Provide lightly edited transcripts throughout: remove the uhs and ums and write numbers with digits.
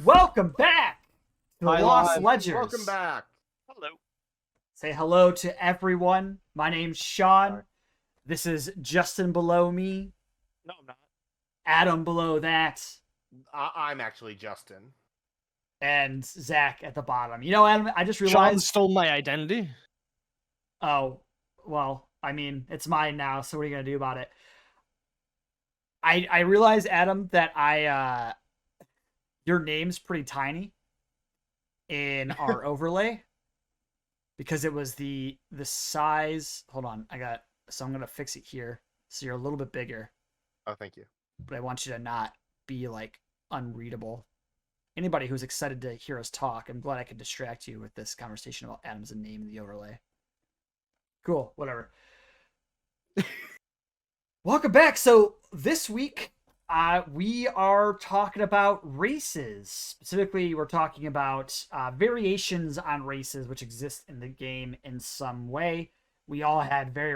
Welcome back to the Hi, Lost live. Ledgers. Welcome back. Hello. Say hello to everyone. My name's Shawn. Sorry. This is Justin below me, No, I'm not. Adam below that, I'm actually Justin. and Zach at the bottom. You know, Adam, I just Shawn realized. stole my identity. Oh, well, I mean, it's mine now, so what are you going to do about it? I realized, Adam, that your name's pretty tiny in our overlay because it was the size. Hold on, so I'm gonna fix it here so you're a little bit bigger, Oh, thank you. but I want you to not be like unreadable. Anybody who's excited to hear us talk, I'm glad I could distract you with this conversation about Adam's name in the overlay. Cool, whatever. Welcome back. So this week, we are talking about races. Specifically, we're talking about variations on races which exist in the game in some way. We all had very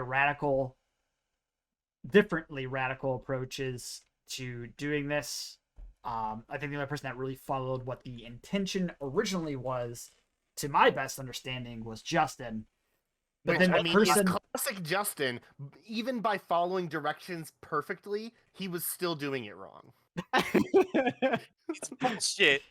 differently radical approaches to doing this. I think the only person that really followed what the intention originally was, to my best understanding, was Justin. But then I the mean, person... it's classic Justin. Even by following directions perfectly, he was still doing it wrong. It's bullshit.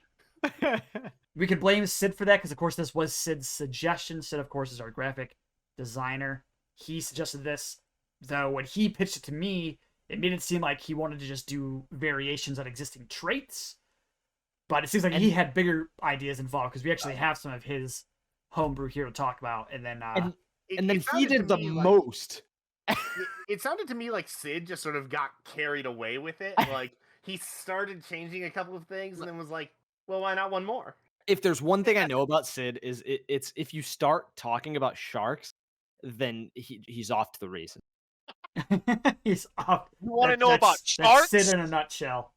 We could blame Sid for that because, of course, this was Sid's suggestion. Sid, of course, is our graphic designer. He suggested this, though when he pitched it to me, it made it seem like he wanted to just do variations on existing traits. But it seems like he had bigger ideas involved because we actually have some of his homebrew here to talk about. And then, And then It he sounded did to the me like- most. It sounded to me like Sid just sort of got carried away with it. Like, he started changing a couple of things and then was like, well, why not one more? If there's one thing I know about Sid is it's if you start talking about sharks, then he's off to the races. he's off. You want to know about That's sharks? Sid in a nutshell.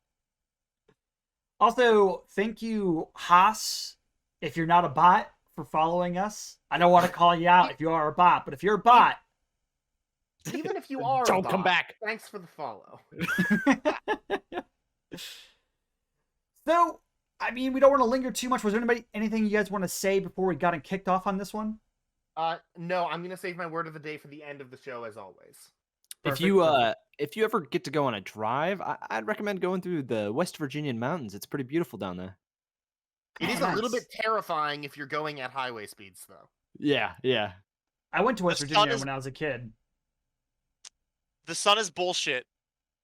Also, thank you, Haas, if you're not a bot, for following us. I don't want to call you out if you are a bot, but if you're a bot... Even if you are Don't a come bot, back. Thanks for the follow. So, I mean, we don't want to linger too much. Was there anything you guys want to say before we got kicked off on this one? No, I'm going to save my word of the day for the end of the show, as always. If you ever get to go on a drive, I'd recommend going through the West Virginian mountains. It's pretty beautiful down there. It Oh, is a little nice. bit terrifying if you're going at highway speeds, though. Yeah. I went to West The Virginia sun is- when I was a kid. The sun is bullshit,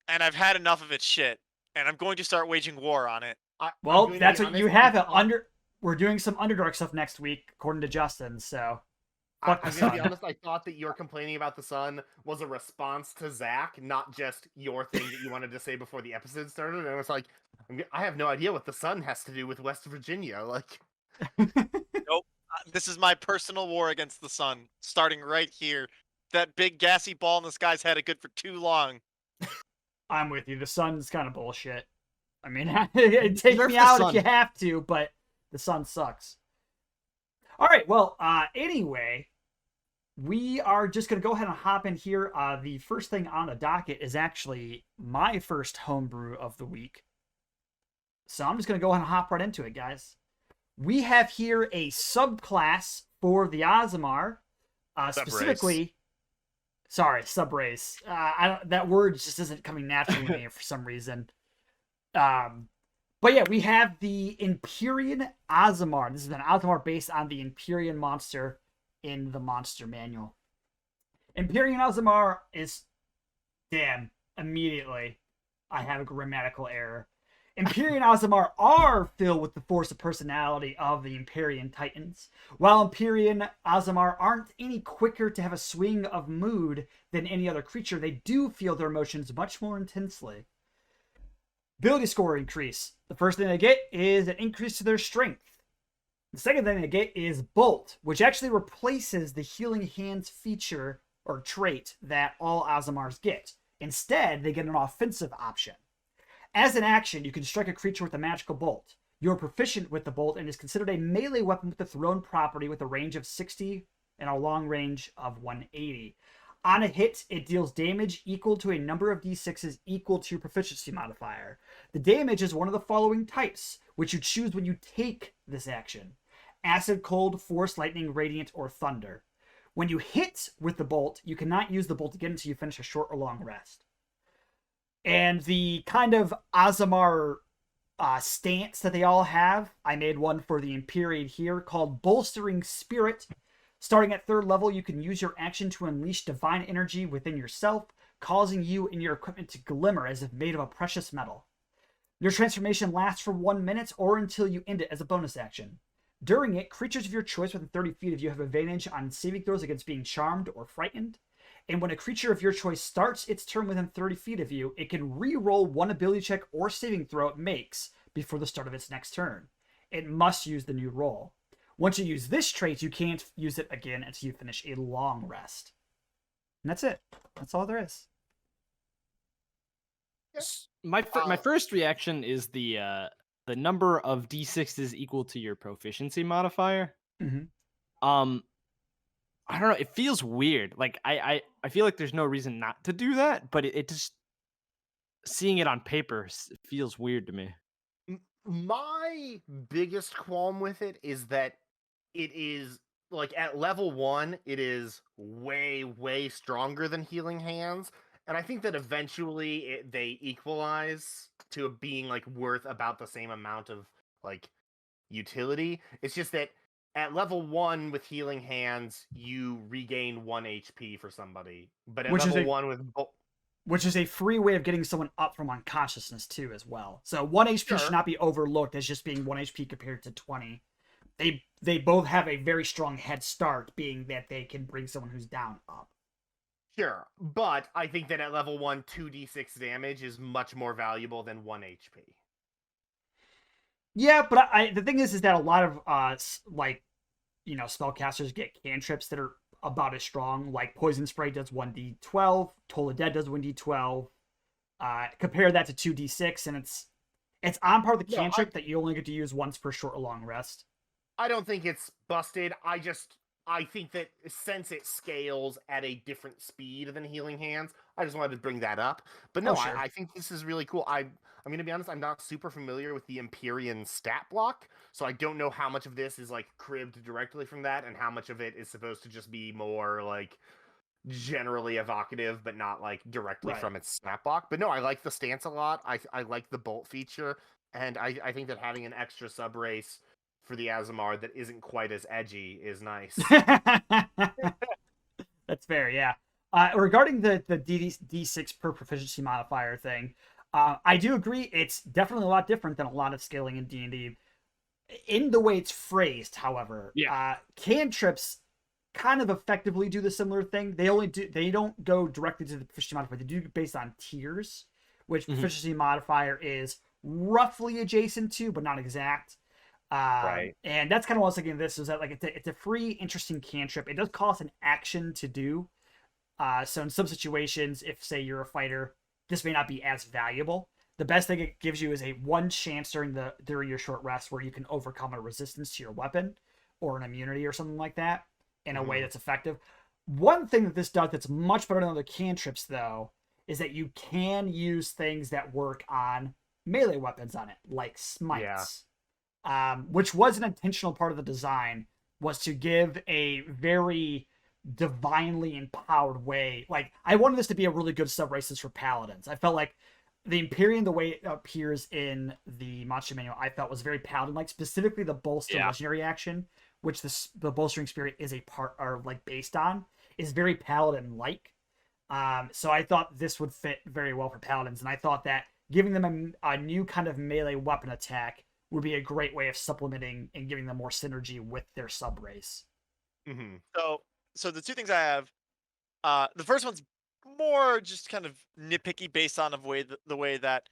and I've had enough of its shit, and I'm going to start waging war on it. I'm Well, going to that's be what you honest, have I it thought- under... We're doing some Underdark stuff next week, according to Justin, so... Fuck the I'm going to be sun. honest, I thought that your complaining about the sun was a response to Zach, not just your thing that you wanted to say before the episode started. And I was like, I have no idea what the sun has to do with West Virginia. Like, This is my personal war against the sun, starting right here. That big gassy ball in the sky's had it good for too long. I'm with you. The sun's kind of bullshit. I mean, take Nerf me the out sun. if you have to, but the sun sucks. All right, well, anyway, we are just going to go ahead and hop in here. The first thing on the docket is actually my first homebrew of the week. So I'm just going to go ahead and hop right into it, guys. We have here a subclass for the Aasimar. Specifically... Sorry, subrace. That word just isn't coming naturally to me for some reason. But yeah, we have the Empyrean Aasimar. This is an Aasimar based on the Empyrean monster in the monster manual. Empyrean Aasimar is... Damn, immediately I have a grammatical error. Empyrean Aasimar are filled with the force of personality of the Empyrean Titans, while Empyrean Aasimar aren't any quicker to have a swing of mood than any other creature. They do feel their emotions much more intensely. Ability score increase. The first thing they get is an increase to their strength. The second thing they get is Bolt, which actually replaces the Healing Hands feature or trait that all Aasimars get. Instead, they get an offensive option. As an action, you can strike a creature with a magical bolt. You are proficient with the bolt and is considered a melee weapon with the thrown property with a range of 60 and a long range of 180. On a hit, it deals damage equal to a number of d6s equal to your proficiency modifier. The damage is one of the following types, which you choose when you take this action: acid, cold, force, lightning, radiant, or thunder. When you hit with the bolt, you cannot use the bolt again until you finish a short or long rest. And the kind of Aasimar stance that they all have, I made one for the Empyrean here called Bolstering Spirit. Starting at 3rd level, you can use your action to unleash divine energy within yourself, causing you and your equipment to glimmer as if made of a precious metal. Your transformation lasts for 1 minute or until you end it as a bonus action. During it, creatures of your choice within 30 feet of you have advantage on saving throws against being charmed or frightened. And when a creature of your choice starts its turn within 30 feet of you, it can re-roll one ability check or saving throw it makes before the start of its next turn. It must use the new roll. Once you use this trait, you can't use it again until you finish a long rest. And that's it. That's all there is. My first reaction is the number of d6s equal to your proficiency modifier. Mhm. I don't know. It feels weird. Like I feel like there's no reason not to do that, but it just seeing it on paper feels weird to me. My biggest qualm with it is that it is like at level 1, it is way stronger than Healing Hands, and I think that eventually they equalize to being like worth about the same amount of like utility. It's just that at level 1 with Healing Hands, you regain 1 HP for somebody, but at Which is level a 1 with which is a free way of getting someone up from unconsciousness too, as well. So 1 HP should not be overlooked as just being 1 HP compared to 20. They both have a very strong head start, being that they can bring someone who's down up. Sure, but I think that at level 1, 2d6 damage is much more valuable than 1 HP. Yeah, but the thing is that a lot of spellcasters get cantrips that are about as strong. Like Poison Spray does 1d12, Toll the Dead does 1d12. Compare that to 2d6, and it's on par with the cantrip that you only get to use once per short or long rest. I don't think it's busted. I think that since it scales at a different speed than Healing Hands, I just wanted to bring that up. But no, sure. I think this is really cool. I'm going to be honest, I'm not super familiar with the Empyrean stat block, so I don't know how much of this is like cribbed directly from that and how much of it is supposed to just be more like generally evocative but not like directly from its stat block. But no, I like the stance a lot. I like the bolt feature, and I think that having an extra sub race for the Aasimar that isn't quite as edgy is nice. That's fair, yeah. Regarding the D6 per proficiency modifier thing, I do agree it's definitely a lot different than a lot of scaling in D&D. In the way it's phrased, however, cantrips kind of effectively do the similar thing. They don't go directly to the proficiency modifier. They do it based on tiers, which proficiency modifier is roughly adjacent to, but not exact. Right. And that's kind of what I was thinking of this, is that like it's a free, interesting cantrip. It does cost an action to do. So in some situations, if say you're a fighter, this may not be as valuable. The best thing it gives you is a 1 chance during your short rest where you can overcome a resistance to your weapon or an immunity or something like that in a way that's effective. One thing that this does that's much better than other cantrips, though, is that you can use things that work on melee weapons on it, like smites. Which was an intentional part of the design, was to give a very divinely empowered way. Like, I wanted this to be a really good Subraces for paladins. I felt like the Empyrean, the way it appears in the monster manual, I felt was very paladin-like, specifically the bolster legendary action, which the bolstering spirit is a part, or like based on, is very paladin-like. So I thought this would fit very well for paladins, and I thought that giving them a new kind of melee weapon attack would be a great way of supplementing and giving them more synergy with their sub race. So the two things I have, the first one's more just kind of nitpicky based on the way that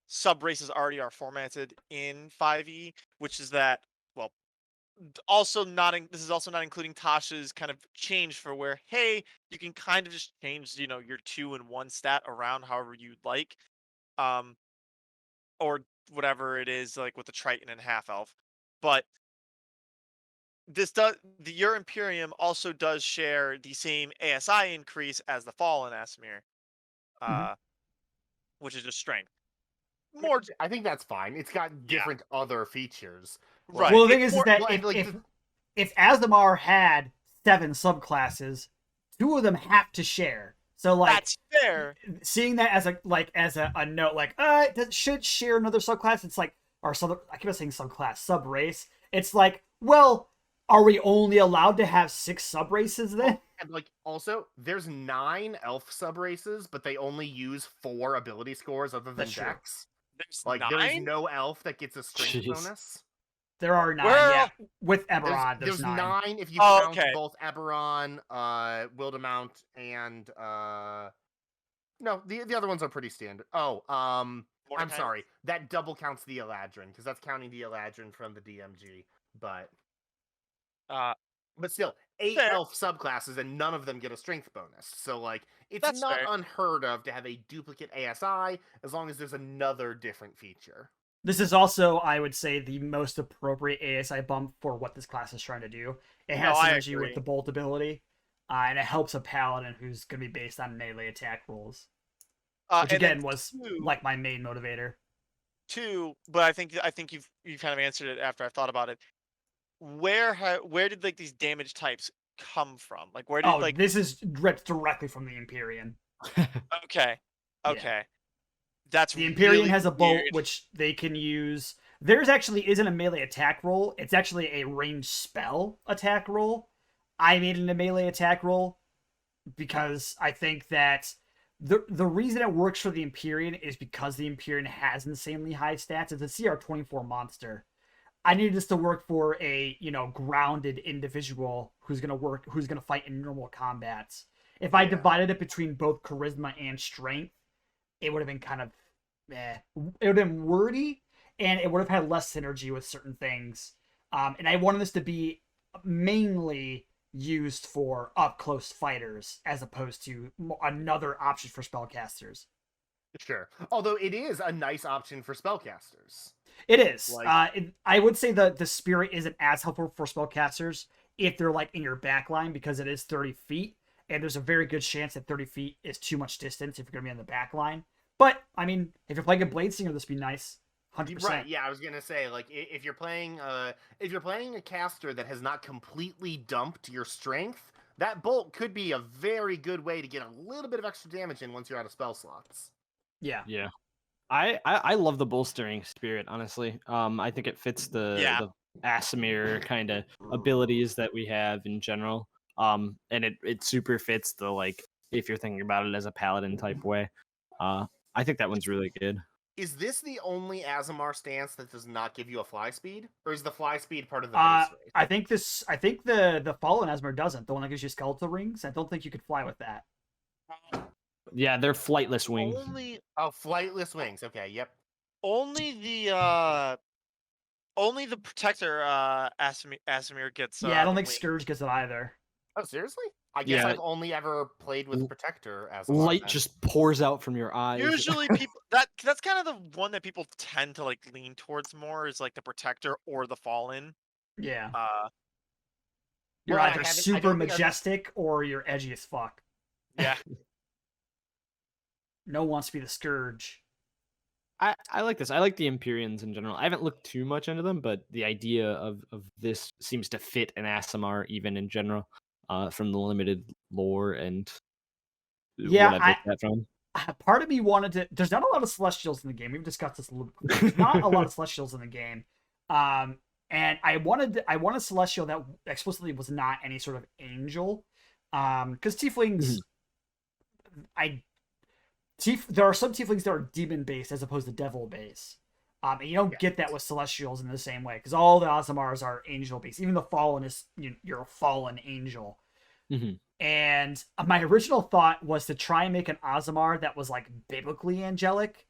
sub races already are formatted in 5e, which is that, well, also not this is also not including Tasha's kind of change for where, hey, you can kind of just change your 2 and 1 stat around however you'd like, or whatever it is, like with the Triton and half elf. But your Imperium also does share the same ASI increase as the Fallen Aasimar, Mhm. which is just strength. I think that's fine. It's got different other features. Right. Well, the thing It's is more that like- if Aasimar had 7 subclasses, 2 of them have to share. So like that's fair. seeing that as a note, like it should share another subclass. It's like I keep saying subclass, subrace. It's like, well, are we only allowed to have 6 subraces then? And like also, there's 9 elf subraces, but they only use 4 ability scores other than That's true. Dex. There's Like 9? there is no elf that gets a strength Jeez. bonus. There are 9, Where- yeah. With Eberron, There's there's 9. 9 if you Oh, count okay. both Eberron, Wildemount, and no, the other ones are pretty standard. Oh, I'm Mordecai? sorry, that double counts the Eladrin because that's counting the Eladrin from the DMG. But still, 8 Fair. elf subclasses and none of them get a strength bonus. So like, it's That's not fair. unheard of to have a duplicate ASI as long as there's another different feature. This is also, I would say, the most appropriate ASI bump for what this class is trying to do. It has No, I synergy agree. with the bolt ability, and it helps a paladin who's going to be based on melee attack rolls, which and then again was 2, like my main motivator. 2, but I think you've kind of answered it after I've thought about it. Where did like these damage types come from? Like where did This is ripped directly from the Empyrean. okay. That's The Empyrean really has a bolt weird. which they can use. Theirs actually isn't a melee attack roll. It's actually a ranged spell attack roll. I made it a melee attack roll because I think that the reason it works for the Empyrean is because the Empyrean has insanely high stats. It's a CR24 monster. I needed this to work for a grounded individual who's gonna fight in normal combats. If I divided it between both charisma and strength, it would have been kind of it would have been wordy, and it would have had less synergy with certain things. And I wanted this to be mainly used for up close fighters as opposed to another option for spellcasters. Sure. Although it is a nice option for spellcasters. It is. Like- I would say the spirit isn't as helpful for spellcasters if they're like in your back line because it is 30 feet, and there's a very good chance that 30 feet is too much distance if you're going to be on the back line. But, I mean, if you're playing a Blade Singer, this would be nice. 100%. Right, yeah, I was gonna say, like, if you're playing a caster that has not completely dumped your strength, that bolt could be a very good way to get a little bit of extra damage in once you're out of spell slots. Yeah. Yeah. I love the bolstering spirit, honestly. I think it fits the Aasimar kind of abilities that we have in general. And it super fits the, like, if you're thinking about it as a paladin type way. I think that one's really good. Is this the only Aasimar stance that does not give you a fly speed? Or is the fly speed part of the base rate? I think the Fallen Aasimar doesn't. The one that gives you skeletal rings. I don't think you could fly with that. Yeah, they're flightless wings. Oh, flightless wings. Okay, yep. Only the protector Aasimar gets. Yeah, I don't the think wing. Scourge gets it either. Oh, seriously? I guess Yeah. I've only ever played with Protector as a Light just pours out from your eyes. Usually, people that's kind of the one that people tend to like lean towards more is like the protector or the fallen. Yeah. Well, You're I either haven't- I super don't think I've- majestic or you're edgy as fuck. Yeah. No one wants to be the Scourge. I like this. I like the Empyreans in general. I haven't looked too much into them, but the idea of this seems to fit an Aasimar even in general, from the limited lore and Yeah, what I've looked at from. Part of me wanted to. There's not a lot of Celestials in the game. We've discussed this a little bit. There's not a lot of Celestials in the game. And I wanted a Celestial that explicitly was not any sort of angel. Because Tieflings, there are some Tieflings that are demon based as opposed to devil based. And you don't get that with Celestials in the same way because all the Aasimars are angel based. Even the Fallen is you're a fallen angel. Mm-hmm. And my original thought was to try and make an Aasimar that was like biblically angelic,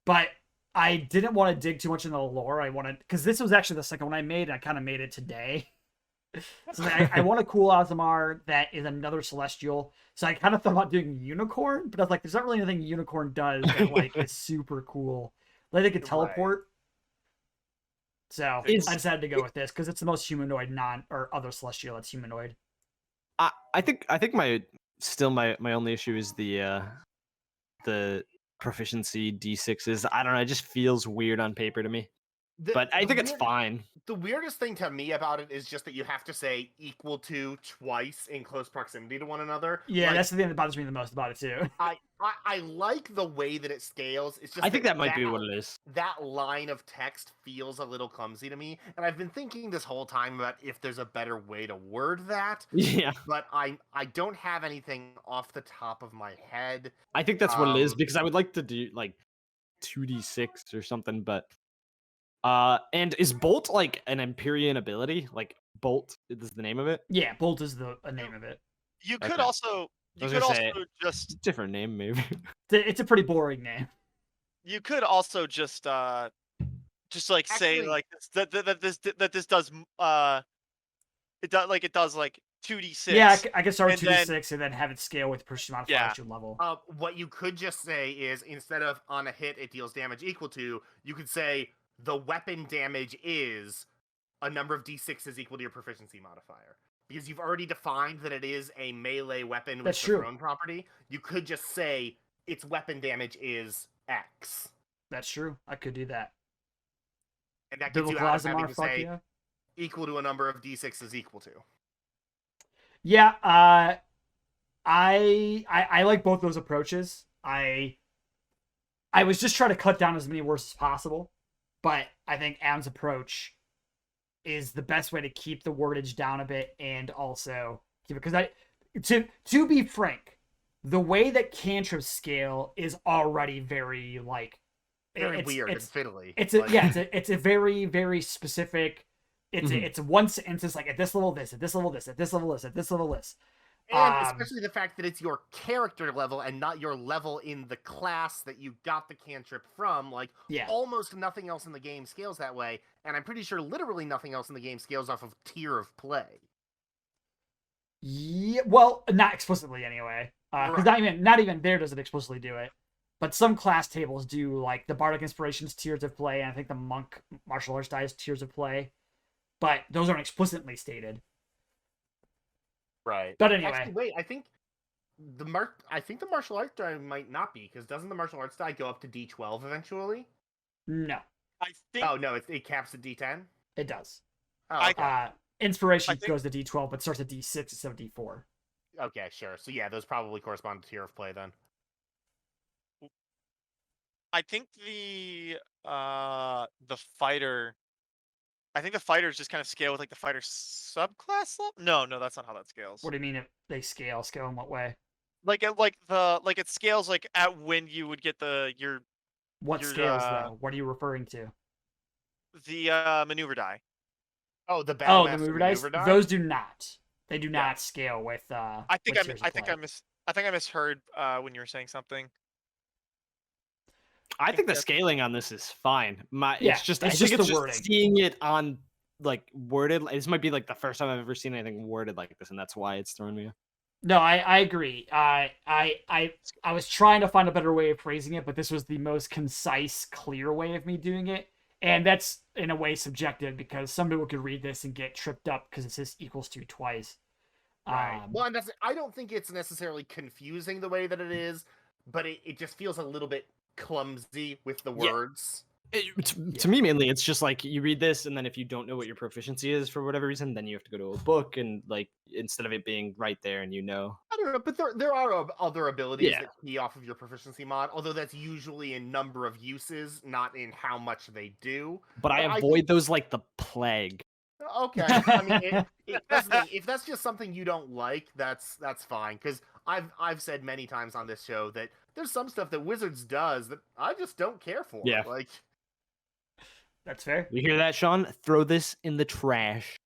but I didn't want to dig too much into the lore. I wanted because this was actually the second one I made, and I kind of made it today. So I want a cool Aasimar that is another Celestial. So I kind of thought about doing Unicorn, but I was like, there's not really anything Unicorn does that like is super cool. Like they could teleport. So I decided to go with this because it's the most humanoid or other celestial that's humanoid. I think my only issue is the proficiency D6s. I don't know, it just feels weird on paper to me. But I think it's fine. The weirdest thing to me about it is just that you have to say equal to twice in close proximity to one another. Yeah, like, that's the thing that bothers me the most about it too. I like the way that it scales. It's just I think that might be what it is. That line of text feels a little clumsy to me, and I've been thinking this whole time about if there's a better way to word that. Yeah. But I don't have anything off the top of my head. I think that's what it is, because I would like to do like 2d6 or something, but and is Bolt like an Empyrean ability? Like Bolt is the name of it? Yeah, Bolt is the name of it. You could also just different name maybe. It's a pretty boring name. You could also just like actually, say like that this does it does like 2d6. Yeah, I can start with 2d6 and then have it scale with push modifier to level. What you could just say is, instead of on a hit it deals damage equal to, you could say the weapon damage is a number of d6s equal to your proficiency modifier. Because you've already defined that it is a melee weapon with the thrown property. You could just say its weapon damage is X. That's true. I could do that. And that gets you out of having to say equal to a number of d6s equal to. Yeah, I like both those approaches. I was just trying to cut down as many words as possible, but I think Adam's approach is the best way to keep the wordage down a bit and also keep it, because to be frank, the way that cantrips scale is already very like very weird and fiddly. It's a very, very specific. It's one sentence. It's like at this level this, at this level this, at this level this, at this level this. And especially the fact that it's your character level and not your level in the class that you got the cantrip from. Like, almost nothing else in the game scales that way. And I'm pretty sure literally nothing else in the game scales off of tier of play. Yeah, well, not explicitly anyway. Because not even there does it explicitly do it. But some class tables do, like the Bardic Inspirations tiers of play, and I think the Monk Martial Arts dies tiers of play. But those aren't explicitly stated. Right. But anyway. Actually, wait, I think the martial arts die might not be, because doesn't the martial arts die go up to D12 eventually? No. I think. Oh no, it caps at D10. It does. Oh, okay. Inspiration goes to D12, but starts at D6 instead of D4. Okay, sure. So yeah, those probably correspond to tier of play then. I think the fighter. I think the fighters just kind of scale with like the fighter subclass level. No, that's not how that scales. What do you mean if they scale? Scale in what way? Like it scales like at when you would get your. What scales though? What are you referring to? The maneuver die. Oh, the battle the maneuver dice. Those do not. They do not scale with. I think I misheard when you were saying something. I think the scaling on this is fine. It's just the wording. Seeing it on like worded. This might be like the first time I've ever seen anything worded like this, and that's why it's throwing me off. No, I agree. I was trying to find a better way of phrasing it, but this was the most concise, clear way of me doing it, and that's in a way subjective because some people could read this and get tripped up because it says equals to twice. Right. Well, and I don't think it's necessarily confusing the way that it is, but it just feels a little bit clumsy with the words. To me, mainly, it's just like you read this, and then if you don't know what your proficiency is for whatever reason, then you have to go to a book, and like instead of it being right there, and I don't know, but there are other abilities that key off of your proficiency mod, although that's usually in number of uses, not in how much they do. But I avoid those like the plague. Okay, I mean, if that's just something you don't like, that's fine. Because I've said many times on this show that there's some stuff that Wizards does that I just don't care for. Yeah, like that's fair. You hear that, Shawn? Throw this in the trash.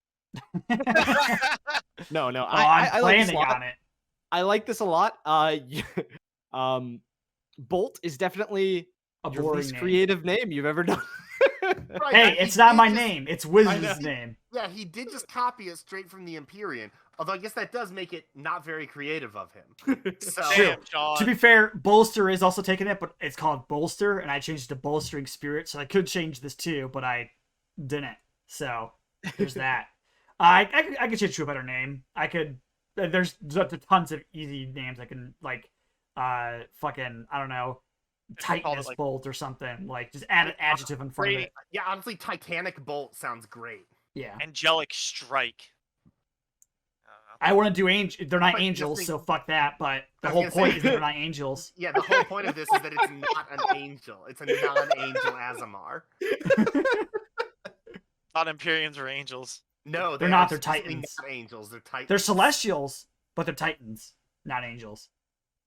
No, I'm planning on it. I like this a lot. Bolt is definitely your least creative name you've ever done. Right, hey, it's not my name. It's Wizard's name. Yeah, he did just copy it straight from the Empyrean. Although I guess that does make it not very creative of him. So, to be fair, Bolster is also taking it, but it's called Bolster, and I changed it to Bolstering Spirit, so I could change this too, but I didn't. So there's that. I could change to a better name. I could. There's tons of easy names I can like. Fucking I don't know. Titanus like, Bolt or something. Like just add an adjective in front of it. Yeah, honestly, Titanic Bolt sounds great. Yeah. Angelic Strike. I want to do angel. They're not But angels, just so fuck that. But the I was whole gonna point say- is that they're not angels. Yeah, the whole point of this is that it's not an angel. It's a non-angel Aasimar. Not Empyreans or angels. No, They're they not, are they're explicitly Titans. Not angels. They're Titans. They're celestials, but they're titans, not angels.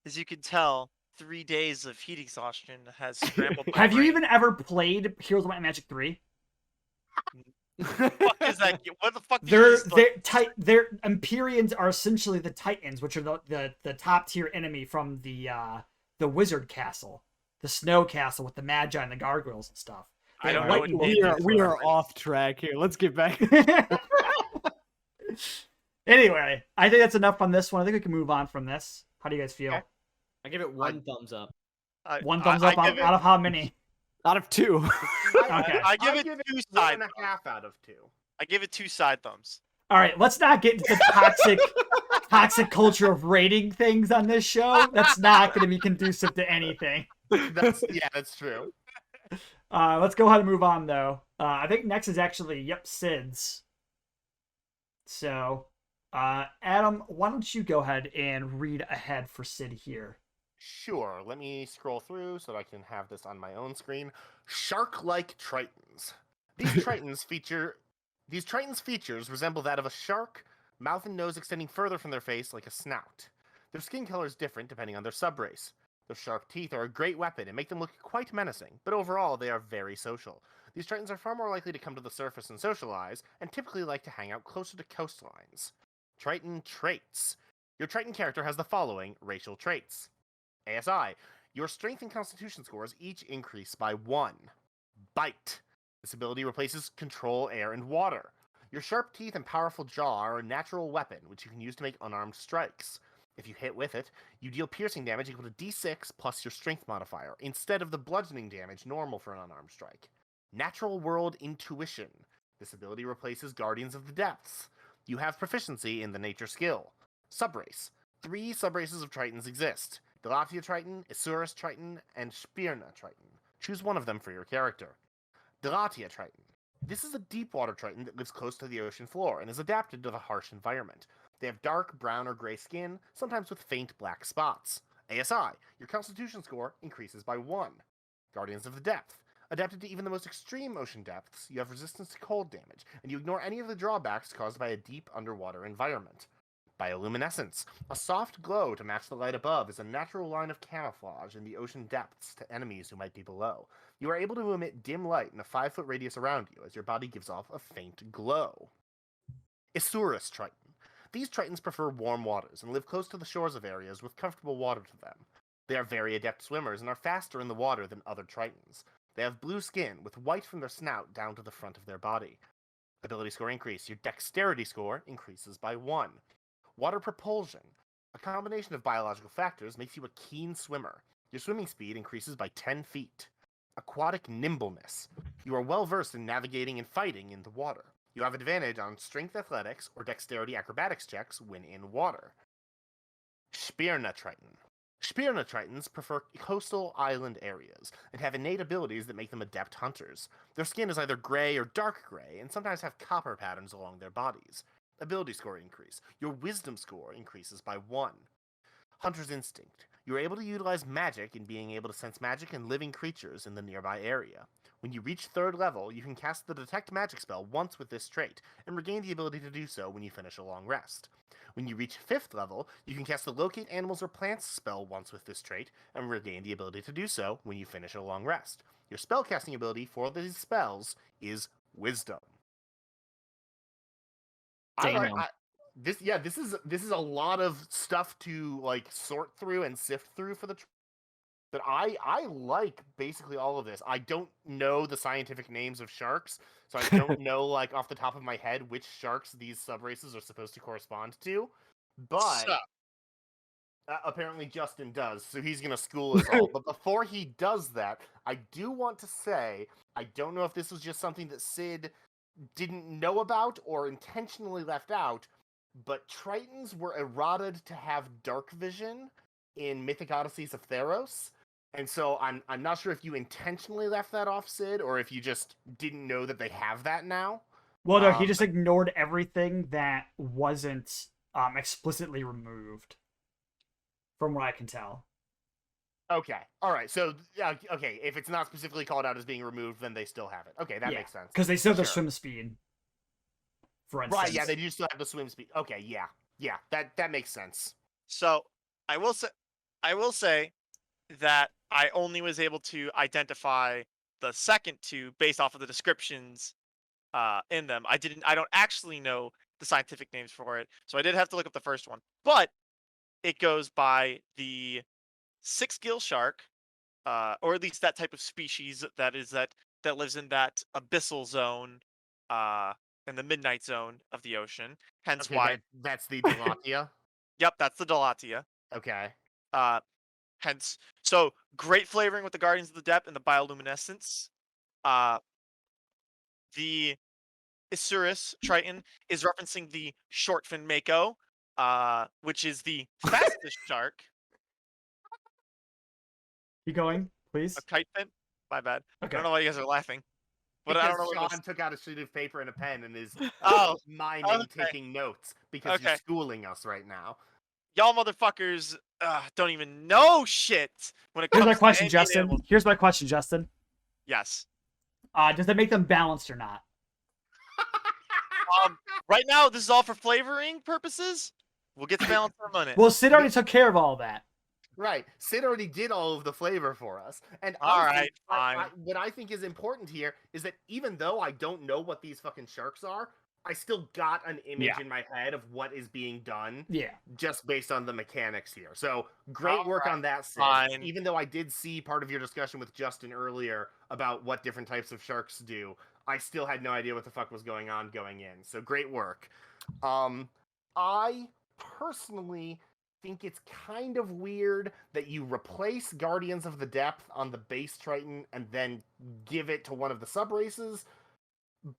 As you can tell, 3 days of heat exhaustion has scrambled my Have you brain. even ever played Heroes of Might and Magic 3? What the fuck is that? What the fuck? Did you just, like, They're Empyreans are essentially the Titans, which are the top tier enemy from the wizard castle, the snow castle with the magi and the gargoyles and stuff. I don't Like, know what We are off track here. Let's get back. Anyway, I think that's enough on this one. I think we can move on from this. How do you guys feel? Okay. I give it one thumbs up. One thumbs up out of how many? Out of 2. Okay. I give it 2 side. 1.5 out of 2. I give it 2 side thumbs. All right, let's not get into the toxic culture of rating things on this show. That's not going to be conducive to anything. That's true. Let's go ahead and move on, though. I think next is actually, Sid's. So, Adam, why don't you go ahead and read ahead for Sid here? Sure. Let me scroll through so that I can have this on my own screen. Shark-like Tritons. These Tritons features resemble that of a shark, mouth and nose extending further from their face like a snout. Their skin color is different depending on their subrace. Their sharp teeth are a great weapon and make them look quite menacing, but overall they are very social. These Tritons are far more likely to come to the surface and socialize, and typically like to hang out closer to coastlines. Triton traits. Your Triton character has the following racial traits. ASI. Your strength and constitution scores each increase by 1. Bite. This ability replaces control, air, and water. Your sharp teeth and powerful jaw are a natural weapon, which you can use to make unarmed strikes. If you hit with it, you deal piercing damage equal to d6 plus your strength modifier, instead of the bludgeoning damage normal for an unarmed strike. Natural World Intuition. This ability replaces Guardians of the Depths. You have proficiency in the nature skill. Subrace. 3 subraces of Tritons exist. Goliath Triton, Isuras Triton, and Spirna Triton. Choose one of them for your character. Goliath Triton. This is a deep water Triton that lives close to the ocean floor and is adapted to the harsh environment. They have dark brown or gray skin, sometimes with faint black spots. ASI. Your constitution score increases by 1. Guardians of the Depth. Adapted to even the most extreme ocean depths, you have resistance to cold damage, and you ignore any of the drawbacks caused by a deep underwater environment. Bioluminescence. A soft glow to match the light above is a natural line of camouflage in the ocean depths to enemies who might be below. You are able to emit dim light in a 5-foot radius around you as your body gives off a faint glow. Isuras Triton. These Tritons prefer warm waters and live close to the shores of areas with comfortable water to them. They are very adept swimmers and are faster in the water than other Tritons. They have blue skin with white from their snout down to the front of their body. Ability score increase. Your dexterity score increases by 1. Water propulsion. A combination of biological factors makes you a keen swimmer. Your swimming speed increases by 10 feet. Aquatic nimbleness. You are well versed in navigating and fighting in the water. You have advantage on strength athletics or dexterity acrobatics checks when in water. Spirna Triton. Spirna Tritons prefer coastal island areas and have innate abilities that make them adept hunters. Their skin is either gray or dark gray and sometimes have copper patterns along their bodies. Ability score increase. Your wisdom score increases by 1. Hunter's Instinct. You are able to utilize magic in being able to sense magic and living creatures in the nearby area. When you reach 3rd level, you can cast the Detect Magic spell once with this trait, and regain the ability to do so when you finish a long rest. When you reach 5th level, you can cast the Locate Animals or Plants spell once with this trait, and regain the ability to do so when you finish a long rest. Your spellcasting ability for these spells is Wisdom. This is a lot of stuff to like sort through and sift through for the. But I like basically all of this. I don't know the scientific names of sharks, so I don't know like off the top of my head which sharks these subraces are supposed to correspond to. But Apparently Justin does, so he's going to school us all. But before he does that, I do want to say, I don't know if this was just something that Sid didn't know about or intentionally left out, but Tritons were errated to have dark vision in Mythic Odysseys of Theros. And so I'm not sure if you intentionally left that off, Sid, or if you just didn't know that they have that now. Well, no, he just ignored everything that wasn't explicitly removed, from what I can tell. Okay, all right. So, okay, if it's not specifically called out as being removed, then they still have it. Okay, that makes sense. Because they still have the swim speed, for instance. Right, yeah, they do still have the swim speed. Okay, yeah, that makes sense. So, I will say that I only was able to identify the second two based off of the descriptions in them. I don't actually know the scientific names for it, so I did have to look up the first one. But it goes by the six-gill shark, or at least that type of species that lives in that abyssal zone, in the midnight zone of the ocean. Hence why that's the Delatia. Yep, that's the Delatia. Okay. Hence, so great flavoring with the Guardians of the Depth and the bioluminescence. The Isurus Triton is referencing the shortfin mako, which is the fastest shark. Keep going, please. A kite fin? My bad. Okay. I don't know why you guys are laughing. But because I don't know Shawn took out a sheet of paper and a pen and is taking notes because you're schooling us right now. Y'all motherfuckers don't even know shit when it comes Here's my to question, Justin. Here's my question, Justin. Yes. Does that make them balanced or not? Right now, this is all for flavoring purposes. We'll get to balance in a minute. Well, Sid already took care of all that. Right. Sid already did all of the flavor for us. And all right, fine. What I think is important here is that even though I don't know what these fucking sharks are, I still got an image in my head of what is being done. Yeah. Just based on the mechanics here. So great work on that, Sid. Fine. Even though I did see part of your discussion with Justin earlier about what different types of sharks do, I still had no idea what the fuck was going on going in. So great work. I personally think it's kind of weird that you replace Guardians of the Depth on the base Triton and then give it to one of the subraces.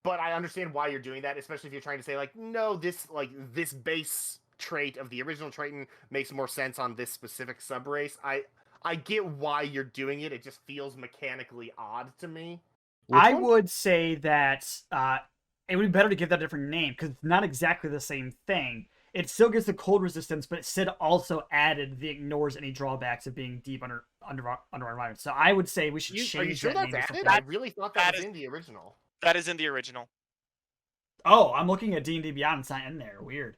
But I understand why you're doing that, especially if you're trying to say, like, no, this base trait of the original Triton makes more sense on this specific subrace. I get why you're doing it. It just feels mechanically odd to me. I would say that it would be better to give that a different name because it's not exactly the same thing. It still gets the cold resistance, but Sid also added the ignores any drawbacks of being deep under our environment. So I would say we should change Are you sure that that's name. added? I really thought that was in the original. That is in the original. Oh, I'm looking at D&D Beyond. It's not in there. Weird.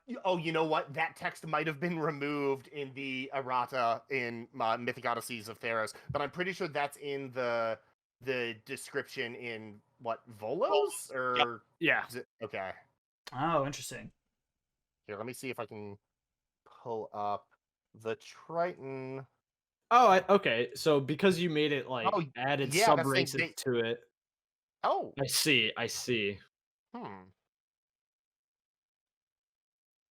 You know what? That text might have been removed in the errata in Mythic Odysseys of Theros, but I'm pretty sure that's in the description in what, Volos? Or yeah. Okay. Oh, interesting. Here, let me see if I can pull up the Triton. Oh, okay. So because you made it added subraces to it. Oh, I see.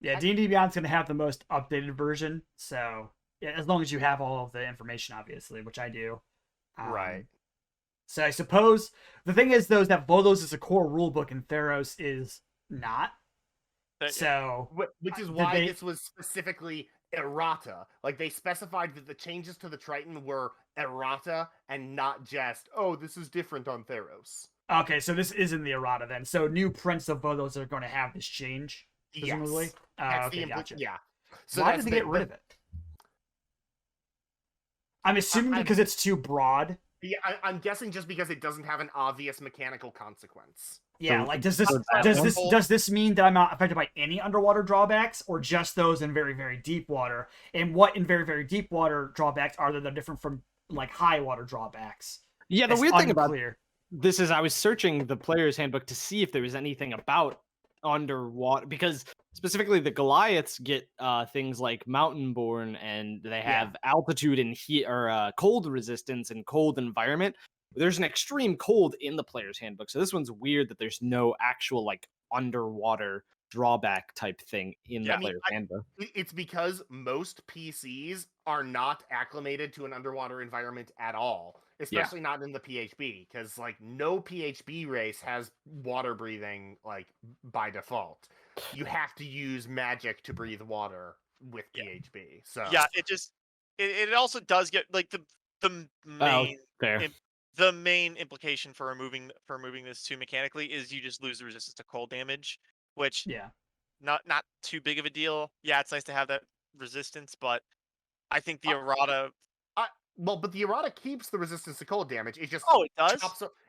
Yeah, D&D Beyond's gonna have the most updated version. So yeah, as long as you have all of the information, obviously, which I do. Right. So I suppose the thing is, though, is that Volos is a core rulebook and Theros is not. So, which is why this was specifically errata. Like, they specified that the changes to the Triton were errata and not just, oh, this is different on Theros. Okay, so this is in the errata then. So new prints of Volos are going to have this change, presumably? Yes. Okay, gotcha. Yeah. So why did they get rid of it? I'm assuming because it's too broad. Yeah, I'm guessing just because it doesn't have an obvious mechanical consequence. Yeah, like does this mean that I'm not affected by any underwater drawbacks, or just those in very, very deep water? And what in very, very deep water drawbacks are that are different from like high water drawbacks? Yeah, the weird thing about this is I was searching the player's handbook to see if there was anything about underwater, because specifically the Goliaths get things like mountain born, and they have altitude and heat or cold resistance and cold environment. There's an extreme cold in the player's handbook, so this one's weird that there's no actual like underwater drawback type thing in the player's handbook. It's because most PCs are not acclimated to an underwater environment at all, especially not in the PHB, because like no PHB race has water breathing like by default. You have to use magic to breathe water with PHB. So it also does get like the main the main implication for removing this too mechanically is you just lose the resistance to cold damage, which not too big of a deal. Yeah, it's nice to have that resistance, but I think the errata. But the errata keeps the resistance to cold damage. It just it does.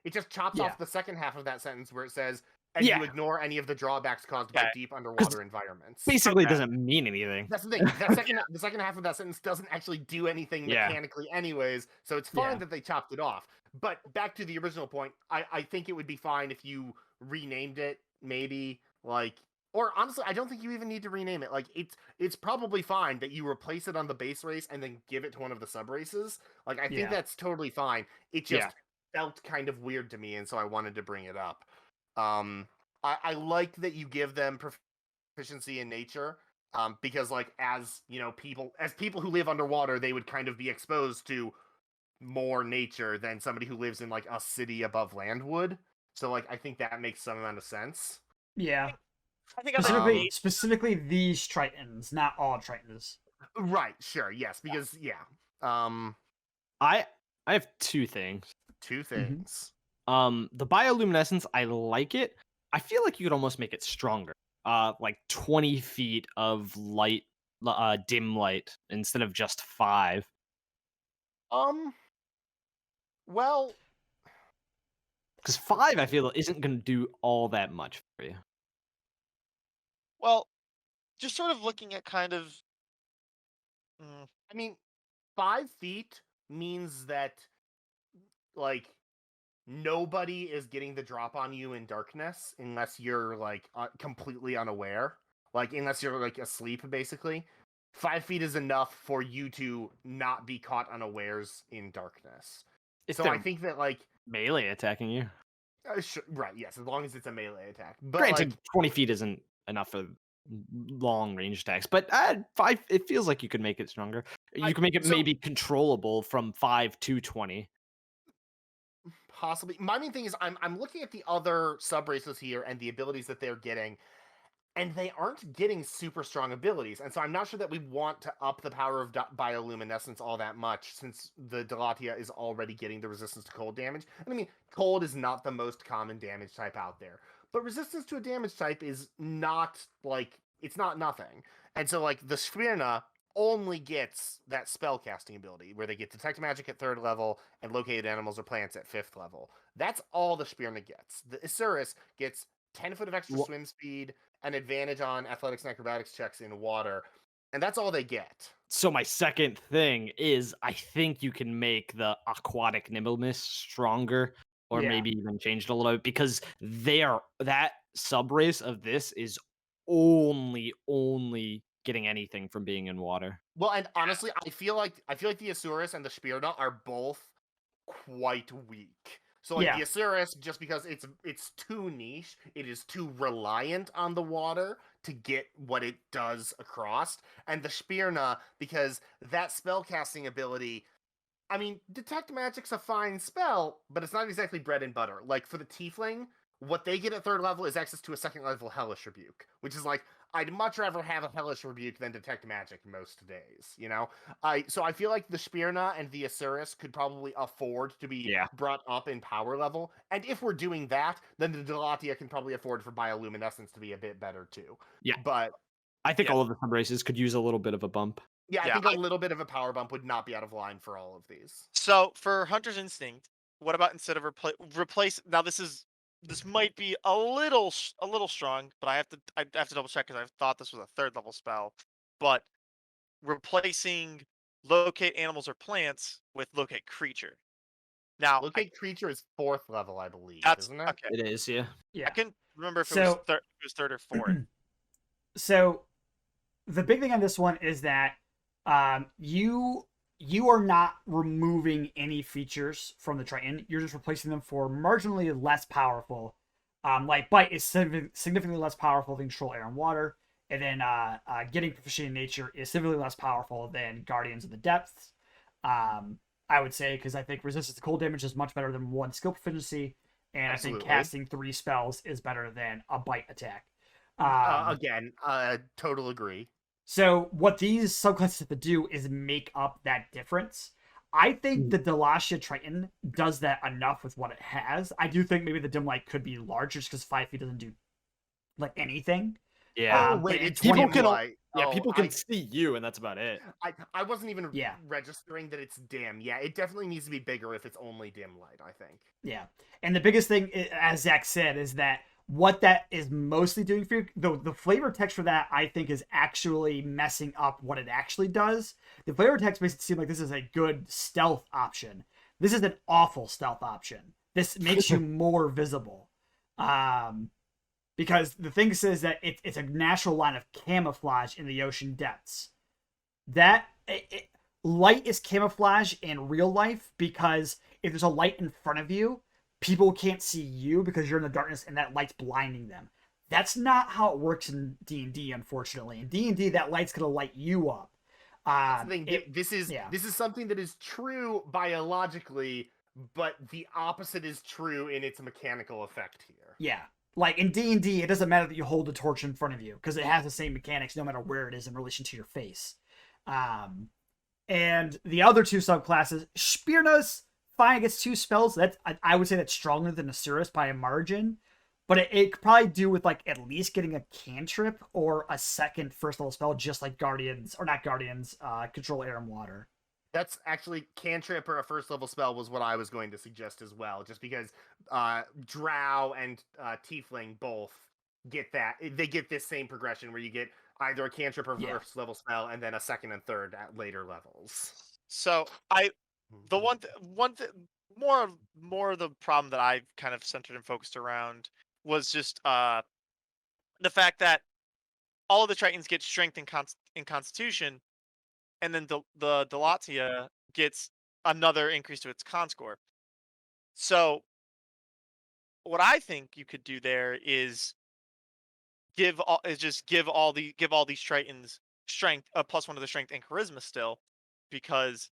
It just chops off the second half of that sentence where it says, and you ignore any of the drawbacks caused by deep underwater environments. Basically, it doesn't mean anything. That's the thing. The second half of that sentence doesn't actually do anything mechanically, anyways. So it's fine that they chopped it off. But back to the original point, I think it would be fine if you renamed it, maybe or honestly, I don't think you even need to rename it. Like it's probably fine that you replace it on the base race and then give it to one of the sub races. Like I think that's totally fine. It just felt kind of weird to me, and so I wanted to bring it up. I like that you give them proficiency in nature, because like as people who live underwater, they would kind of be exposed to more nature than somebody who lives in like a city above land would. So like I think that makes some amount of sense. Yeah. I think specifically these Tritons, not all Tritons. Right, sure, yes, because I have two things. The bioluminescence, I like it. I feel like you could almost make it stronger. Like 20 feet of light, dim light instead of just 5. Well, because 5, I feel, isn't going to do all that much for you. Well, just sort of looking at kind of. I mean, 5 feet means that, like, nobody is getting the drop on you in darkness unless you're, like, completely unaware. Like, unless you're, like, asleep, basically. 5 feet is enough for you to not be caught unawares in darkness. So I think that, like... melee attacking you. Right, yes, as long as it's a melee attack. But granted, 20 feet isn't enough for long range attacks, but 5, it feels like you could make it stronger. You can make it maybe controllable from 5 to 20. Possibly. My main thing is I'm looking at the other sub races here and the abilities that they're getting, and they aren't getting super strong abilities, and so I'm not sure that we want to up the power of bioluminescence all that much, since the Delatia is already getting the resistance to cold damage. And I mean, cold is not the most common damage type out there, but resistance to a damage type is not, like, it's not nothing. And so, like, the Spirna only gets that spellcasting ability, where they get Detect Magic at 3rd level and Located Animals or Plants at 5th level. That's all the Spirna gets. The Isurus gets 10 foot of extra swim speed, an advantage on athletics and acrobatics checks in water, and that's all they get. So my second thing is, I think you can make the aquatic nimbleness stronger, or maybe even change it a little bit, because that sub race of this is only getting anything from being in water. Well, and honestly, I feel like the Isurus and the Spirna are both quite weak. So like the Isurus, just because it's too niche, it is too reliant on the water to get what it does across. And the Spirna, because that spellcasting ability, I mean, Detect Magic's a fine spell, but it's not exactly bread and butter. Like for the Tiefling, what they get at 3rd level is access to a 2nd level Hellish Rebuke, which is like, I'd much rather have a Hellish Rebuke than Detect Magic most days, you know? So I feel like the Spirna and the Isurus could probably afford to be brought up in power level. And if we're doing that, then the Delatia can probably afford for bioluminescence to be a bit better too. Yeah. But I think all of the sub races could use a little bit of a bump. Yeah, I think a little bit of a power bump would not be out of line for all of these. So for Hunter's Instinct, what about instead of replace? Now this might be a little strong, but I have to double check because I thought this was a 3rd level spell. But replacing Locate Animals or Plants with Locate Creature. Now Locate Creature is 4th level, I believe, isn't it? Okay. It is, yeah. I couldn't remember if it was 3rd or 4th. So the big thing on this one is that you are not removing any features from the Triton. You're just replacing them for marginally less powerful Like bite is significantly less powerful than control air and water, and then getting proficient in nature is significantly less powerful than Guardians of the Depths. I would say, because I think resistance to cold damage is much better than 1 skill proficiency, and Absolutely. I think casting 3 spells is better than a bite attack. Again, total agree. So what these subclasses have to do is make up that difference. I think the Delacia Triton does that enough with what it has. I do think maybe the dim light could be larger just because 5 feet doesn't do like anything. Yeah. Oh, wait, it's people dim can light. people can see you, and that's about it. I wasn't even Yeah. registering that it's dim. Yeah, it definitely needs to be bigger if it's only dim light, I think. Yeah. And the biggest thing, as Zach said, is that what that is mostly doing for you, the flavor text for that, I think, is actually messing up what it actually does. The flavor text makes it seem like this is a good stealth option. This is an awful stealth option. This makes you more visible. Because the thing says that it's a natural line of camouflage in the ocean depths. Light is camouflage in real life because if there's a light in front of you, people can't see you because you're in the darkness and that light's blinding them. That's not how it works in D&D, unfortunately. In D&D, that light's going to light you up. This is something that is true biologically, but the opposite is true in its mechanical effect here. Yeah. Like in D&D, it doesn't matter that you hold the torch in front of you because it has the same mechanics no matter where it is in relation to your face. And the other 2 subclasses, Spirna's fine, gets 2 spells. I would say that's stronger than Asuras by a margin, but it could probably do with like at least getting a cantrip or a second first level spell, just like Control Air and Water. That's actually cantrip or a first level spell was what I was going to suggest as well, just because Drow and Tiefling both get that. They get this same progression where you get either a cantrip or first level spell and then a second and third at later levels. So more of the problem that I've kind of centered and focused around was just the fact that all of the Tritons get strength in Constitution, and then the Delatia gets another increase to its con score. So what I think you could do there is give all these Tritons strength, +1 to the strength and charisma still, because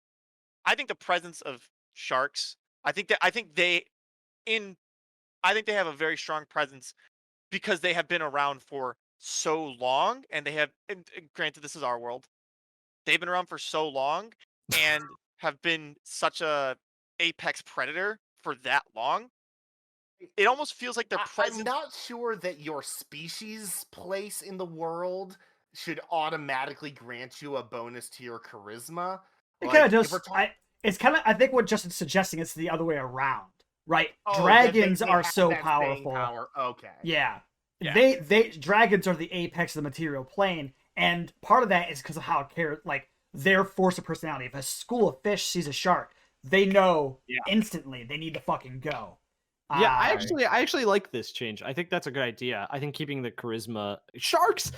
I think the presence of sharks, I think they have a very strong presence because they have been around for so long, and granted, this is our world. They've been around for so long and have been such a apex predator for that long. It almost feels like their presence. I'm not sure that your species place in the world should automatically grant you a bonus to your charisma. It kind of does. I think what Justin's suggesting is the other way around, right? Dragons are so powerful. Okay. Yeah. Dragons are the apex of the material plane, and part of that is because of how their force of personality. If a school of fish sees a shark, they know instantly they need to fucking go. Yeah, I actually like this change. I think that's a good idea. I think keeping the charisma sharks.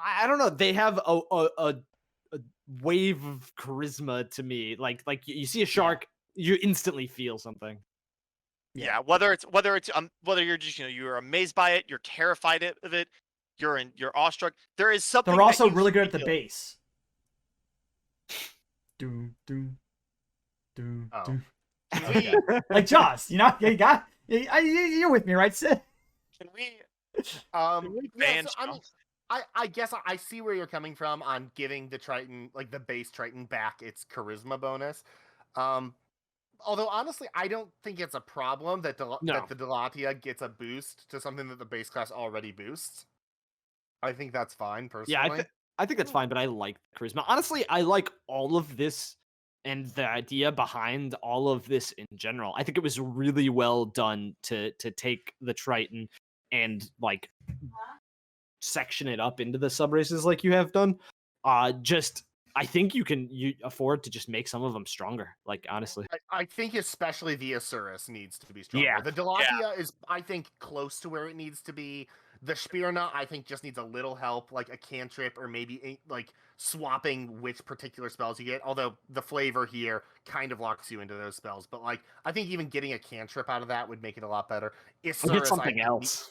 I don't know. They have a wave of charisma to me. Like you see a shark, you instantly feel something. Yeah, whether you're just you're amazed by it, you're terrified of it, you're awestruck. There is something. They're also really good at the bass. Doom doom doom doom. Okay. Like Jaws, you're with me, right, Sid? Can we? I guess I see where you're coming from on giving the Triton, like the base Triton, back its charisma bonus. Although honestly, I don't think it's a problem that the Delatia gets a boost to something that the base class already boosts. I think that's fine personally. Yeah, I think that's fine, but I like charisma. Honestly, I like all of this and the idea behind all of this in general. I think it was really well done to take the Triton and like section it up into the subraces like you have done. I think you afford to just make some of them stronger. Like honestly, I think especially the Asuras needs to be stronger. Yeah. The Delatia is, I think, close to where it needs to be. The Spirna, I think, just needs a little help, like a cantrip or maybe like swapping which particular spells you get. Although the flavor here kind of locks you into those spells, but like I think even getting a cantrip out of that would make it a lot better. Or Isurus, get something else,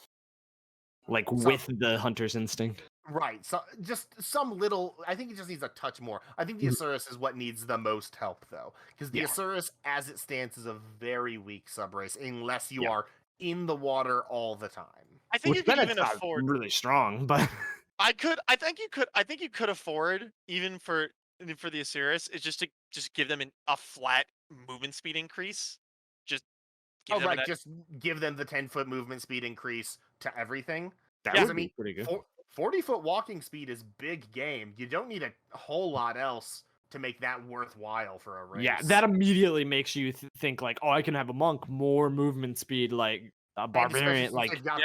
like with the hunter's instinct. Right, so just some little. I think it just needs a touch more. I think the Asuras is what needs the most help, though, because the Asuras, as it stands, is a very weak subrace unless you are in the water all the time. I think you could even afford really strong, but I think you could afford even for the Osiris is just to give them a flat movement speed increase. Just give them just give them the 10-foot movement speed increase to everything. That would be pretty good. 40-foot walking speed is big game. You don't need a whole lot else to make that worthwhile for a race. Yeah, that immediately makes you think like, oh, I can have a monk more movement speed, like a barbarian, like they've got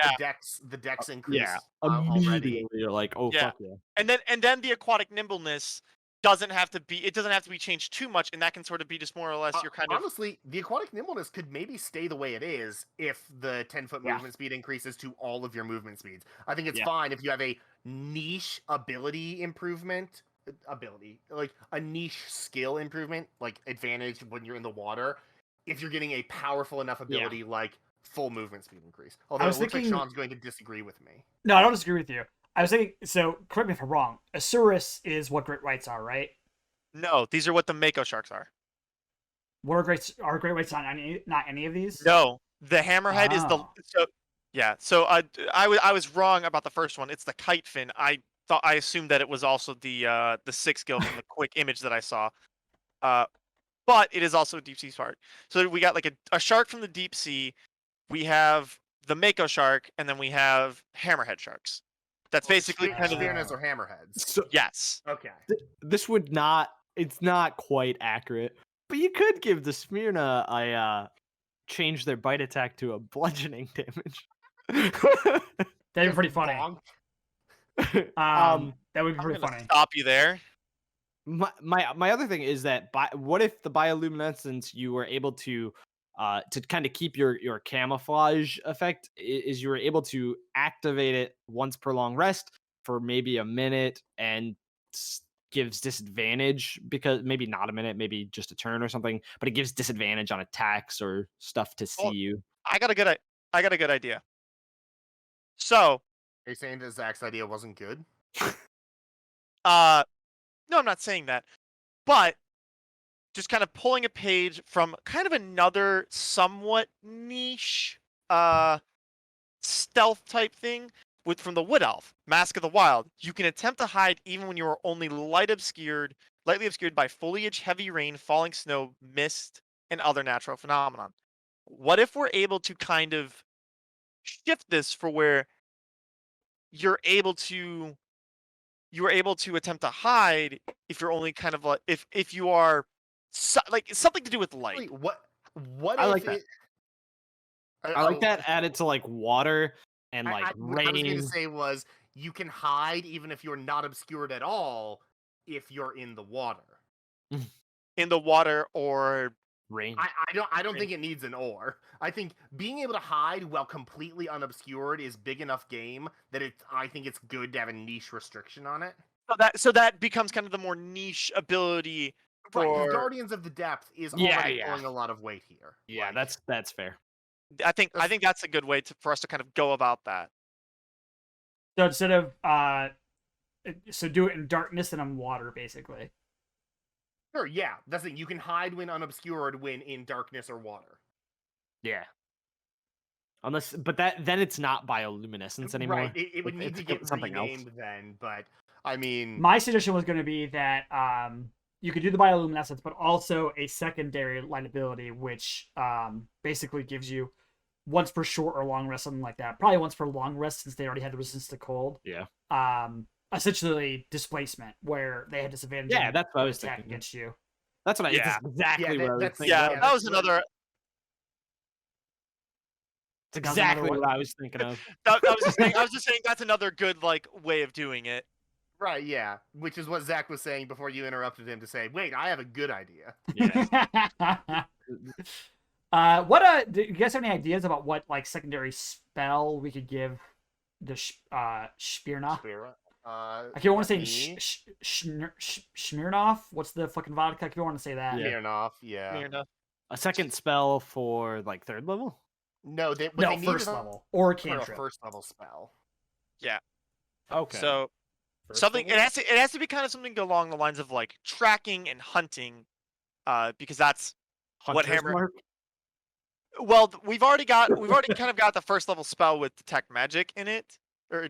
the dex increase. Immediately already. you're like, oh fuck yeah. And then the aquatic nimbleness doesn't have to be changed too much, and that can sort of be just more or less your kind of. Honestly, the aquatic nimbleness could maybe stay the way it is if the 10-foot movement speed increases to all of your movement speeds. I think it's fine if you have a niche ability improvement, like a niche skill improvement, like advantage when you're in the water. If you're getting a powerful enough ability like full movement speed increase. Although it looks like Shawn's going to disagree with me. No, I don't disagree with you. I was thinking, so correct me if I'm wrong. Asuras is what great whites are, right? No, these are what the Mako sharks are. What are great whites not any of these? No, the hammerhead is the So I was wrong about the first one. It's the kite fin. I assumed that it was also the 6 skill from the quick image that I saw. But it is also a deep sea shark. So we got like a shark from the deep sea. We have the Mako shark, and then we have hammerhead sharks. That's basically kind of Spirnas or hammerheads. So, yes. Okay. This would not. It's not quite accurate, but you could give the Smyrna a change their bite attack to a bludgeoning damage. That'd be pretty funny. That would be pretty funny. Stop you there. My other thing is that what if the bioluminescence you were able to kind of keep your camouflage effect is you were able to activate it once per long rest for maybe a minute and gives disadvantage, because maybe not a minute, maybe just a turn or something, but it gives disadvantage on attacks or stuff to see you. I got a good idea. So, are you saying that Zach's idea wasn't good? No, I'm not saying that, but just kind of pulling a page from kind of another somewhat niche stealth type thing from the Wood Elf, Mask of the Wild. You can attempt to hide even when you are only lightly obscured by foliage, heavy rain, falling snow, mist, and other natural phenomenon. What if we're able to kind of shift this for where you're able to attempt to hide if you're only kind of like if you are like something to do with light. Wait, what I if like that. I like that added to like water and like rain. What I was going to say was you can hide even if you're not obscured at all if you're in the water. In the water or rain. I don't think it needs an or. I think being able to hide while completely unobscured is big enough game that I think it's good to have a niche restriction on it. So that becomes kind of the more niche ability. Right, Guardians of the Depth is already pulling a lot of weight here. Yeah, that's fair. I think that's a good way for us to kind of go about that. So instead of do it in darkness and in water, basically. Sure, yeah. That's the thing. You can hide when unobscured when in darkness or water. Yeah. But then it's not bioluminescence anymore. Right. It would need to get something renamed then, but I mean, my suggestion was going to be that you could do the bioluminescence, but also a secondary light ability, which basically gives you once per short or long rest, something like that. Probably once per long rest, since they already had the resistance to cold. Yeah. Essentially displacement, where they had disadvantage. Yeah, that's what I was thinking against you. That's what That's exactly what I was thinking. Yeah, that was another. It's exactly what I was thinking of. I was just saying that's another good like way of doing it. Right, yeah. Which is what Zach was saying before you interrupted him to say, wait, I have a good idea. Yeah. Do you guys have any ideas about what like secondary spell we could give Spirna. I I keep want to say Smirnoff. What's the fucking vodka? I keep want to say that. Yeah. Smirnoff, yeah. Smirnoff. A second spell for like 3rd level? No, they need first is level or a for a cantrip. first level spell. Yeah. Okay. So First something level? it has to be kind of something along the lines of like tracking and hunting, because that's what Hunter's Hammer. Mark? Well, we've already kind of got the first level spell with detect magic in it, or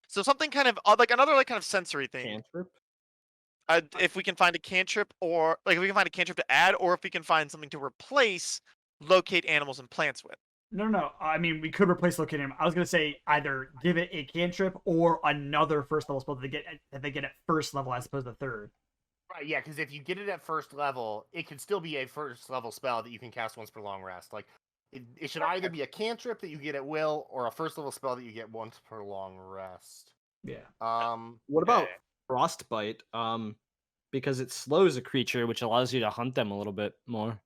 so something kind of like another like kind of sensory thing. Cantrip? If we can find a cantrip, or like if we can find a cantrip to add, or if we can find something to replace locate animals and plants with. No. I mean, we could replace locate animal. I was gonna say either give it a cantrip or another first level spell that they get at first level as opposed to 3rd. Right, yeah, because if you get it at first level, it could still be a first level spell that you can cast once per long rest. Like, it should either be a cantrip that you get at will, or a first level spell that you get once per long rest. Yeah. What about Frostbite? Because it slows a creature, which allows you to hunt them a little bit more.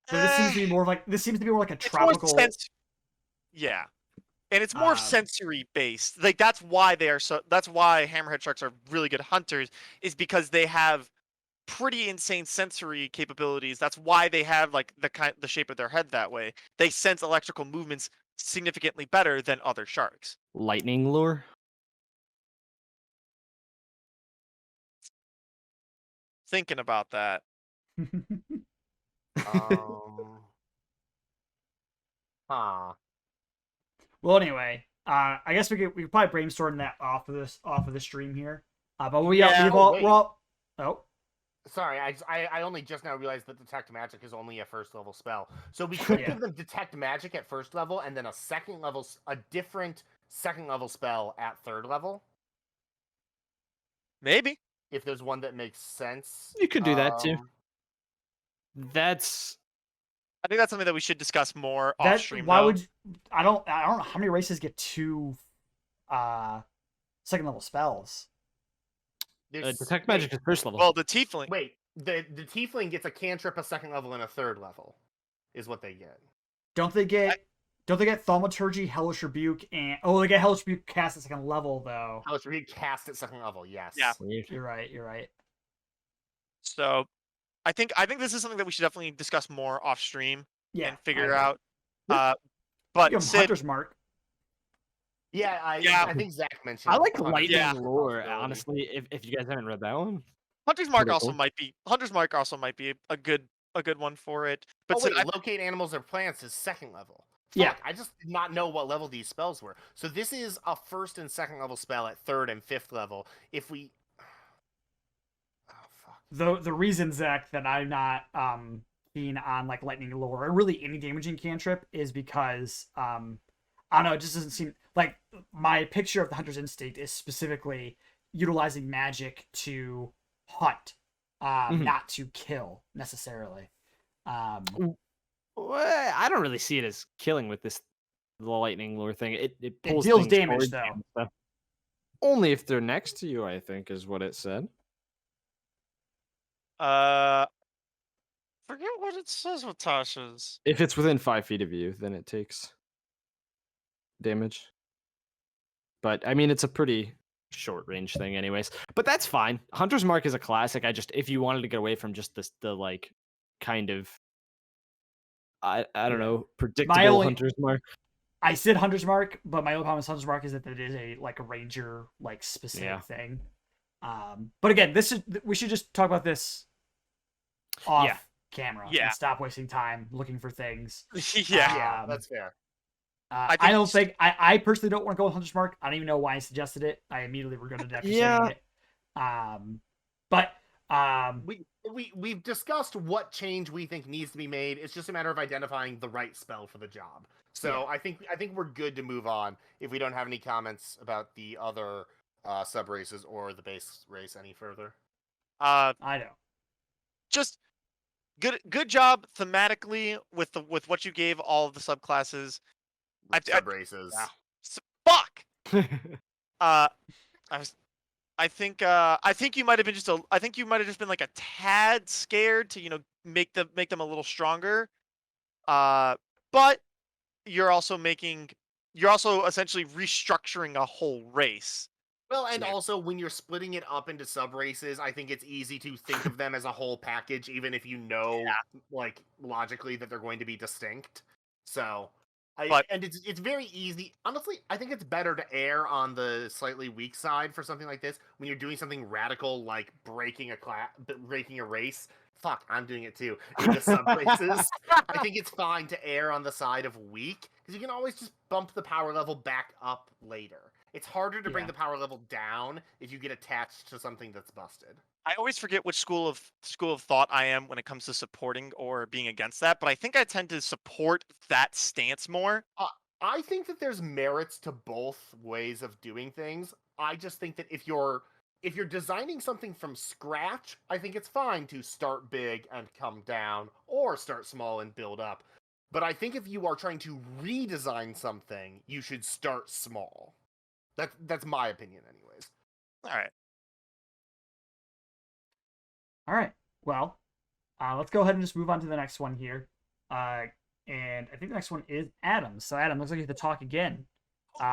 So this seems to be more like a It's tropical. more yeah, and it's more sensory based. Like that's why That's why hammerhead sharks are really good hunters, is because they have pretty insane sensory capabilities. That's why they have like the shape of their head that way. They sense electrical movements significantly better than other sharks. Lightning lure? Thinking about that. Well, anyway, I guess we could probably brainstorm that off of the stream here. But we're all. Oh, sorry, I only just now realized that detect magic is only a first level spell. So we could give them detect magic at first level, and then a different second level spell at 3rd level. Maybe if there's one that makes sense. You could do that too. I think that's something that we should discuss more off stream. Why would I don't know how many races get 2 second level spells. Detect magic is first level. Well, the tiefling. Wait, the tiefling gets a cantrip, a second level, and a 3rd level, is what they get. Don't they get Thaumaturgy, Hellish Rebuke, and they get Hellish Rebuke cast at 2nd level though. Hellish Rebuke cast at 2nd level, yes. Yeah, you're right. So, I think this is something that we should definitely discuss more off stream and figure out. But Sid, Hunter's Mark. Yeah, I think Zach mentioned. I like lightning lore, honestly. If you guys haven't read that one, Hunter's Mark also might be a good one for it. But locate animals or plants is 2nd level. Yeah, I just did not know what level these spells were. So this is a 1st and 2nd level spell at 3rd and 5th level. If we, the reason, Zach, that I'm not keen on like lightning lore or really any damaging cantrip is because I don't know, it just doesn't seem like my picture of the Hunter's Instinct is specifically utilizing magic to hunt, not to kill necessarily. I don't really see it as killing with the lightning lure thing. It deals damage though. Only if they're next to you, I think, is what it said. Forget what it says with Tasha's. If it's within 5 feet of you, then it takes damage. But I mean, it's a pretty short range thing, anyways. But that's fine. Hunter's Mark is a classic. If you wanted to get away from just the like kind of I don't know, predictable Hunter's Mark. I said Hunter's Mark, but my only problem with Hunter's Mark is that it is a ranger specific thing. But again, we should just talk about this off camera and stop wasting time looking for things. Yeah, that's fair. I personally don't want to go with Hunter's Mark. I don't even know why I suggested it. I immediately regretted after saying it. But we've discussed what change we think needs to be made. It's just a matter of identifying the right spell for the job. So I think we're good to move on if we don't have any comments about the other sub races or the base race any further. I know. Just good job thematically with what you gave all of the subclasses. Sub races. Fuck. I think you might have been just been like a tad scared to make them a little stronger. But you're also essentially restructuring a whole race. Well, and also when you're splitting it up into sub-races, I think it's easy to think of them as a whole package, even if you know, like, logically that they're going to be distinct. So, it's very easy. Honestly, I think it's better to err on the slightly weak side for something like this when you're doing something radical like breaking a race. Fuck, I'm doing it too. Into sub-races. I think it's fine to err on the side of weak, because you can always just bump the power level back up later. It's harder to bring the power level down if you get attached to something that's busted. I always forget which school of thought I am when it comes to supporting or being against that, but I think I tend to support that stance more. I think that there's merits to both ways of doing things. I just think that if you're designing something from scratch, I think it's fine to start big and come down, or start small and build up. But I think if you are trying to redesign something, you should start small. That's my opinion, anyways. All right. All right. Well, let's go ahead and just move on to the next one here. And I think the next one is Adam. So Adam, looks like you have to talk again.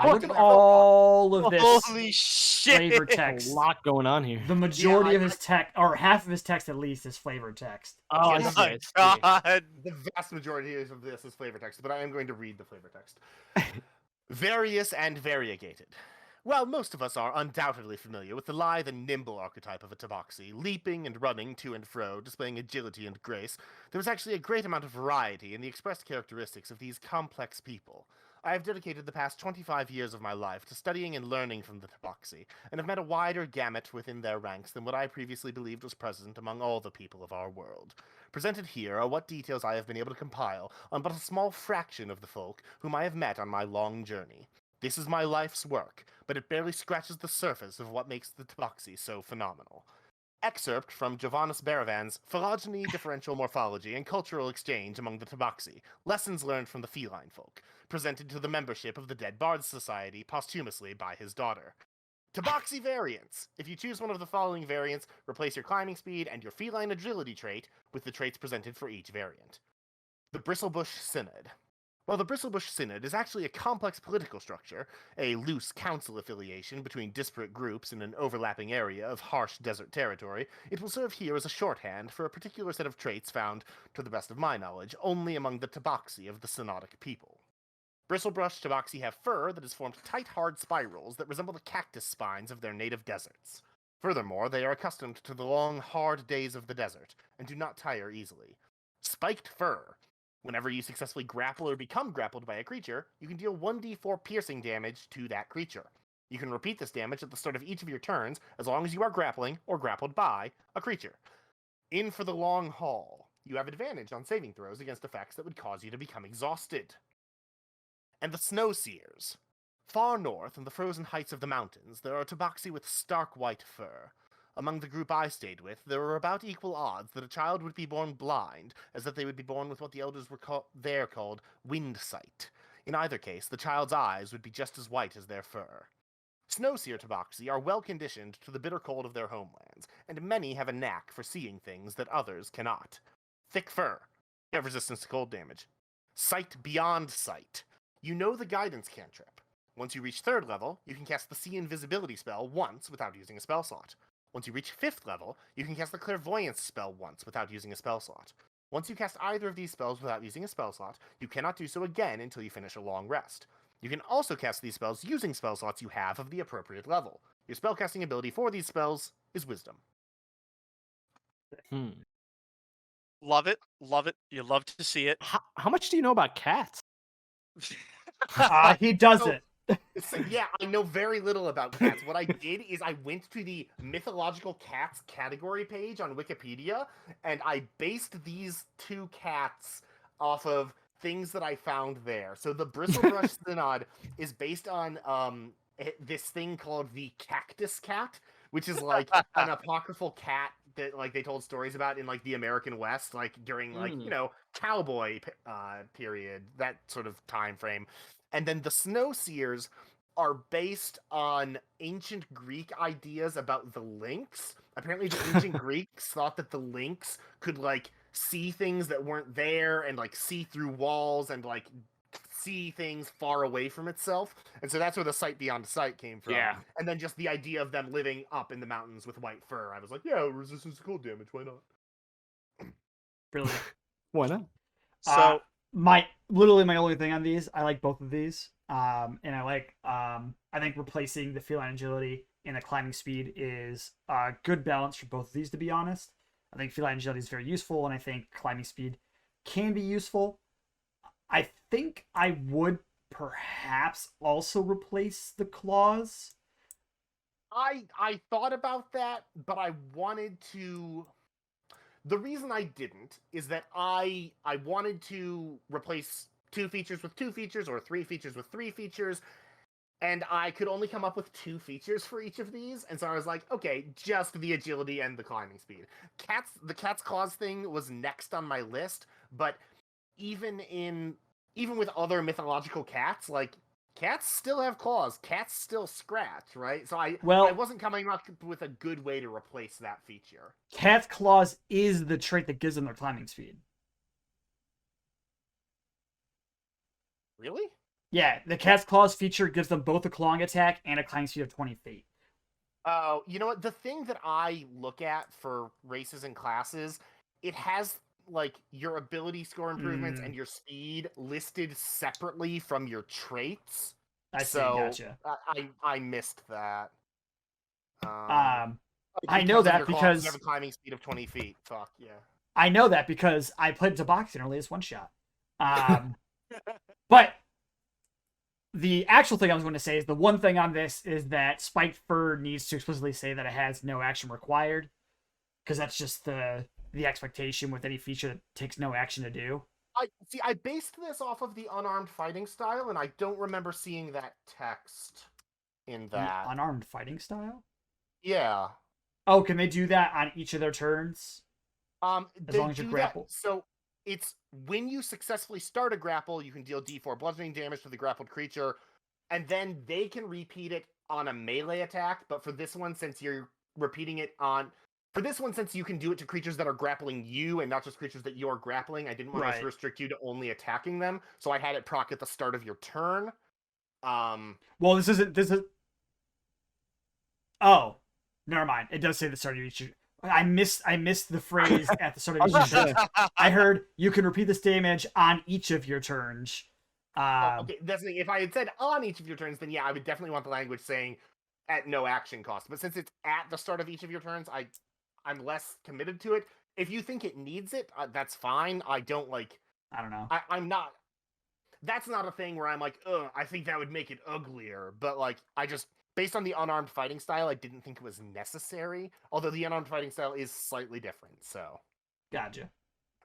Look at all of this Holy shit! flavor text. A lot going on here. The majority of his text, or half of his text at least, is flavor text. Oh, Oh my god! The vast majority of this is flavor text, but I am going to read the flavor text. Various and variegated. While most of us are undoubtedly familiar with the lithe and nimble archetype of a Tabaxi, leaping and running to and fro, displaying agility and grace, there is actually a great amount of variety in the expressed characteristics of these complex people. I have dedicated the past 25 years of my life to studying and learning from the Tabaxi, and have met a wider gamut within their ranks than what I previously believed was present among all the people of our world. Presented here are what details I have been able to compile on but a small fraction of the folk whom I have met on my long journey. This is my life's work, but it barely scratches the surface of what makes the Tabaxi so phenomenal. Excerpt from Jovanus Baravan's Phylogeny, Differential Morphology, and Cultural Exchange Among the Tabaxi, Lessons Learned from the Feline Folk, presented to the membership of the Dead Bards Society posthumously by his daughter. Tabaxi variants. If you choose one of the following variants, replace your climbing speed and your feline agility trait with the traits presented for each variant. The Bristlebush Synod. While the Bristlebush Synod is actually a complex political structure, a loose council affiliation between disparate groups in an overlapping area of harsh desert territory, it will serve here as a shorthand for a particular set of traits found, to the best of my knowledge, only among the Tabaxi of the Synodic people. Bristlebrush Tabaxi have fur that has formed tight, hard spirals that resemble the cactus spines of their native deserts. Furthermore, they are accustomed to the long, hard days of the desert, and do not tire easily. Spiked fur. Whenever you successfully grapple or become grappled by a creature, you can deal 1d4 piercing damage to that creature. You can repeat this damage at the start of each of your turns, as long as you are grappling or grappled by a creature. In for the long haul. You have advantage on saving throws against effects that would cause you to become exhausted. And the Snow Seers. Far north, in the frozen heights of the mountains, there are Tabaxi with stark white fur. Among the group I stayed with, there were about equal odds that a child would be born blind, as that they would be born with what the elders were called wind sight. In either case, the child's eyes would be just as white as their fur. Snowseer Tabaxi are well conditioned to the bitter cold of their homelands, and many have a knack for seeing things that others cannot. Thick fur. You have resistance to cold damage. Sight beyond sight. You know the guidance cantrip. Once you reach 3rd level, you can cast the See Invisibility spell once without using a spell slot. Once you reach 5th level, you can cast the Clairvoyance spell once without using a spell slot. Once you cast either of these spells without using a spell slot, you cannot do so again until you finish a long rest. You can also cast these spells using spell slots you have of the appropriate level. Your spellcasting ability for these spells is Wisdom. Love it. Love it. You love to see it. How much do you know about cats? He doesn't. So, yeah, I know very little about cats. What I did is I went to the mythological cats category page on Wikipedia, and I based these 2 cats off of things that I found there. So the Bristlebrush Synod is based on this thing called the Cactus Cat, which is like an apocryphal cat that like they told stories about in like the American West, like during like cowboy period, that sort of time frame. And then the Snow Seers are based on ancient Greek ideas about the lynx. Apparently the ancient Greeks thought that the lynx could like see things that weren't there and like see through walls and like see things far away from itself, and so that's where the sight beyond sight came from. Yeah. And then just the idea of them living up in the mountains with white fur, I was like, yeah, resistance to cold damage, why not? Brilliant. Why not? So my only thing on these, I like both of these. And I like I think replacing the feline agility and the climbing speed is a good balance for both of these, to be honest. I think feline agility is very useful, and I think climbing speed can be useful. I think I would perhaps also replace the claws. I thought about that, but I wanted to. The reason I didn't is that I wanted to replace 2 features with 2 features or 3 features with 3 features, and I could only come up with 2 features for each of these, and so I was like, okay, just the agility and the climbing speed. The cat's claws thing was next on my list, but even with other mythological cats, like, cats still have claws. Cats still scratch, right? So I wasn't coming up with a good way to replace that feature. Cat's claws is the trait that gives them their climbing speed. Really? Yeah, the cat's claws feature gives them both a clawing attack and a climbing speed of 20 feet. Oh, you know what? The thing that I look at for races and classes, it has like your ability score improvements and your speed listed separately from your traits. I see, gotcha. I missed that. I know that because you have a climbing speed of 20 feet. Fuck yeah. I know that because I played Tabaxi in our latest one shot. But the actual thing I was going to say is the one thing on this is that spiked fur needs to explicitly say that it has no action required, because that's just the expectation with any feature that takes no action to do. I based this off of the unarmed fighting style, and I don't remember seeing that text in that. The unarmed fighting style? Yeah. Oh, can they do that on each of their turns? As long as you grapple. So it's when you successfully start a grapple, you can deal D4 bludgeoning damage to the grappled creature, and then they can repeat it on a melee attack. But for this one, since you're repeating it on... For this one, since you can do it to creatures that are grappling you and not just creatures that you're grappling, I didn't want to restrict you to only attacking them, so I had it proc at the start of your turn. Well, this is... Oh, never mind. It does say the start of each... I missed the phrase at the start of each turn. I heard you can repeat this damage on each of your turns. Okay, that's the thing. If I had said on each of your turns, then yeah, I would definitely want the language saying at no action cost. But since it's at the start of each of your turns, I'm less committed to it. If you think it needs it, that's fine. I don't know. I'm not... That's not a thing where I'm like, ugh, I think that would make it uglier. But, like, based on the unarmed fighting style, I didn't think it was necessary. Although the unarmed fighting style is slightly different, so... Gotcha.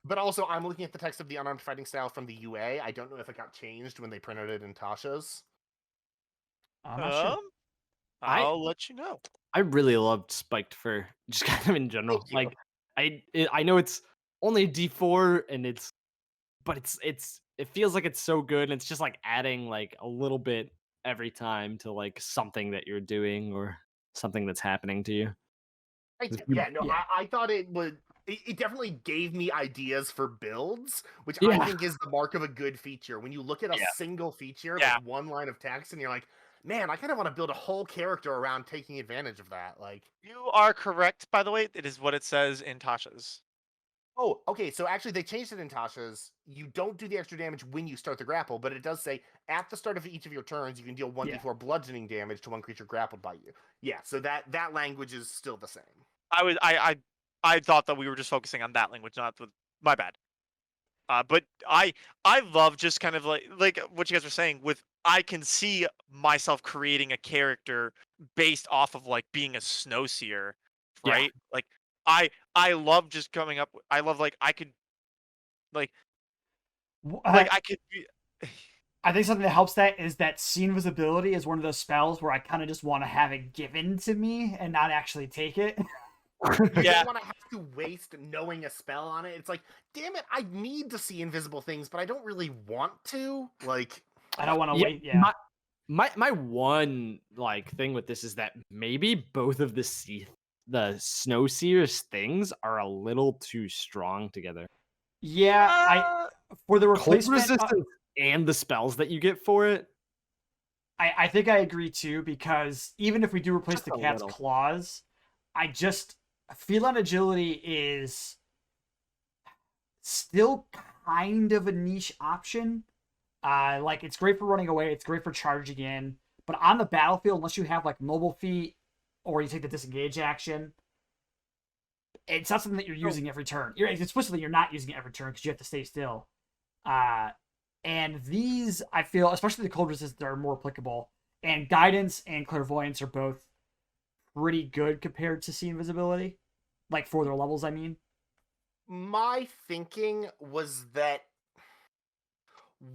But also, I'm looking at the text of the unarmed fighting style from the UA. I don't know if it got changed when they printed it in Tasha's. I'm not sure. I'll let you know. I really loved spiked fur, just kind of in general. Like, I know it's only D4, and it feels like it's so good, and it's just like adding like a little bit every time to like something that you're doing or something that's happening to you. I thought it would. It definitely gave me ideas for builds, which I think is the mark of a good feature. When you look at a single feature with one line of text, and you're like, man, I kind of want to build a whole character around taking advantage of that. Like, you are correct, by the way. It is what it says in Tasha's. Oh, okay. So actually, they changed it in Tasha's. You don't do the extra damage when you start the grapple, but it does say at the start of each of your turns, you can deal 1d4 bludgeoning damage to one creature grappled by you. Yeah. So that language is still the same. I thought that we were just focusing on that language, not with my bad. But I love just kind of like what you guys were saying with I can see myself creating a character based off of like being a snowseer, right? Yeah. Like I love just coming up. I love like I could like I could be. I think something that helps that is that see invisibility is one of those spells where I kind of just want to have it given to me and not actually take it. You don't want to have to waste knowing a spell on it. It's like, damn it, I need to see invisible things, but I don't really want to. Like, I don't want to wait. Yeah. My one like thing with this is that maybe both of the Snowseer's things are a little too strong together. Yeah, for the replacement. and the spells that you get for it. I think I agree too, because even if we do replace Just the a cat's little. claws, feline agility is still kind of a niche option. Like it's great for running away, it's great for charging in, but on the battlefield, unless you have like mobile feet or you take the disengage action, it's not something that you're using every turn. Explicitly, you're not using it every turn because you have to stay still. And these, I feel, especially the cold resist, are more applicable. And guidance and clairvoyance are both pretty good compared to see invisibility, like for their levels. I mean, my thinking was that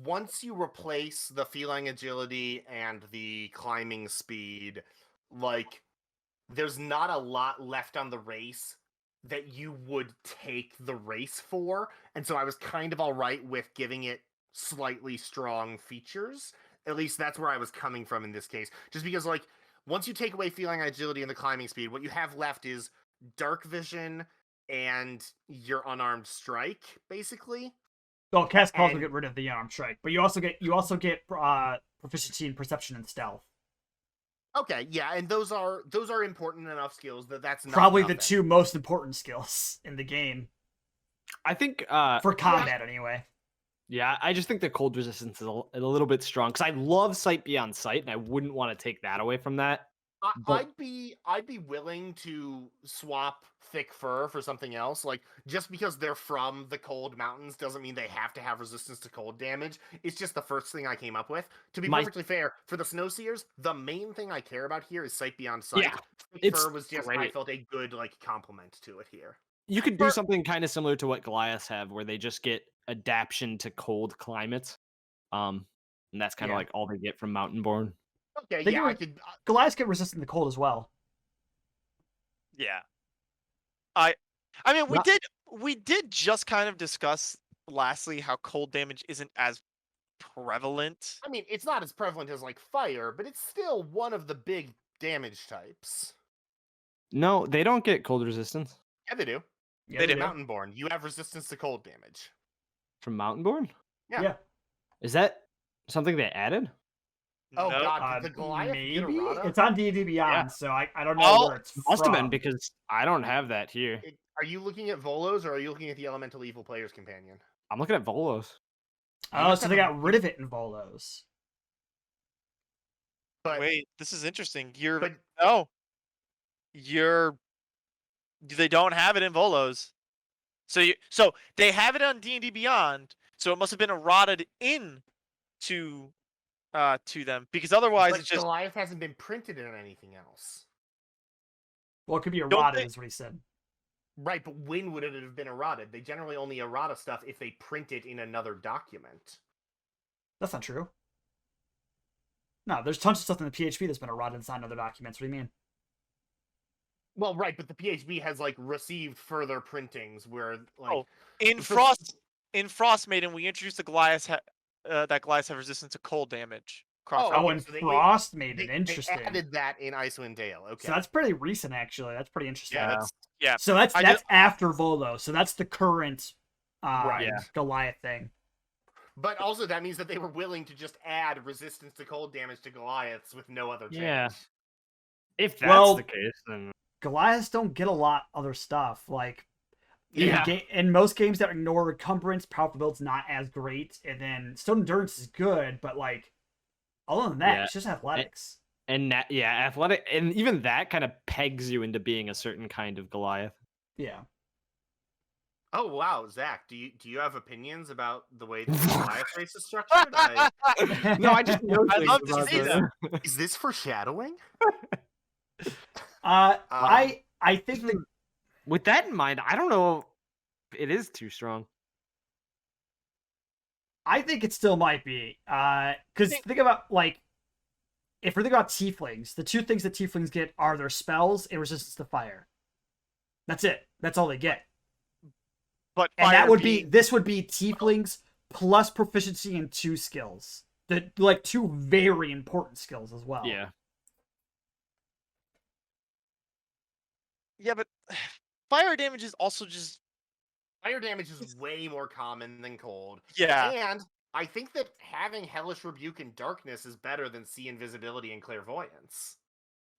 once you replace the feline agility and the climbing speed, like there's not a lot left on the race that you would take the race for, and so I was kind of all right with giving it slightly strong features. At least that's where I was coming from in this case. Just because, like, once you take away feline agility and the climbing speed, what you have left is dark vision and your unarmed strike, basically. well, cast calls will And get rid of the unarmed strike, but you also get proficiency in perception and stealth. okay, yeah, and those are important enough skills that's not Probably nothing. the two most important skills in the game I think for combat, anyway. Yeah, I just think the cold resistance is a little bit strong because I love sight beyond sight, and I wouldn't want to take that away from that. But I'd be willing to swap thick fur for something else. Like, just because they're from the cold mountains doesn't mean they have to have resistance to cold damage. It's just the first thing I came up with. To be perfectly fair, for the Snowseers, the main thing I care about here is sight beyond sight. Yeah, Thick fur was just, I great. felt a good complement to it here. You could do something kind of similar to what Goliaths have, where they just get adaptation to cold climates. And that's kind of like all they get from Mountainborn. Okay, yeah, I could. Goliaths get resistant to cold as well. Yeah. I mean, we did just kind of discuss lastly how cold damage isn't as prevalent. I mean, it's not as prevalent as like fire, but it's still one of the big damage types. No, they don't get cold resistance Yeah, they do. Yeah, they do. Mountainborn, you have resistance to cold damage. from Mountainborn. Yeah. Is that something they added? Oh No. God, did the Goliath get maybe errata? it's on D&D Beyond, Yeah. so I don't know where it's Must have been from. because I don't have that here. Are you looking at Volos or are you looking at the Elemental Evil Player's Companion? I'm looking at Volos. Oh, so they got rid of it in Volos. But wait, this is interesting. but They don't have it in Volos. So they have it on D&D Beyond. So it must have been eroded in to them, because otherwise but it's just Goliath hasn't been printed in anything else. Well, it could be Don't eroded, they- is what he said. Right, but when would it have been eroded? They generally only errata stuff if they print it in another document. That's not true. No, there's tons of stuff in the PHP that's been eroded inside other documents. What do you mean? Well, right, but the PHB has received further printings where in Frostmaiden we introduced the Goliath that Goliaths have resistance to cold damage. Oh, and so Frostmaiden, interesting. They added that in Icewind Dale. Okay, So that's pretty recent, actually. That's pretty interesting. Yeah. So that's after Volo. So that's the current Right. Goliath thing. But also that means that they were willing to just add resistance to cold damage to Goliaths with no other change. Yeah. If that's the case, then Goliaths don't get a lot other stuff. In most games that ignore encumbrance, powerful build's not as great, and then Stone Endurance is good, but other than that, it's just athletics. And athletic, and even that kind of pegs you into being a certain kind of Goliath. Yeah. Oh wow, Zach, do you have opinions about the way the Goliath race is structured? No, I just know I'd love to see that. Is this foreshadowing? I think that with that in mind, I don't know if it is too strong. I think it still might be. Because think about, if we think about tieflings, the two things that tieflings get are their spells and resistance to fire. That's it. That's all they get. This would be tieflings plus proficiency in 2 skills. Two very important skills as well. Yeah. Yeah, but fire damage is also just... Fire damage is way more common than cold. Yeah. And I think that having Hellish Rebuke and Darkness is better than See Invisibility and Clairvoyance.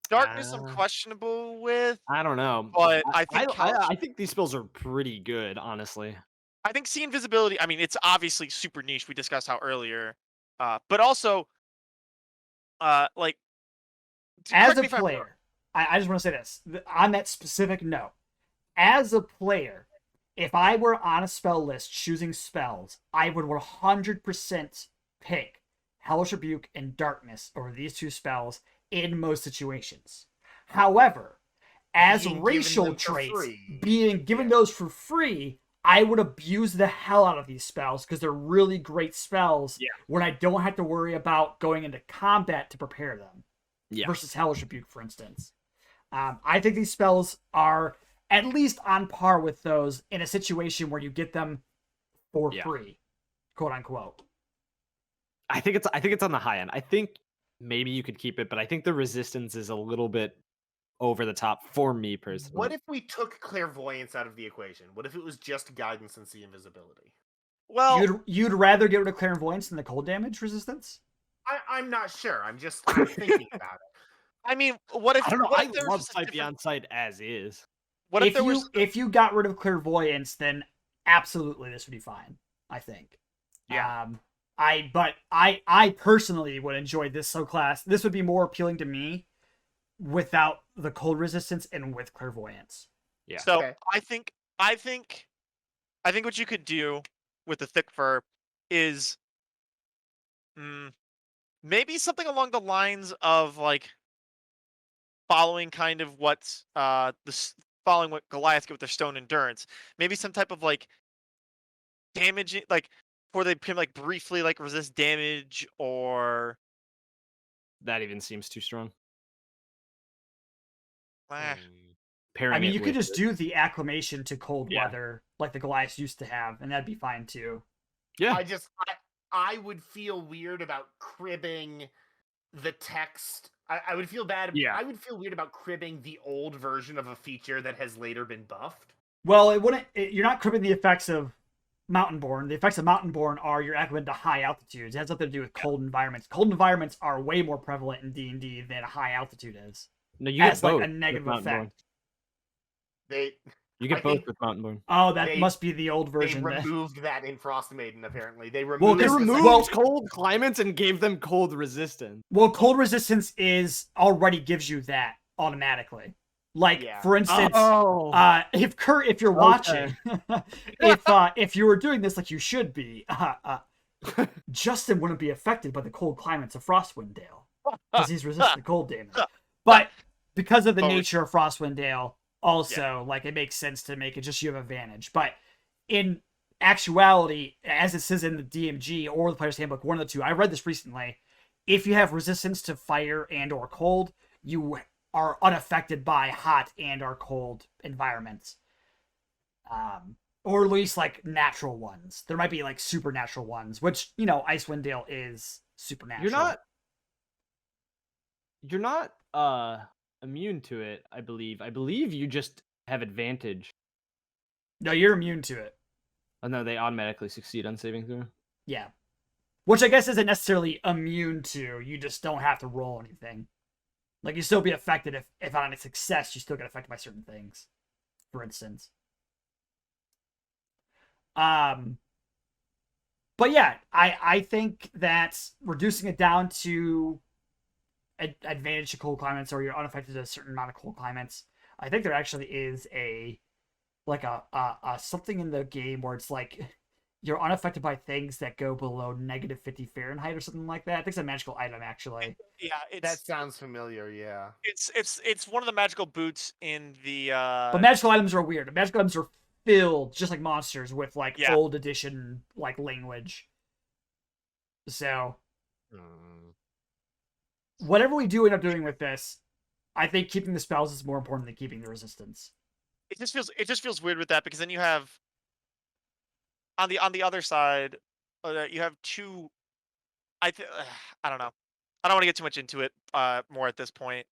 Darkness I'm questionable with, I don't know, but I think I think these spells are pretty good, honestly. I think See Invisibility. I mean, it's obviously super niche. We discussed how earlier, but also, like, As correct a me if I'm wrong. player, I just want to say this on that specific note. As a player, if I were on a spell list choosing spells, I would 100% pick Hellish Rebuke and Darkness over these two spells in most situations. However, as Being given racial them for traits, free. being given those for free, I would abuse the hell out of these spells because they're really great spells when I don't have to worry about going into combat to prepare them. Versus Hellish Rebuke, for instance. I think these spells are at least on par with those in a situation where you get them for free, quote unquote. I think it's on the high end. I think maybe you could keep it, but I think the resistance is a little bit over the top for me personally. What if we took Clairvoyance out of the equation? What if it was just Guidance and See Invisibility? Well, you'd rather get rid of Clairvoyance than the cold damage resistance? I'm not sure. I'm thinking about it. I mean, what if I don't know? What I if there was love just a Sight different- Beyond Sight as is. What if there was? If you got rid of Clairvoyance, then absolutely this would be fine. I think. Yeah. I personally would enjoy this subclass. This would be more appealing to me without the cold resistance and with Clairvoyance. Yeah. So Okay. I think what you could do with the thick fur is maybe something along the lines of like following kind of what following what Goliath did with their stone endurance. Maybe some type of like damaging, like where they can like briefly like resist damage, or That even seems too strong. I mean, you could just do the acclimation to cold Yeah. weather like the Goliaths used to have, and that'd be fine too. Yeah. I would feel weird about cribbing the text. I would feel bad. Yeah. I would feel weird about cribbing the old version of a feature that has later been buffed. Well, it wouldn't. You're not cribbing the effects of Mountainborn. The effects of Mountainborn are you're acclimated to high altitudes. It has nothing to do with cold environments. Cold environments are way more prevalent in D&D than a high altitude is. No, you get As both like a negative with Mountain effect. You get both with Mountainborn. Oh, that must be the old version. They removed that in Frost Maiden. Apparently, they removed. Well, They this- removed well- cold climates and gave them cold resistance. Well, cold resistance is already gives you that automatically. Like for instance, if you're watching, if you were doing this like you should be, Justin wouldn't be affected by the cold climates of Frostwind Dale because he's resistant to cold damage. But because of the nature of Frostwind Dale, also like it makes sense to make it just you have advantage. But in actuality, as it says in the DMG or the Player's Handbook, one of the two, I read this recently. If you have resistance to fire and or cold, you are unaffected by hot and or cold environments. Or at least like natural ones. There might be like supernatural ones, which, you know, Icewind Dale is supernatural. You're not immune to it, I believe. I believe you just have advantage. No, you're immune to it. Oh no, they automatically succeed on saving throw. Yeah. Which I guess isn't necessarily immune to. You just don't have to roll anything. Like, you still be affected if on a success, you still get affected by certain things. For instance. But yeah, I think that reducing it down to advantage to cold climates, or you're unaffected to a certain amount of cold climates, I think there actually is a something in the game where it's like you're unaffected by things that go below -50 Fahrenheit or something like that. I think it's a magical item, actually. Yeah, that sounds familiar. Yeah, it's one of the magical boots in the. But magical items are weird. Magical items are filled, just like monsters, with like old edition like language. So, whatever we do end up doing with this, I think keeping the spells is more important than keeping the resistance. It just feels weird with that, because then you have on the other side, you have two. I don't know. I don't want to get too much into it more at this point.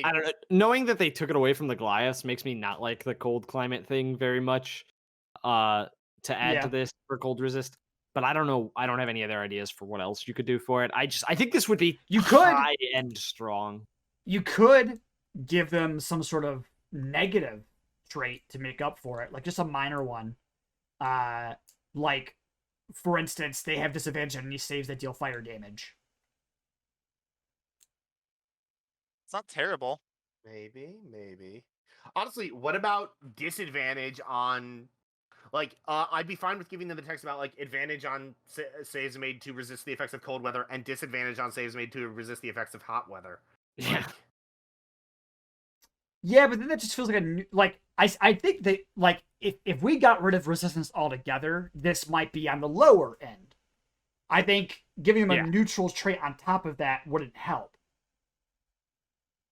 I don't know. Knowing that they took it away from the Goliaths makes me not like the cold climate thing very much. To add to this for cold resist, but I don't know. I don't have any other ideas for what else you could do for it. I think this would be could high end strong. You could give them some sort of negative trait to make up for it, like just a minor one. Like, for instance, they have disadvantage on any saves that deal fire damage. It's not terrible. Maybe. Honestly, what about disadvantage on, like, I'd be fine with giving them the text about, like, advantage on saves made to resist the effects of cold weather and disadvantage on saves made to resist the effects of hot weather. Yeah. Yeah, but then that just feels like I think that, like, if we got rid of resistance altogether, this might be on the lower end. I think giving them a neutral trait on top of that wouldn't help.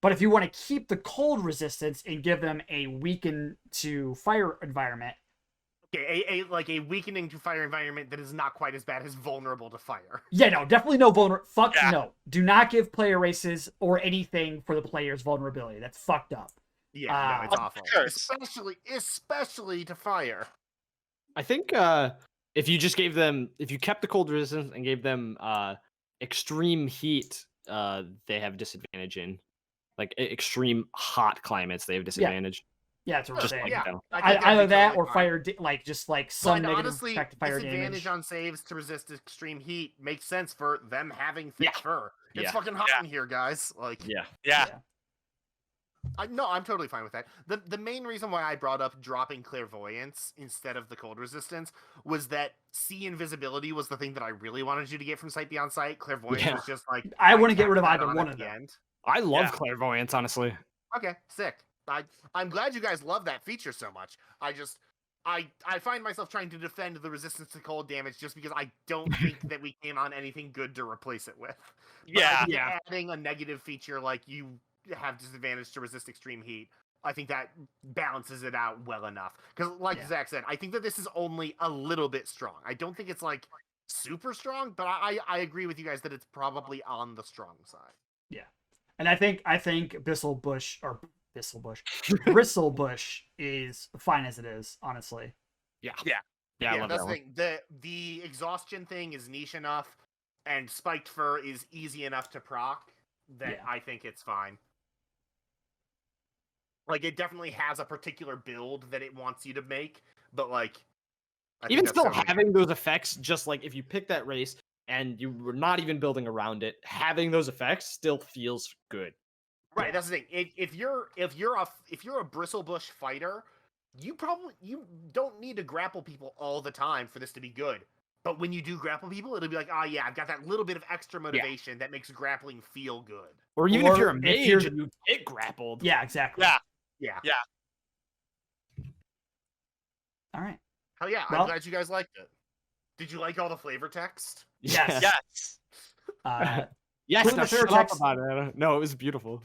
But if you want to keep the cold resistance and give them a weaken to fire environment. Okay, a weakening to fire environment that is not quite as bad as vulnerable to fire. Yeah, no, definitely no no. Do not give player races or anything for the player's vulnerability. That's fucked up. Yeah, no, it's awful. Especially to fire. I think if you kept the cold resistance and gave them extreme heat, they have disadvantage in. Like extreme hot climates, they have disadvantage. Yeah, that's what I'm saying. Yeah, either that or fire, like just like some negative honestly, effect to fire disadvantage damage. on saves to resist extreme heat makes sense for them having thick fur. It's fucking hot in here, guys. Like, yeah. I'm totally fine with that. The main reason why I brought up dropping clairvoyance instead of the cold resistance was that see invisibility was the thing that I really wanted you to get from sight beyond sight. Clairvoyance was just like I want to get rid of either one of them. I love clairvoyance, honestly. Okay, sick. I'm glad you guys love that feature so much. I find myself trying to defend the resistance to cold damage just because I don't think that we came on anything good to replace it with. But adding a negative feature like you have disadvantage to resist extreme heat, I think that balances it out well enough. Because like Zach said, I think that this is only a little bit strong. I don't think it's like super strong, but I agree with you guys that it's probably on the strong side. Yeah. And I think Bristlebush is fine as it is, honestly. Yeah, I love that's the thing. The exhaustion thing is niche enough, and spiked fur is easy enough to proc that I think it's fine. Like, it definitely has a particular build that it wants you to make, but like, even still having those effects, just like if you pick that race and you were not even building around it, having those effects still feels good. Right, that's the thing. If you're a Bristlebush fighter, you don't need to grapple people all the time for this to be good. But when you do grapple people, it'll be like, oh yeah, I've got that little bit of extra motivation that makes grappling feel good. Or even if you're a mage and you get grappled. Yeah, exactly. Yeah. All right. Hell yeah, I'm glad you guys liked it. Did you like all the flavor text? Yes. Yes. Now shut up about it. No, it was beautiful.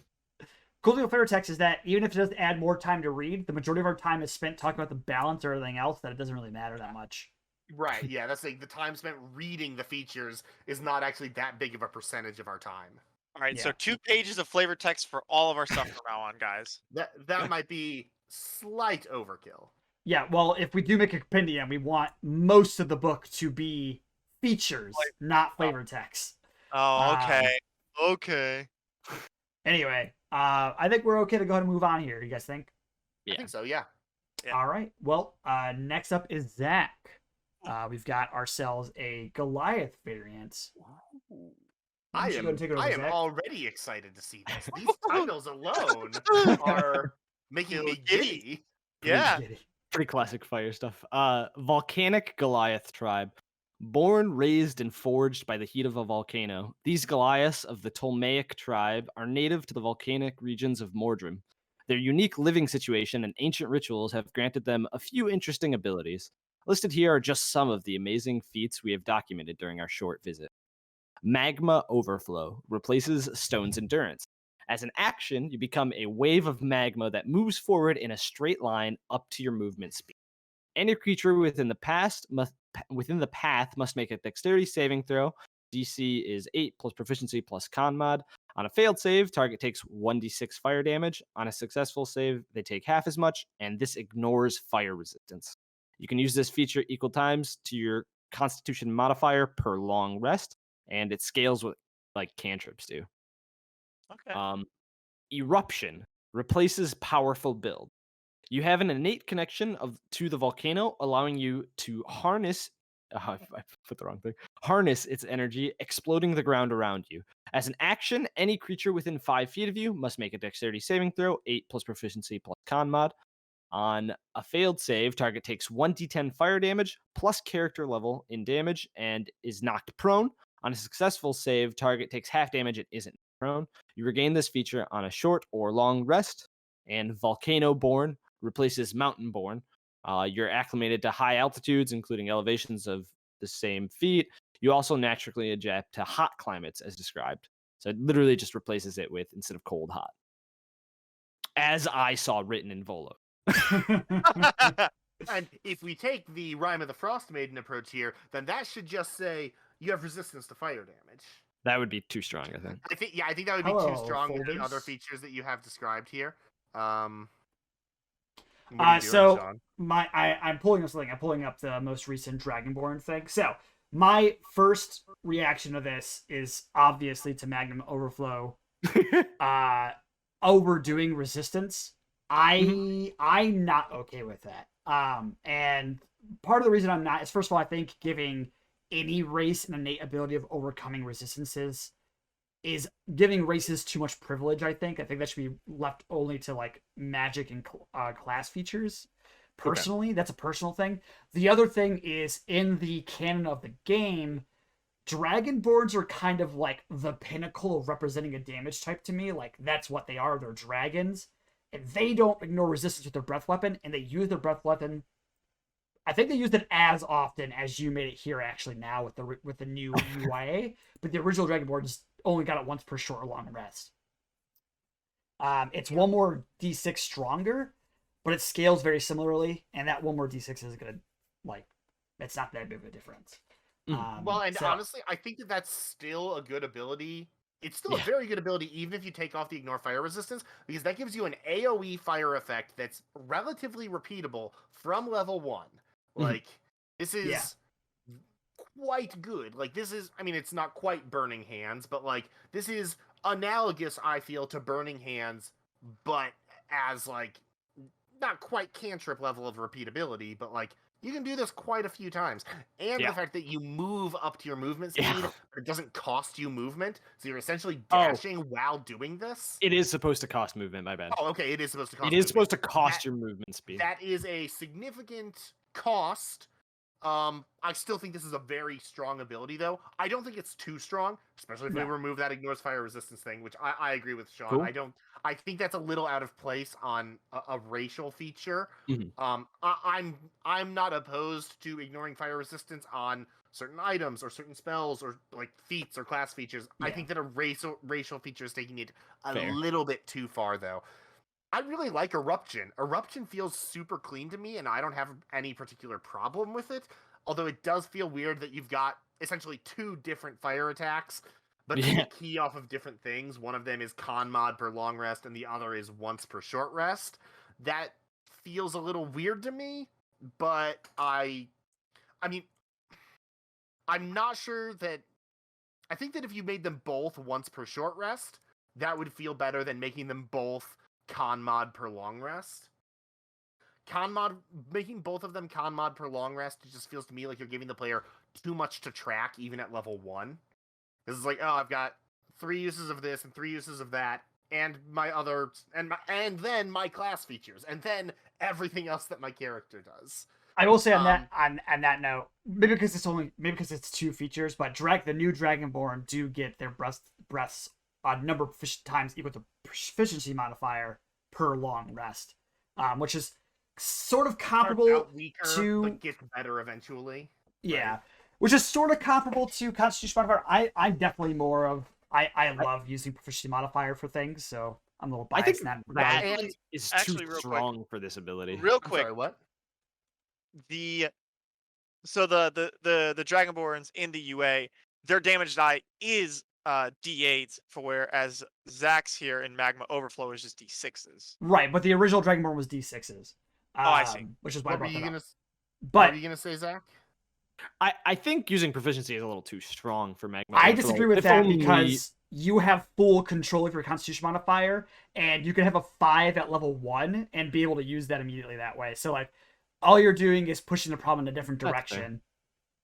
Cool thing with flavor text is that even if it does add more time to read, the majority of our time is spent talking about the balance or everything else, that it doesn't really matter that much. Right, yeah, that's like the time spent reading the features is not actually that big of a percentage of our time. All right, so 2 pages of flavor text for all of our stuff from now on, guys. That might be slight overkill. Yeah, well, if we do make a compendium, we want most of the book to be features, not flavor text. Oh, okay. Okay. Anyway, I think we're okay to go ahead and move on here. You guys think? Yeah. I think so, yeah. All right. Well, next up is Zach. We've got ourselves a Goliath variant. I am already excited to see this. These titles alone are making me giddy. Yeah. Pretty classic fire stuff. Volcanic Goliath tribe. Born, raised, and forged by the heat of a volcano, these Goliaths of the Ptolemaic tribe are native to the volcanic regions of Mordrim. Their unique living situation and ancient rituals have granted them a few interesting abilities. Listed here are just some of the amazing feats we have documented during our short visit. Magma Overflow replaces Stone's Endurance. As an action, you become a wave of magma that moves forward in a straight line up to your movement speed. Any creature within the path must make a dexterity saving throw. DC is 8 plus proficiency plus con mod. On a failed save, target takes 1d6 fire damage. On a successful save, they take half as much, and this ignores fire resistance. You can use this feature equal times to your Constitution modifier per long rest, and it scales with like cantrips do. Okay. Eruption replaces powerful build. You have an innate connection to the volcano, allowing you to harness. I put the wrong thing. Harness its energy, exploding the ground around you. As an action, any creature within 5 feet of you must make a dexterity saving throw, 8 plus proficiency plus con mod. On a failed save, target takes 1d10 fire damage plus character level in damage and is knocked prone. On a successful save, target takes half damage and isn't prone. You regain this feature on a short or long rest. And Volcano Born replaces Mountain Born. You're acclimated to high altitudes, including elevations of the same feet. You also naturally adapt to hot climates as described. So it literally just replaces it with, instead of cold, hot. As I saw written in Volo. And if we take the Rime of the Frost Maiden approach here, then that should just say you have resistance to fire damage. That would be too strong, I think. I think that would be too strong with the other features that you have described here. I'm pulling up something. I'm pulling up the most recent Dragonborn thing. So my first reaction to this is obviously to Magnum Overflow overdoing resistance. I'm not okay with that. And part of the reason I'm not is, first of all, I think giving any race an innate ability of overcoming resistances is giving races too much privilege. I think that should be left only to like magic and class features. Personally, That's a personal thing. The other thing is, in the canon of the game, Dragonborns are kind of like the pinnacle of representing a damage type to me. Like, that's what they are. They're dragons. And they don't ignore resistance with their breath weapon, and they use their breath weapon. I think they used it as often as you made it here actually now with the new UIA, but the original Dragonborns only got it once per short or long rest. It's one more d6 stronger, but it scales very similarly, and that one more d6 is gonna, like, it's not that big of a difference. Honestly, I think that's still a good ability. It's still a very good ability, even if you take off the ignore fire resistance, because that gives you an AoE fire effect that's relatively repeatable from level 1. Like, this is quite good. Like, this is, I mean, it's not quite Burning Hands, but, like, this is analogous, I feel, to Burning Hands, but as, like, not quite cantrip level of repeatability, but, like, you can do this quite a few times. And the fact that you move up to your movement speed, but it doesn't cost you movement, so you're essentially dashing while doing this. It is supposed to cost movement, my bad. Oh, okay, it is supposed to cost movement. It is supposed to cost your movement speed. That is a significant cost. I still think this is a very strong ability, though. I don't think it's too strong, especially if we remove that ignores fire resistance thing, which I agree with Shawn. Cool. I think that's a little out of place on a racial feature. I'm not opposed to ignoring fire resistance on certain items or certain spells or like feats or class features. I think that a racial feature is taking it a little bit too far, though. I really like Eruption. Eruption feels super clean to me, and I don't have any particular problem with it. Although it does feel weird that you've got essentially 2 different fire attacks, but they key off of different things. One of them is con mod per long rest, and the other is once per short rest. That feels a little weird to me, but I mean, I'm not sure that... I think that if you made them both once per short rest, that would feel better than making them both con mod per long rest. Making both of them con mod per long rest, it just feels to me like you're giving the player too much to track even at level 1. This is like, oh, I've got 3 uses of this and 3 uses of that, and my other, and then my class features, and then everything else that my character does. I will say on that note, maybe because it's 2 features, but the new Dragonborn do get their breaths number of times equal to proficiency modifier per long rest, which is sort of comparable to, but gets better eventually. Yeah, right? Which is sort of comparable to Constitution modifier. I'm definitely more of I love using proficiency modifier for things, so I'm a little biased. I think that is too strong for this ability. Real quick, sorry, what? The Dragonborns in the UA, their damage die is D8s, whereas Zach's here in Magma Overflow is just D6s. Right, but the original Dragonborn was D6s. I see. Which is why I brought that up. What were you gonna say, Zach? I think using proficiency is a little too strong for Magma. I Overflow. disagree with If that only- because you have full control of your Constitution modifier, and you can have a 5 at level 1 and be able to use that immediately that way. So, like, all you're doing is pushing the problem in a different That's direction.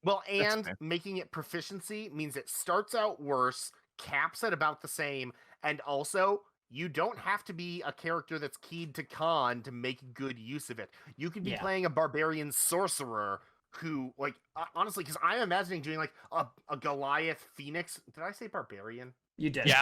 Well, That's and fair. making it proficiency means it starts out worse, caps at about the same, and also you don't have to be a character that's keyed to con to make good use of it. You could be Yeah. playing a barbarian sorcerer who, like, honestly, because I'm imagining doing like a Goliath Phoenix. Did I say barbarian? You did. Yeah.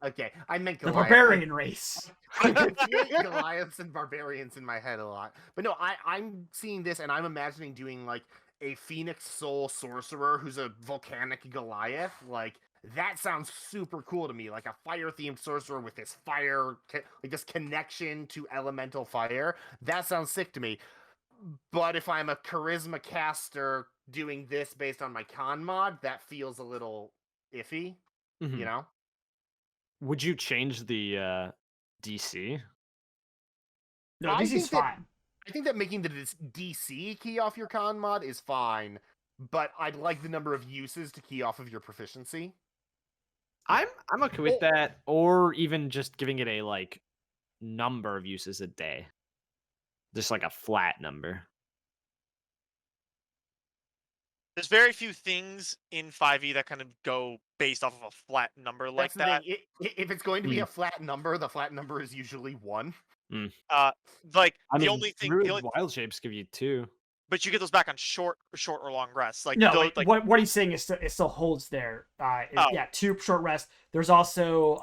Okay, I meant The Goliath. barbarian race. I conflate Goliaths and barbarians in my head a lot. But no, I'm seeing this and I'm imagining doing like a Phoenix Soul sorcerer who's a volcanic Goliath. Like, that sounds super cool to me. Like a fire themed sorcerer with this fire, like this connection to elemental fire. That sounds sick to me. But if I'm a charisma caster doing this based on my con mod, that feels a little iffy, Mhm. you know? Would you change the DC? No, I DC's think that- fine. I think that making the DC key off your con mod is fine, but I'd like the number of uses to key off of your proficiency. I'm okay with that, or even just giving it a like number of uses a day, just like a flat number. There's very few things in 5e that kind of go based off of a flat number like That's the that. thing. If it's going to be a flat number, the flat number is usually 1. Like I the mean, only thing, Druid wild shapes give you 2. but you get those back on short or long rests. Like No, those, wait, what he's saying is it still holds there. Oh. Yeah, 2 short rest. There's also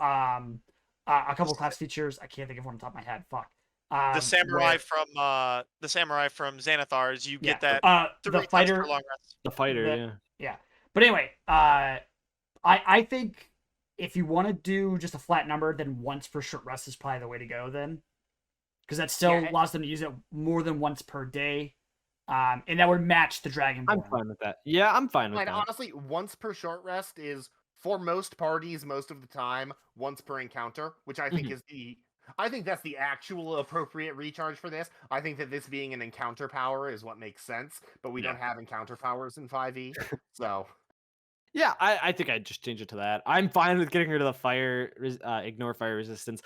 a couple class features. I can't think of one on top of my head. Fuck. the samurai from Xanathar's, you get that the 3 fighter. for long rest. The fighter, The- yeah. But anyway, I think if you want to do just a flat number, then once per short rest is probably the way to go. Then, because that still allows them to use it more than once per day, and that would match the Dragonborn. I'm fine with that. Yeah, I'm fine with And that. honestly, once per short rest is, for most parties, most of the time, once per encounter, which I think is I think that's the actual appropriate recharge for this. I think that this being an encounter power is what makes sense, but we don't have encounter powers in 5e, so... Yeah, I think I'd just change it to that. I'm fine with getting rid of the fire, ignore fire resistance.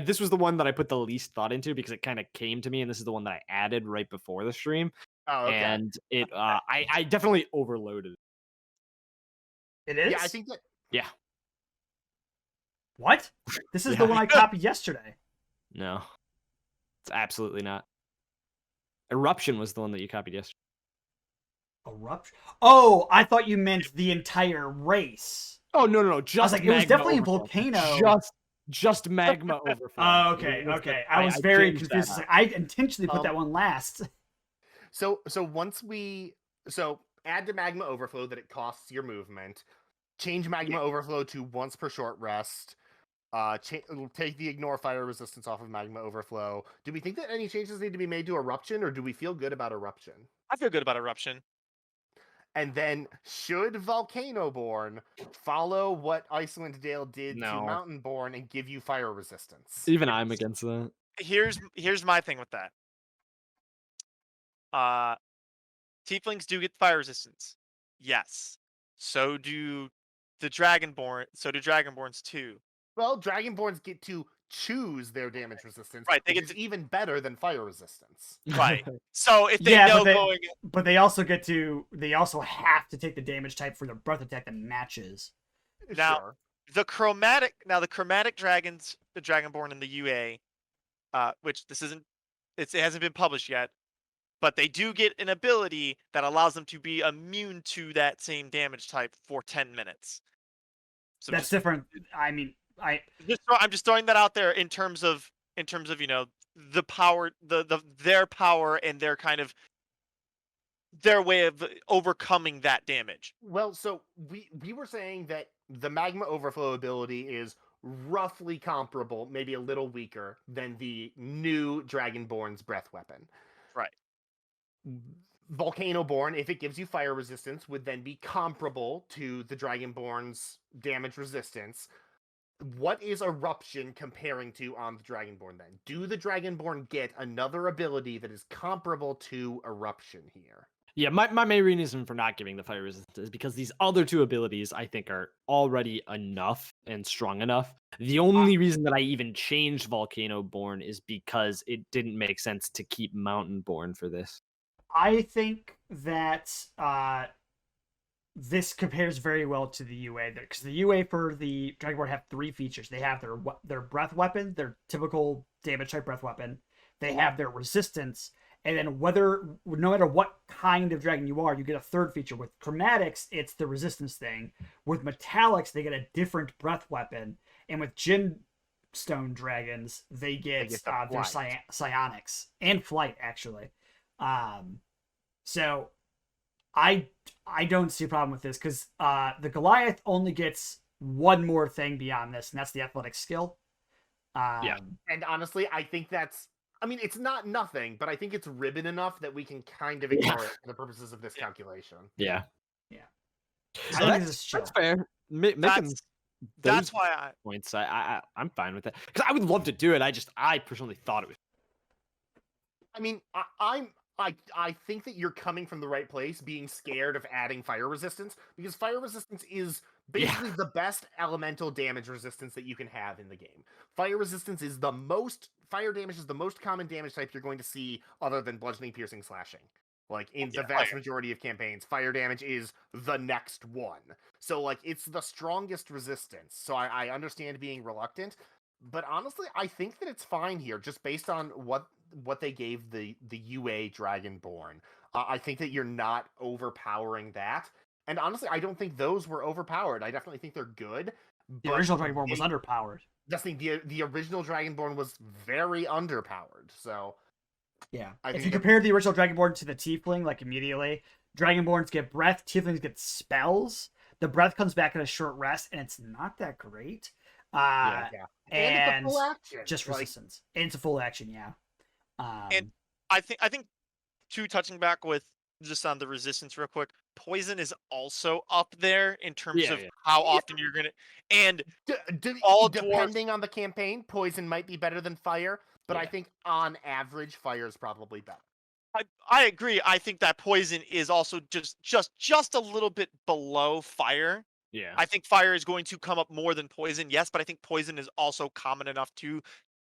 This was the one that I put the least thought into because it kind of came to me, and this is the one that I added right before the stream. Oh, okay. And it, I definitely overloaded it. It is? Yeah, I think that... Yeah. What? This is the one I copied yesterday. No, it's absolutely not. Eruption was the one that you copied yesterday. Eruption? Oh, I thought you meant the entire race. Oh no! Just I was like, it was definitely a volcano. Just magma overflow. Oh, okay. I was very confused. Like, I intentionally put that one last. So add to magma overflow that it costs your movement. Change magma overflow to once per short rest. Take the ignore fire resistance off of magma overflow. Do we think that any changes need to be made to eruption, or do we feel good about eruption? I feel good about eruption. And then, should Volcanoborn follow what Icewind Dale did to Mountainborn and give you fire resistance? Even I'm against that. Here's my thing with that. Tieflings do get fire resistance. Yes. So do the Dragonborn. So do Dragonborns too. Well, Dragonborns get to choose their damage resistance. Right, they which get is even better than fire resistance. Right. So if they know going, but they also have to take the damage type for their breath attack that matches. Now, the chromatic dragons, the Dragonborn in the UA, which it hasn't been published yet, but they do get an ability that allows them to be immune to that same damage type for 10 minutes. So that's different. I mean, I'm just throwing that out there in terms of the power, their power and their kind of their way of overcoming that damage. Well, so we were saying that the magma overflow ability is roughly comparable, maybe a little weaker than the new Dragonborn's breath weapon. Right. Volcanoborn, if it gives you fire resistance, would then be comparable to the Dragonborn's damage resistance. What is Eruption comparing to on the Dragonborn then? Do the Dragonborn get another ability that is comparable to Eruption here? Yeah, my main reason for not giving the fire resistance is because these other two abilities I think are already enough and strong enough. The only reason that I even changed Volcano Born is because it didn't make sense to keep Mountain Born for this. I think that this compares very well to the UA there, because the UA for the Dragonborn have 3 features. They have their breath weapon, their typical damage type breath weapon. They have their resistance, and then no matter what kind of dragon you are, you get a third feature. With chromatics, it's the resistance thing. With metallics, they get a different breath weapon, and with gemstone dragons, they get their psionics and flight actually. So I don't see a problem with this, because the Goliath only gets one more thing beyond this, and that's the athletic skill. Yeah. And honestly, I think that's, I mean, it's not nothing, but I think it's ribbon enough that we can kind of ignore it for the purposes of this calculation. Yeah. So that's fair. That's why points. I'm fine with that, because I would love to do it. I personally thought it was. I mean, I think that you're coming from the right place, being scared of adding fire resistance, because fire resistance is basically the best elemental damage resistance that you can have in the game. Fire resistance is fire damage is the most common damage type you're going to see other than bludgeoning, piercing, slashing. Like in the vast majority of campaigns, fire damage is the next one. So like it's the strongest resistance. So I understand being reluctant, but honestly, I think that it's fine here, just based on what they gave the UA Dragonborn. I think that you're not overpowering that. And honestly, I don't think those were overpowered. I definitely think they're good. The original Dragonborn was underpowered. Just think the original Dragonborn was very underpowered. So yeah, if you compare the original Dragonborn to the Tiefling, like immediately, Dragonborns get breath, Tieflings get spells. The breath comes back at a short rest, and it's not that great. And it's a full action. Just resistance. And it's a full action, yeah. And I think too, touching back with just on the resistance real quick, poison is also up there in terms of how often you're gonna, and depending on the campaign, poison might be better than fire, but I think on average fire is probably better. I agree. I think that poison is also just a little bit below fire. Yeah. I think fire is going to come up more than poison, yes, but I think poison is also common enough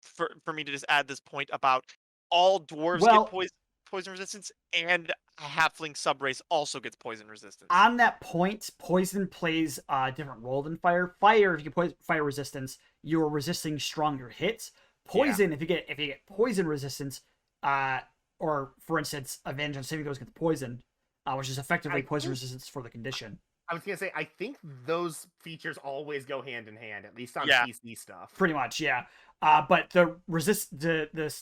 for me to just add this point about all dwarves get poison resistance, and a halfling subrace also gets poison resistance. On that point, poison plays a different role than fire. Fire, if you get fire resistance, you're resisting stronger hits. Poison, if you get poison resistance, or for instance, advantage on saving throws against poison, which is effectively poison resistance for the condition. I was gonna say, I think those features always go hand in hand, at least on PC stuff. Pretty much, yeah. But the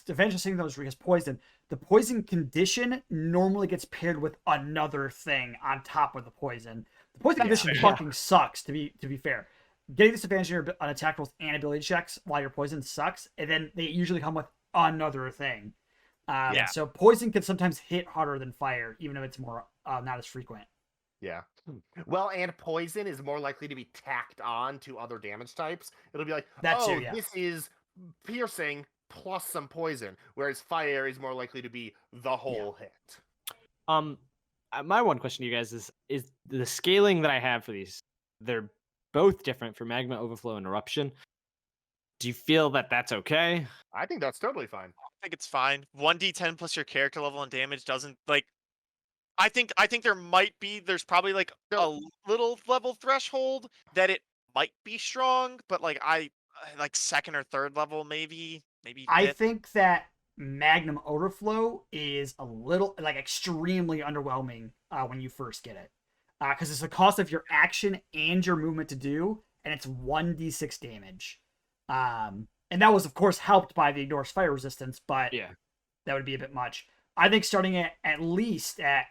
advantage on saving throws against poison, the poison condition normally gets paired with another thing on top of the poison. The poison condition fucking sucks, to be fair. Getting this advantage on attack rolls and ability checks while you're poisoned sucks, and then they usually come with another thing. So poison can sometimes hit harder than fire, even if it's more not as frequent. Yeah. Well, and poison is more likely to be tacked on to other damage types. It'll be like, this is piercing plus some poison, whereas fire is more likely to be the whole hit. My one question to you guys is the scaling that I have for these, they're both different for magma, overflow, and eruption. Do you feel that that's okay? I think that's totally fine. I think it's fine. 1d10 plus your character level and damage doesn't, like, I think there's probably like a little level threshold that it might be strong, but like I like second or third level maybe I think that Magnum Overflow is a little, like, extremely underwhelming when you first get it, because it's the cost of your action and your movement to do, and it's 1d6 damage. And that was of course helped by the ignores fire resistance, but that would be a bit much. I think starting at least at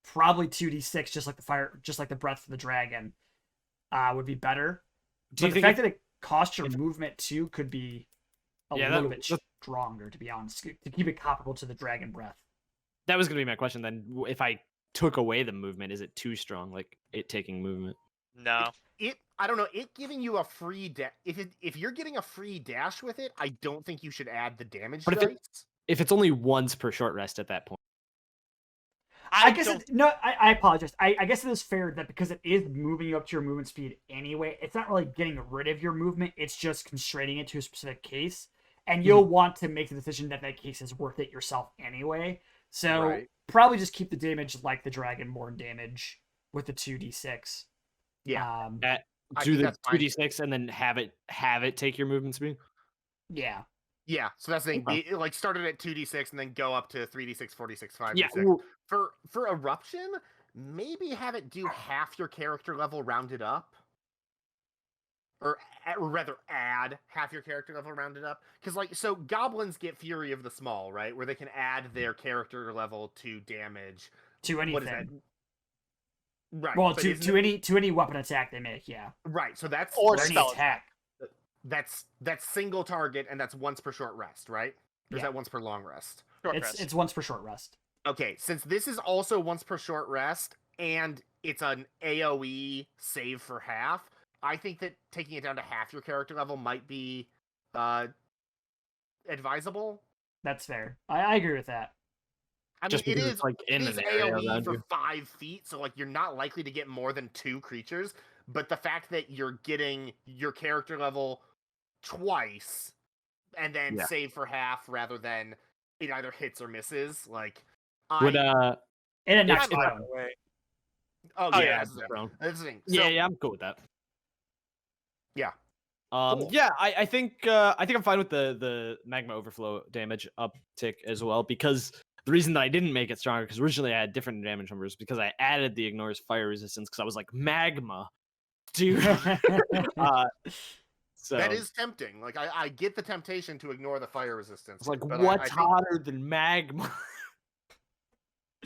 probably 2d6, just like the breath of the dragon, would be better. But the fact that it costs your movement too could be a little bit stronger, to be honest, to keep it comparable to the dragon breath. That was going to be my question then. If I took away the movement, is it too strong, like it taking movement? No. I don't know. It giving you a free if you're getting a free dash with it, I don't think you should add the damage dice. If it's only once per short rest at that point. I guess I apologize. I guess it is fair that because it is moving you up to your movement speed anyway, it's not really getting rid of your movement. It's just constraining it to a specific case, and you'll want to make the decision that case is worth it yourself anyway. So probably just keep the damage like the Dragonborn damage with the 2d6. Yeah. Do the 2d6 and then have it take your movement speed. Yeah. Yeah, so that's the thing. Okay. Like started at 2d6 and then go up to 3d6, 4d6, 5d6. Yeah. For eruption, maybe have it do half your character level rounded up, or rather add half your character level rounded up. Because so goblins get Fury of the Small, right, where they can add their character level to damage to anything. What is that? Right. Well, to any weapon attack they make, yeah. Right. So that's or spell attack. That's single target, and that's once per short rest, right? Or is that once per long rest? It's once per short rest. Okay, since this is also once per short rest, and it's an AoE save for half, I think that taking it down to half your character level might be advisable. That's fair. I agree with that. I mean, it is like in an AoE for 5 feet, so you're not likely to get more than 2 creatures. But the fact that you're getting your character level twice and then save for half rather than it either hits or misses, would and it knocks you down. Oh yeah, that's the thing. Yeah, I'm cool with that. Yeah. Cool. Yeah, I think I'm fine with the magma overflow damage uptick as well, because the reason that I didn't make it stronger, because originally I had different damage numbers, because I added the ignores fire resistance, because I was like, magma, dude. So that is tempting. I get the temptation to ignore the fire resistance. It's what's hotter than magma?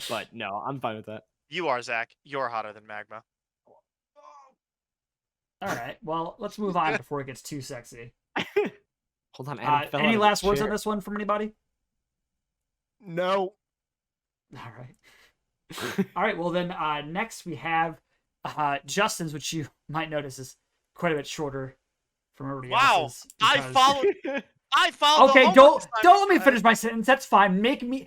But no, I'm fine with that. You are, Zach. You're hotter than magma. All right. Well, let's move on before it gets too sexy. Hold on, Adam. Any last words on this one from anybody? No. All right. All right. Well, then next we have Justin's, which you might notice is quite a bit shorter from everybody else's. Wow. I followed. Okay, don't let me finish my sentence. That's fine. Make me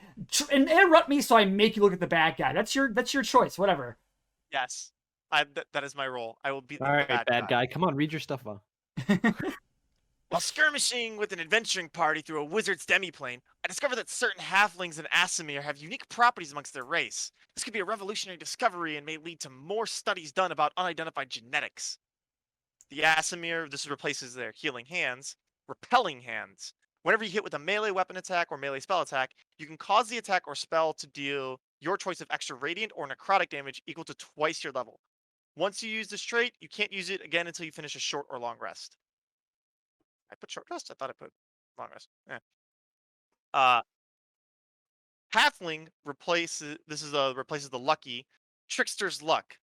and interrupt me so I make you look at the bad guy. That's your choice. Whatever. Yes, that is my role. I will be the bad guy. Come on, read your stuff off. While skirmishing with an adventuring party through a wizard's demiplane, I discovered that certain halflings in Aasimar have unique properties amongst their race. This could be a revolutionary discovery and may lead to more studies done about unidentified genetics. The Aasimar, this replaces their healing hands, repelling hands. Whenever you hit with a melee weapon attack or melee spell attack, you can cause the attack or spell to deal your choice of extra radiant or necrotic damage equal to twice your level. Once you use this trait, you can't use it again until you finish a short or long rest. I put short rest? I thought I put long rest. Halfling replaces the lucky Trickster's Luck.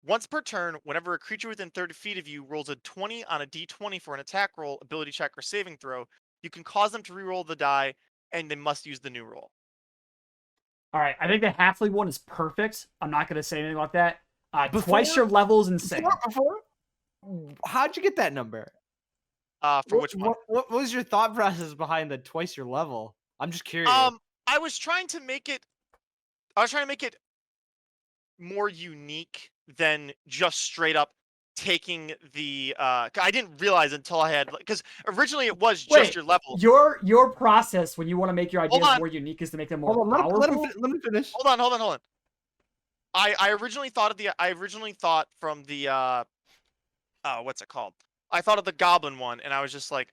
Once per turn, whenever a creature within 30 feet of you rolls a 20 on a d20 for an attack roll, ability check, or saving throw, you can cause them to reroll the die, and they must use the new roll. All right, I think the Halfling one is perfect. I'm not going to say anything about that. Twice your level is insane. How'd you get that number? Which one? What was your thought process behind the twice your level? I'm just curious. I was trying to make it more unique than just straight up taking the I didn't realize until I had, because originally it was just your level. Your process when you want to make your ideas more unique is to make them more powerful. Let me finish. Hold on. I originally thought from the what's it called? I thought of the goblin one, and I was just like,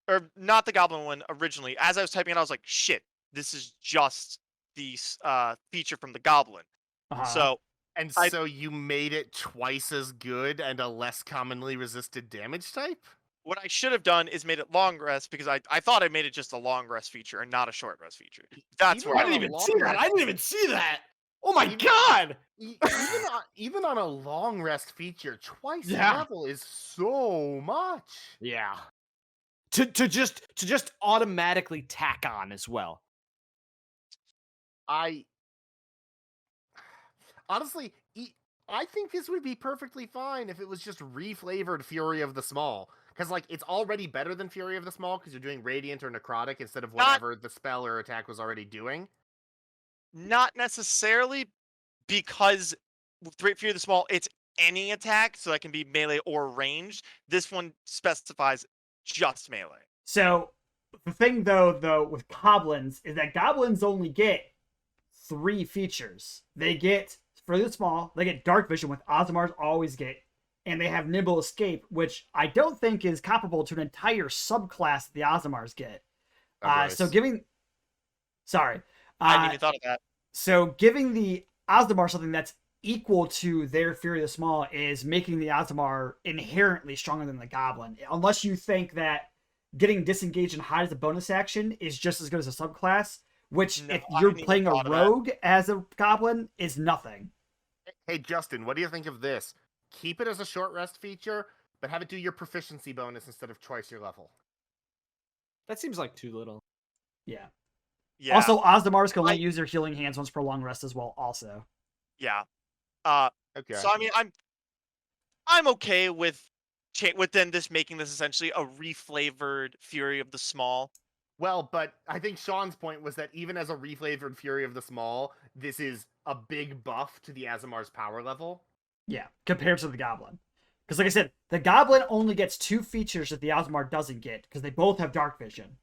or not the goblin one originally. As I was typing it, I was like, shit, this is just the feature from the goblin. So you made it twice as good and a less commonly resisted damage type? What I should have done is made it long rest, because I thought I made it just a long rest feature and not a short rest feature. That's where I didn't even see that. I didn't even see that. Oh my god! Even on a long rest feature, twice the level is so much. Yeah. To just automatically tack on as well. Honestly, I think this would be perfectly fine if it was just reflavored Fury of the Small. Because, it's already better than Fury of the Small, because you're doing Radiant or Necrotic instead of whatever the spell or attack was already doing. not necessarily, because Fear the Small, it's any attack, so that can be melee or ranged. This one specifies just melee. So the thing though with goblins is that goblins only get 3 features. They get Fear the Small, they get Dark Vision, with Aasimars always get, and they have Nimble Escape, which I don't think is comparable to an entire subclass that the Aasimars get. So giving, sorry, I hadn't even thought of that. So giving the Aasimar something that's equal to their Fury the Small is making the Aasimar inherently stronger than the Goblin. Unless you think that getting Disengaged and Hide as a bonus action is just as good as a subclass, which if you're playing a rogue as a Goblin is nothing. Hey Justin, what do you think of this? Keep it as a short rest feature, but have it do your proficiency bonus instead of twice your level. That seems like too little. Yeah. Yeah. Also, Aasimars can only use their healing hands once per long rest as well. Also. Yeah. Okay. So I mean, I'm okay with then this making this essentially a reflavored Fury of the Small. Well, but I think Shawn's point was that even as a reflavored Fury of the Small, this is a big buff to the Aasimar's power level. Yeah, compared to the Goblin. Because like I said, the Goblin only gets 2 features that the Aasimar doesn't get, because they both have Dark Vision.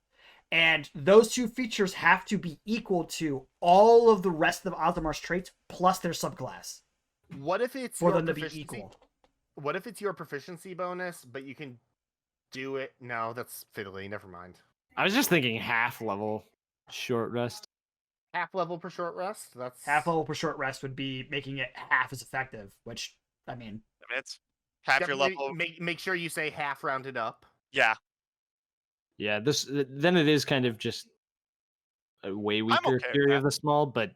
And those 2 features have to be equal to all of the rest of Aasimar's traits plus their subclass. What if it's for your them to be equal? What if it's your proficiency bonus, but you can do it? No, that's fiddly. Never mind. I was just thinking half level short rest. Half level per short rest? That's half level per short rest would be making it half as effective, which, I mean... It's half your level. Make sure you say half rounded up. Yeah. Yeah, then it is kind of just a way weaker Fury of the Small, but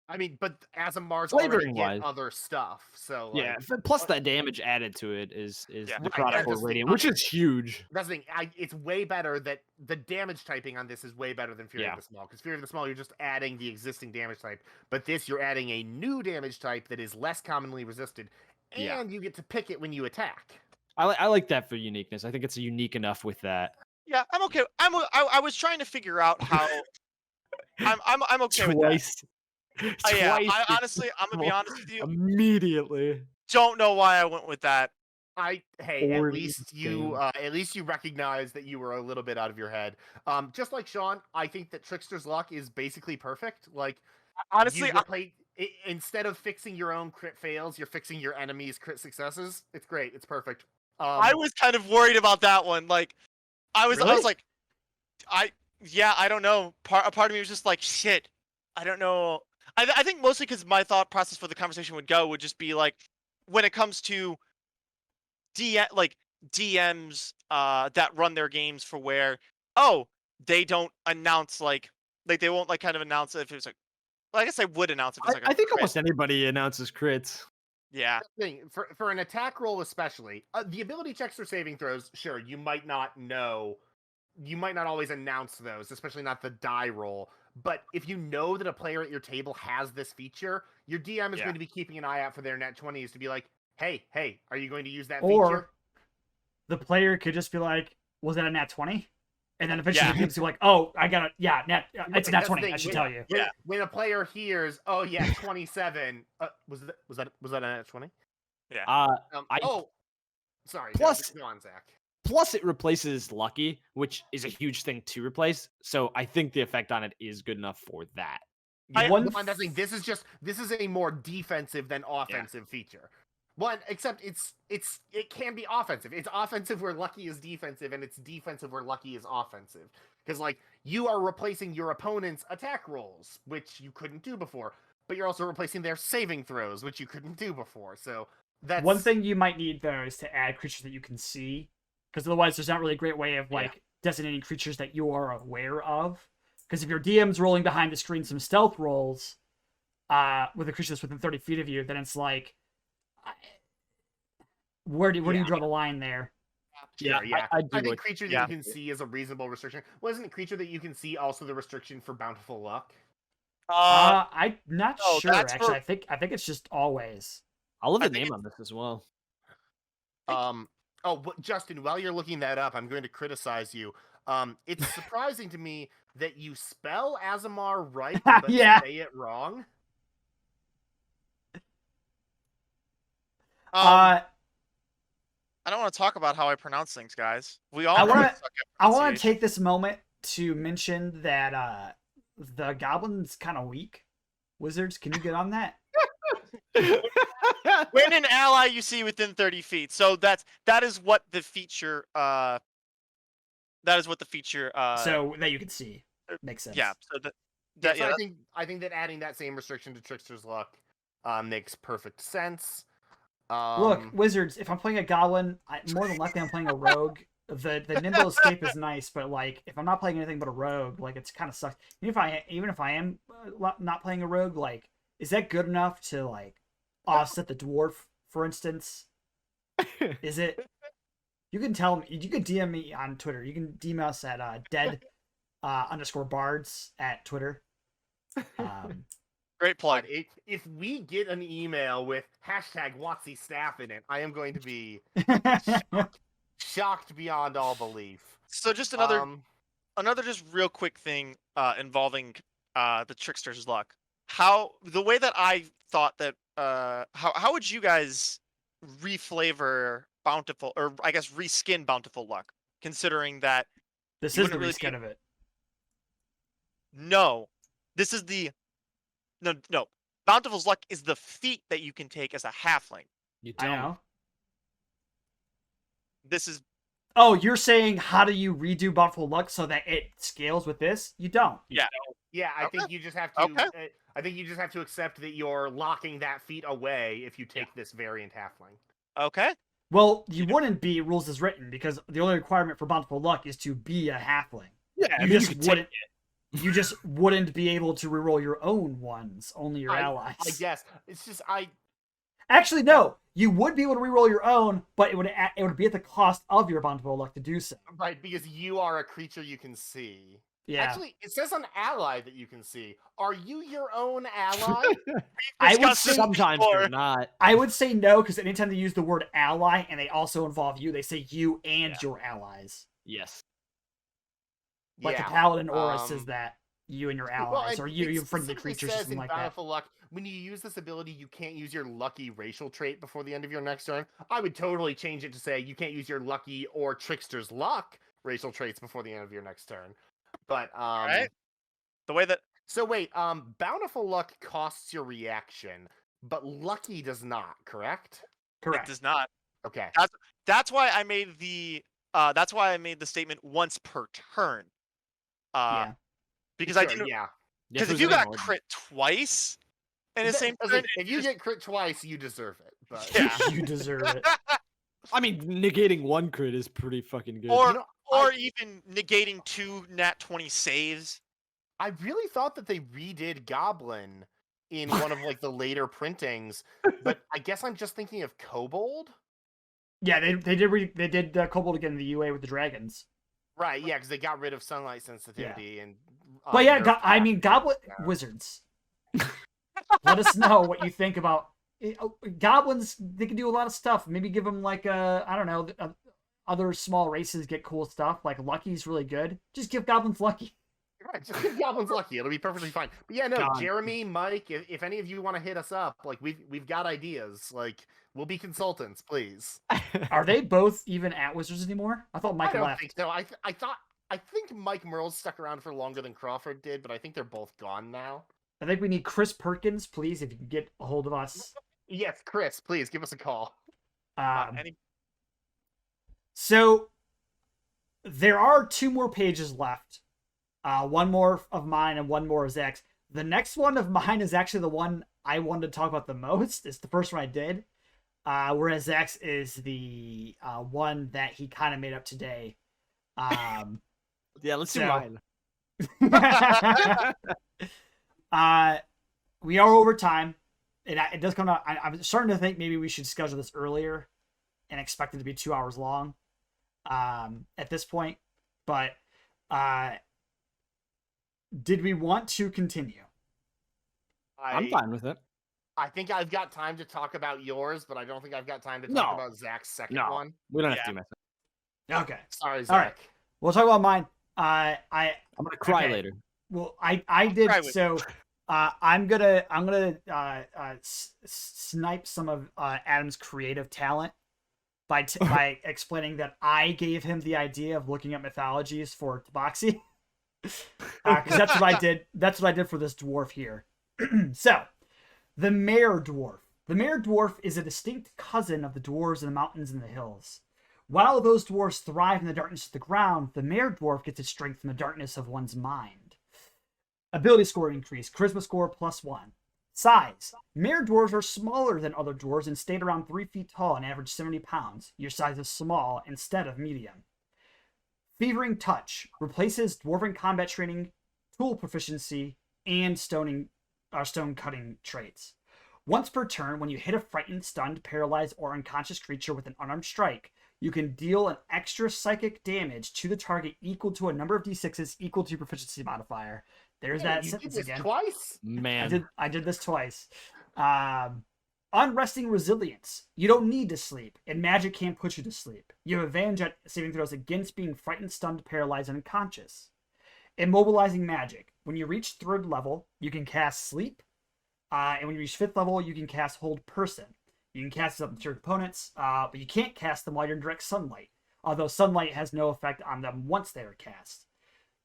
I mean, but Aasimars already wise, get other stuff, so like, yeah. Plus, that damage added to it is the Right, Chronicle Radiant, which is huge. That's the thing. It's way better that the damage typing on this is way better than Fury of the Small. Because Fury of the Small, you're just adding the existing damage type, but this you're adding a new damage type that is less commonly resisted, and you get to pick it when you attack. I like that for uniqueness. I think it's unique enough with that. Yeah, I'm okay. I was trying to figure out how. I'm okay with that. Yeah, I honestly, I'm gonna be honest with you. Immediately. Don't know why I went with that. At least you recognize that you were a little bit out of your head. Just like Shawn, I think that Trickster's Luck is basically perfect. Like, honestly, instead of fixing your own crit fails, you're fixing your enemy's crit successes. It's great. It's perfect. I was kind of worried about that one. Like, I was like, I don't know. A part of me was just like, shit, I don't know. I think mostly because my thought process for the conversation would just be like, when it comes to DMs that run their games for where they don't announce like they won't like kind of announce if it's like, well, I guess I would announce if it's like I think almost anybody announces crits. Yeah. For an attack roll especially, the ability checks or saving throws, sure, you might not know. You might not always announce those, especially not the die roll. But if you know that a player at your table has this feature, your DM is going to be keeping an eye out for their nat 20s to be like, hey, are you going to use that feature? Or the player could just be like, was that a nat 20? And then eventually the DM's like, oh, I got it. Yeah, it's a nat 20, I should tell you. When a player hears, 27, was that a nat 20? Yeah. Sorry. Plus, go on, Zach. Plus, it replaces Lucky, which is a huge thing to replace. So I think the effect on it is good enough for that. This is a more defensive than offensive feature. Except it can be offensive. It's offensive where Lucky is defensive, and it's defensive where Lucky is offensive. Because like you are replacing your opponent's attack rolls, which you couldn't do before, but you're also replacing their saving throws, which you couldn't do before. So that's one thing you might need though is to add creatures that you can see. Because otherwise, there's not really a great way of designating creatures that you are aware of. Because if your DM's rolling behind the screen some stealth rolls with a creature that's within 30 feet of you, then it's like, where do you draw the line there? I think creature that you can see is a reasonable restriction. Wasn't creature that you can see also the restriction for bountiful luck? I'm not sure. Actually, I think it's just always. I'll leave a name on this as well. Oh, Justin, while you're looking that up, I'm going to criticize you. It's surprising to me that you spell Aasimar right, but Yeah. say it wrong. I don't want to talk about how I pronounce things, guys. We all I know wanna- I suck at I want to pronunciation. take this moment to mention that the goblin's kind of weak. Wizards, can you get on that? When an ally you see within 30 feet. So that is what the feature So that you can see. Makes sense. yeah. So I think that adding that same restriction to Trickster's Luck makes perfect sense. Look, Wizards, if I'm playing a goblin, more than likely I'm playing a rogue. The nimble escape is nice, but like if I'm not playing anything but a rogue, like it's kind of sucks. Even if I am not playing a rogue, like is that good enough to like offset the dwarf, for instance? Is it? You can tell me. You can DM me on Twitter. You can DM us at dead_bards at Twitter. Great plug. If we get an email with #WotC staff in it, I am going to be shocked beyond all belief. So just another just real quick thing involving the Trickster's Luck. The way that I thought that how would you guys reflavor Bountiful, or I guess reskin Bountiful Luck, considering that this you is the wouldn't reskin of it. No, this is the no. Bountiful's Luck is the feat that you can take as a halfling. You I don't. know. This is Oh, you're saying how do you redo Bountiful Luck so that it scales with this? You don't. yeah. Yeah, I Okay. think you just have to. Okay. I think you just have to accept that you're locking that feat away if you take this variant halfling. Okay. Well, you wouldn't be rules as written because the only requirement for Bountiful Luck is to be a halfling. Yeah, You just wouldn't. You just wouldn't be able to reroll your own ones, only your allies. I guess it's just Actually, no. You would be able to reroll your own, but it would be at the cost of your Bountiful Luck to do so. right, because you are a creature you can see. Yeah. Actually, it says an ally that you can see. Are you your own ally? I would say sometimes they're not. I would say no, because anytime they use the word ally and they also involve you, they say you and your allies. Yes. Like the Paladin Aura says that you and your allies, or you friendly creatures, or something like that. Bountiful Luck, when you use this ability, you can't use your lucky racial trait before the end of your next turn. I would totally change it to say you can't use your lucky or Trickster's Luck racial traits before the end of your next turn. But Right. The way that So wait, Bountiful Luck costs your reaction, but Lucky does not, correct? Correct. It does not. Okay. That's why I made the statement once per turn. Yeah. Because Sure, I didn't. Yeah. Because if you got crit twice in the same turn, If you get crit twice, you deserve it. But yeah. You deserve it. I mean, negating one crit is pretty fucking good. Or even negating 2 nat 20 saves. I really thought that they redid Goblin in one of like the later printings, but I guess I'm just thinking of Kobold. Yeah, they did Kobold again in the UA with the dragons. Right, yeah, because they got rid of sunlight sensitivity and. But yeah, Goblin Wizards. Let us know what you think about goblins. They can do a lot of stuff. Maybe give them like I don't know. Other small races get cool stuff. Like Lucky's really good. Just give goblins Lucky. Right, just give goblins Lucky. It'll be perfectly fine. But yeah, no, God. Jeremy, Mike, if any of you want to hit us up, like we've got ideas. Like we'll be consultants, please. Are they both even at Wizards anymore? I thought Mike I don't left. think so. I think Mike Merle's stuck around for longer than Crawford did, but I think they're both gone now. I think we need Chris Perkins, please, if you can get a hold of us. Yes, Chris, please give us a call. So there are 2 more pages left. One more of mine and one more of Zach's. The next one of mine is actually the one I wanted to talk about the most. It's the first one I did. Whereas Zach's is the one that he kind of made up today. Yeah, let's do mine. We are over time. It does come out. I'm starting to think maybe we should schedule this earlier and expect it to be 2 hours long at this point. But did we want to continue? I'm fine with it. I think I've got time to talk about yours, but I don't think I've got time to talk No. about Zach's second No, one. we don't have Yeah. to do message. Okay. Sorry, All right. Zach. We'll talk about mine. I'm gonna cry Okay. later. Well, I did cry with so. I'm gonna snipe some of Adam's creative talent by by explaining that I gave him the idea of looking at mythologies for Tabaxi. Because that's what I did. That's what I did for this dwarf here. So, the Mare Dwarf. The Mare Dwarf is a distinct cousin of the dwarves in the mountains and the hills. While those dwarves thrive in the darkness of the ground, the Mare Dwarf gets its strength from the darkness of one's mind. Ability score increase, charisma score +1. Size. Mare dwarves are smaller than other dwarves and stay around 3 feet tall and average 70 pounds. Your size is small instead of medium. Fevering Touch replaces dwarven combat training, tool proficiency, and stone cutting traits. Once per turn, when you hit a frightened, stunned, paralyzed, or unconscious creature with an unarmed strike, you can deal an extra psychic damage to the target equal to a number of d6s equal to your proficiency modifier. There's that You sentence did this again. twice? Man, I did this twice. Unresting Resilience. You don't need to sleep, and magic can't put you to sleep. You have advantage at saving throws against being frightened, stunned, paralyzed, and unconscious. Immobilizing Magic. When you reach 3rd level, you can cast Sleep, and when you reach 5th level, you can cast Hold Person. You can cast it up to your opponents, but you can't cast them while you're in direct sunlight, although sunlight has no effect on them once they are cast.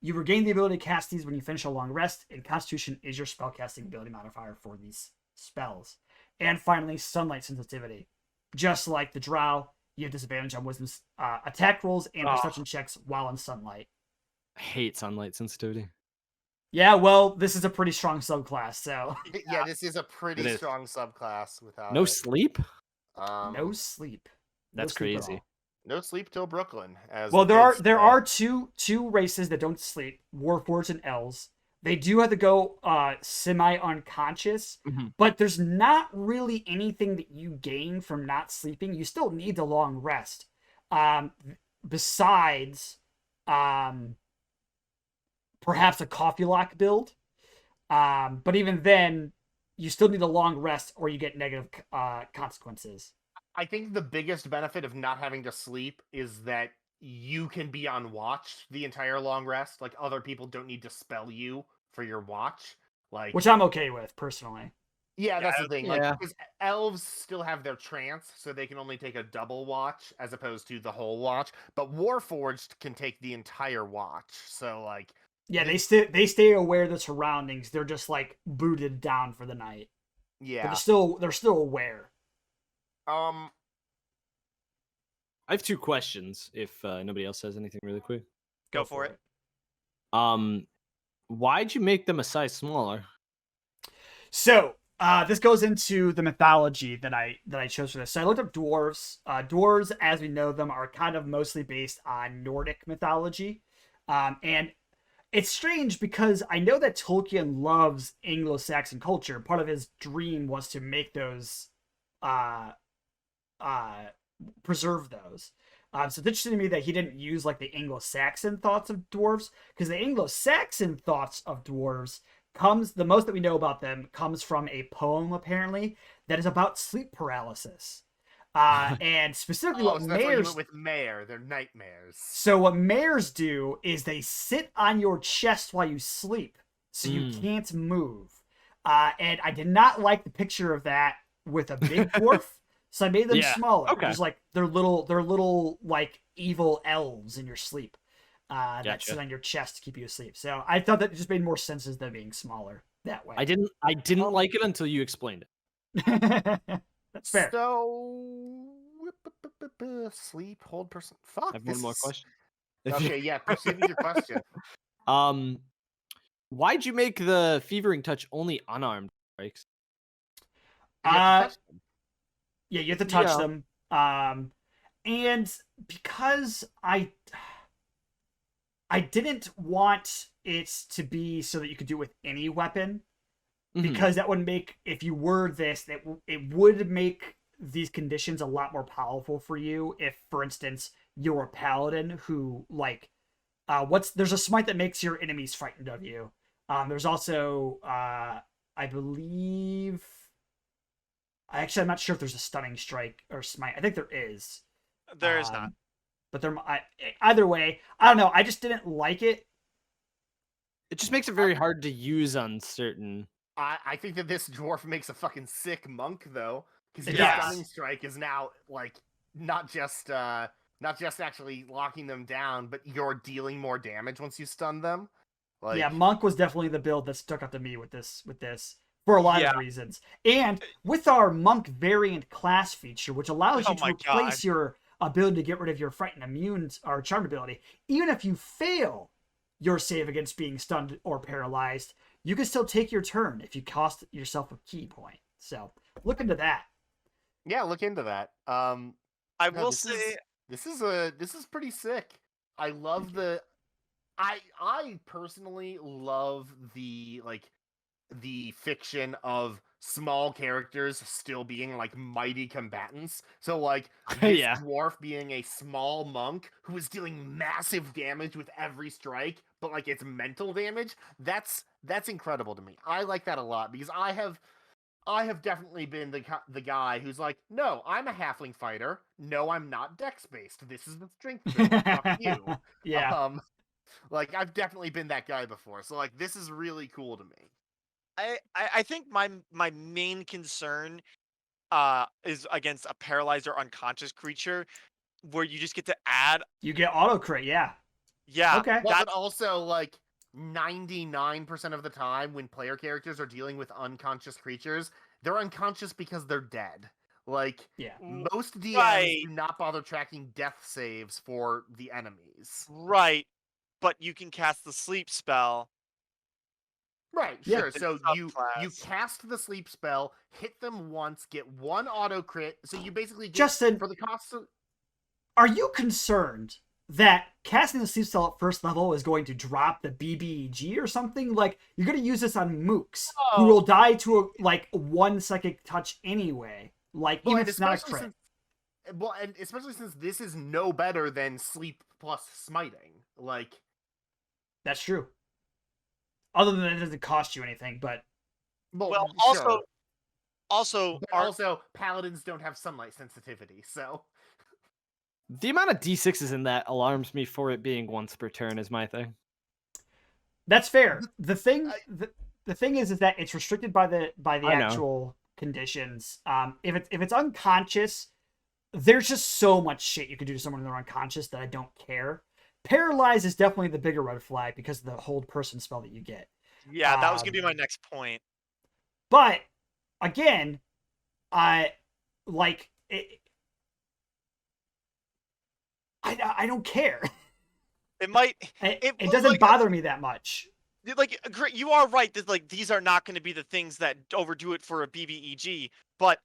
You regain the ability to cast these when you finish a long rest, and Constitution is your spellcasting ability modifier for these spells. And finally, Sunlight Sensitivity. Just like the Drow, you have disadvantage on Wisdom's attack rolls and perception checks while in sunlight. I hate sunlight sensitivity. Yeah, well, this is a pretty strong subclass, so Yeah, this is a pretty It is. strong subclass without No it. sleep? no sleep. No That's sleep at crazy. all. No sleep till Brooklyn. As Well, the kids there say. are two races that don't sleep: Warforged and Elves. They do have to go semi-unconscious, but there's not really anything that you gain from not sleeping. You still need the long rest. Besides, perhaps a coffee lock build. But even then, you still need a long rest or you get negative consequences. I think the biggest benefit of not having to sleep is that you can be on watch the entire long rest. Like, other people don't need to spell you for your watch. Like, Which I'm okay with, personally. yeah, that's the thing. yeah. Like, because elves still have their trance, so they can only take a double watch as opposed to the whole watch. But Warforged can take the entire watch. So, like, Yeah, they stay aware of the surroundings. They're just like booted down for the night. yeah. But they're still aware. Um, I have 2 questions. If nobody else has anything, really quick. Go for it. Why'd you make them a size smaller? So this goes into the mythology that I chose for this. So I looked up dwarves. Dwarves, as we know them, are kind of mostly based on Nordic mythology, and it's strange because I know that Tolkien loves Anglo-Saxon culture. Part of his dream was to make those, preserve those. So it's interesting to me that he didn't use like the Anglo-Saxon thoughts of dwarves, because the Anglo-Saxon thoughts of dwarves the most that we know about them comes from a poem apparently that is about sleep paralysis. And specifically what so that's why you mares went with Mare. They're nightmares. so what mares do is they sit on your chest while you sleep, so you can't move. And I did not like the picture of that with a big dwarf, so I made them smaller. Okay. Just like they're little like evil elves in your sleep that Gotcha. sit on your chest to keep you asleep. So I thought that just made more sense as them being smaller that way. I didn't like it until you explained it. That's fair. So, sleep, hold person. Fuck. I have one more question. Okay, yeah, proceed with your question. Why'd you make the Fevering Touch only unarmed strikes? You have to touch them. Yeah, you have to touch Yeah. them. And because I didn't want it to be so that you could do it with any weapon, because that would make, if you were this, it would make these conditions a lot more powerful for you. If, for instance, you're a paladin who like, there's a smite that makes your enemies frightened of you. There's also, I believe, I'm not sure if there's a stunning strike or smite. I think there is. There is not. But either way, I don't know. I just didn't like it. It just makes it very hard to use on certain. I think that this dwarf makes a fucking sick monk though, because your Yes. stunning strike is now like not just actually locking them down, but you're dealing more damage once you stun them. Like, Yeah, monk was definitely the build that stuck out to me with this for a lot of reasons. And with our monk variant class feature, which allows you to replace your ability to get rid of your frightened immune or charmed ability, even if you fail your save against being stunned or paralyzed, you can still take your turn if you cost yourself a key point. So look into that. Yeah, look into that. I will say this is pretty sick. I love the. I personally love the fiction of small characters still being like mighty combatants. So like this dwarf being a small monk who is dealing massive damage with every strike, but like it's mental damage. That's incredible to me. I like that a lot because I have definitely been the guy who's like, no, I'm a halfling fighter. No, I'm not dex based. This is the strength build. Fuck you. Yeah. Like I've definitely been that guy before. So like this is really cool to me. I think my main concern is against a paralyzed or unconscious creature where you just get to add. You get auto crit, yeah. Yeah. Okay. Well, but also like 99% of the time when player characters are dealing with unconscious creatures, they're unconscious because they're dead. Like, most DMs do not bother tracking death saves for the enemies. Right. But you can cast the sleep spell. Right, sure. So you cast the sleep spell, hit them once, get one auto crit. So you basically get Justin, for the cost of. Are you concerned that casting the sleep spell at first level is going to drop the BBEG or something? Like, you're going to use this on mooks who will die to a 1 psychic touch anyway. Like, even if it's not a crit. And especially since this is no better than sleep plus smiting. Like, that's true. Other than that, it doesn't cost you anything, but. Well, also, sure. Also, paladins don't have sunlight sensitivity, so. The amount of d6s in that alarms me for it being once per turn is my thing. That's fair. The thing is that it's restricted by the actual conditions. If it's unconscious, there's just so much shit you can do to someone when they're unconscious that I don't care. Paralyze is definitely the bigger red flag because of the hold person spell that you get. Yeah, that was gonna be my next point. But again, I don't care. It doesn't bother me that much. Like, you are right that like these are not going to be the things that overdo it for a BBEG, but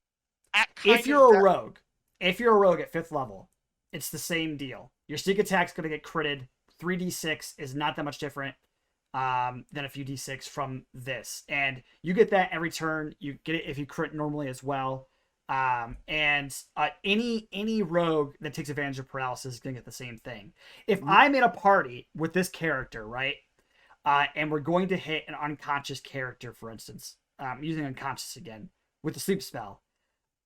if you're a rogue at 5th level, it's the same deal. Your sneak attack's going to get critted. 3d6 is not that much different than a few d6 from this, and you get that every turn. You get it if you crit normally as well. And any rogue that takes advantage of paralysis is gonna get the same thing. If I'm in a party with this character, right, and we're going to hit an unconscious character, for instance, using unconscious again with the sleep spell,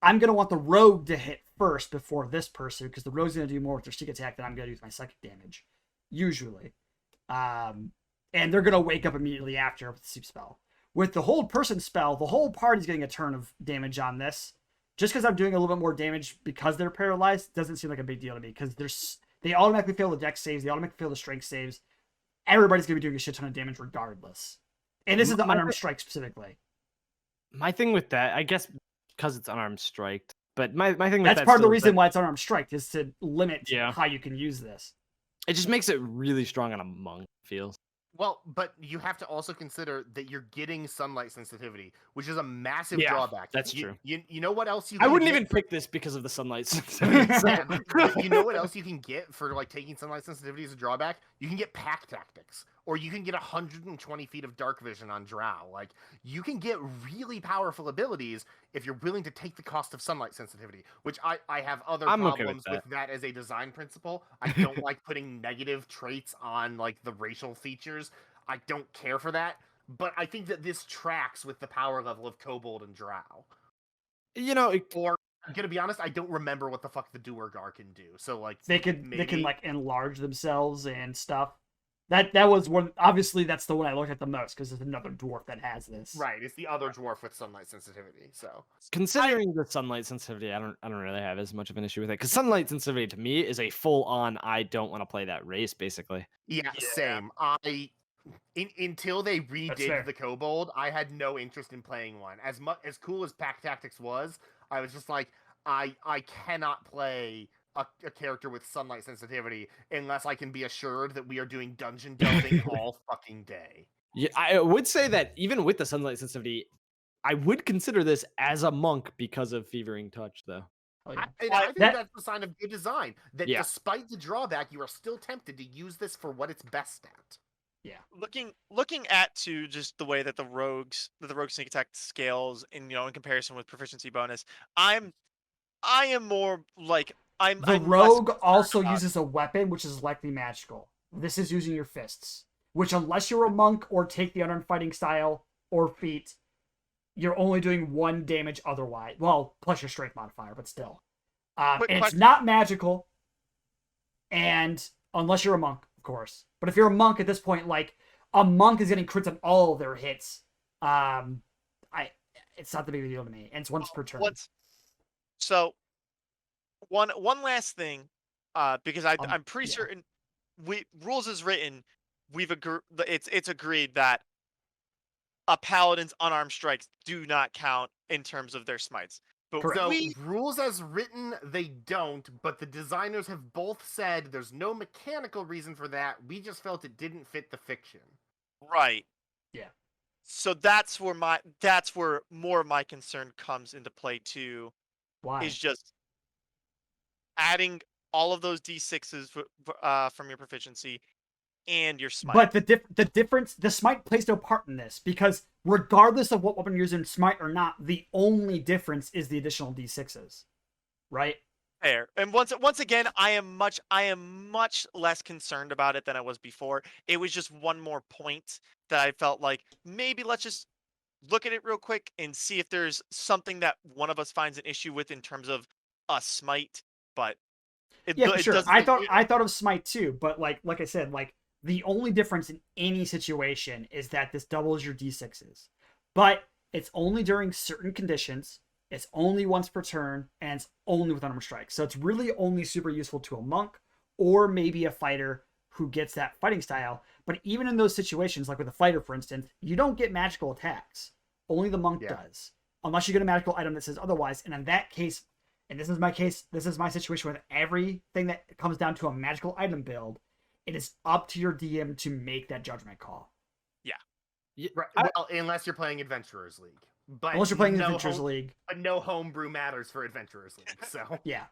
I'm gonna want the rogue to hit first before this person because the rogue's gonna do more with their sneak attack than I'm gonna do with my psychic damage, usually. And they're gonna wake up immediately after with the sleep spell. With the hold person spell, the whole party's getting a turn of damage on this. Just because I'm doing a little bit more damage because they're paralyzed doesn't seem like a big deal to me because they automatically fail the dex saves, they automatically fail the strength saves. Everybody's going to be doing a shit ton of damage regardless. And this is the unarmed strike specifically. My thing with that, I guess because it's unarmed strike, but my thing with that's part of the reason why it's unarmed strike is to limit how you can use this. It just makes it really strong on a monk, feels. Well, but you have to also consider that you're getting sunlight sensitivity, which is a massive drawback. That's true. You know what else you can I wouldn't even pick this because of the sunlight sensitivity. You know what else you can get for like taking sunlight sensitivity as a drawback? You can get pack tactics, or you can get 120 feet of dark vision on Drow. Like, you can get really powerful abilities if you're willing to take the cost of sunlight sensitivity, which I have other problems with that as a design principle. I don't like putting negative traits on like the racial features. I don't care for that, but I think that this tracks with the power level of Kobold and Drow. Or I'm gonna be honest, I don't remember what the fuck the Duergar can do. So like they can maybe like enlarge themselves and stuff. That was one. Obviously, that's the one I looked at the most because there's another dwarf that has this. right. It's the other dwarf with sunlight sensitivity. So considering the sunlight sensitivity, I don't really have as much of an issue with it because sunlight sensitivity to me is a full on. I don't want to play that race basically. yeah. Same. Until they redid the kobold, I had no interest in playing one. As cool as Pack Tactics was, I was just like, I cannot play a character with sunlight sensitivity unless I can be assured that we are doing dungeon delving all fucking day. Yeah, I would say that even with the sunlight sensitivity, I would consider this as a monk because of Fevering Touch, though. Oh, yeah. I think that's a sign of good design. That despite the drawback, you are still tempted to use this for what it's best at. Yeah. Looking at just the way that the rogue sneak attack scales in comparison with proficiency bonus, I am more like I'm rogue also uses a weapon which is likely magical. This is using your fists, which unless you're a monk or take the unarmed fighting style or feat, you're only doing 1 damage otherwise. Well, plus your strength modifier, but still. And it's not magical. And unless you're a monk, of course. But if you're a monk at this point, like a monk is getting crits on all of their hits. It's not the big deal to me. And it's once per turn. So one last thing, because I'm pretty certain rules is written. It's agreed that a paladin's unarmed strikes do not count in terms of their smites. But so rules as written, they don't, but the designers have both said there's no mechanical reason for that. We just felt it didn't fit the fiction. Right. Yeah. So that's where more of my concern comes into play too. Why? Is just adding all of those D6s from your proficiency and your smite. But the difference, the smite plays no part in this because regardless of what weapon you're using, smite or not, the only difference is the additional D6s, right? Fair. And once again, I am much less concerned about it than I was before. It was just one more point that I felt like maybe let's just look at it real quick and see if there's something that one of us finds an issue with in terms of a smite. But for sure. I thought of smite too, but like I said, like the only difference in any situation is that this doubles your D6s. But it's only during certain conditions, it's only once per turn, and it's only with unarmed strikes. So it's really only super useful to a monk or maybe a fighter who gets that fighting style. But even in those situations, like with a fighter, for instance, you don't get magical attacks. Only the monk does. Unless you get a magical item that says otherwise. And in that case, and this is my situation with everything that comes down to a magical item build, it is up to your DM to make that judgment call. Yeah. Right. Well, unless you're playing Adventurers League. But unless you're playing Adventurers League. But no homebrew matters for Adventurers League, so. Yeah.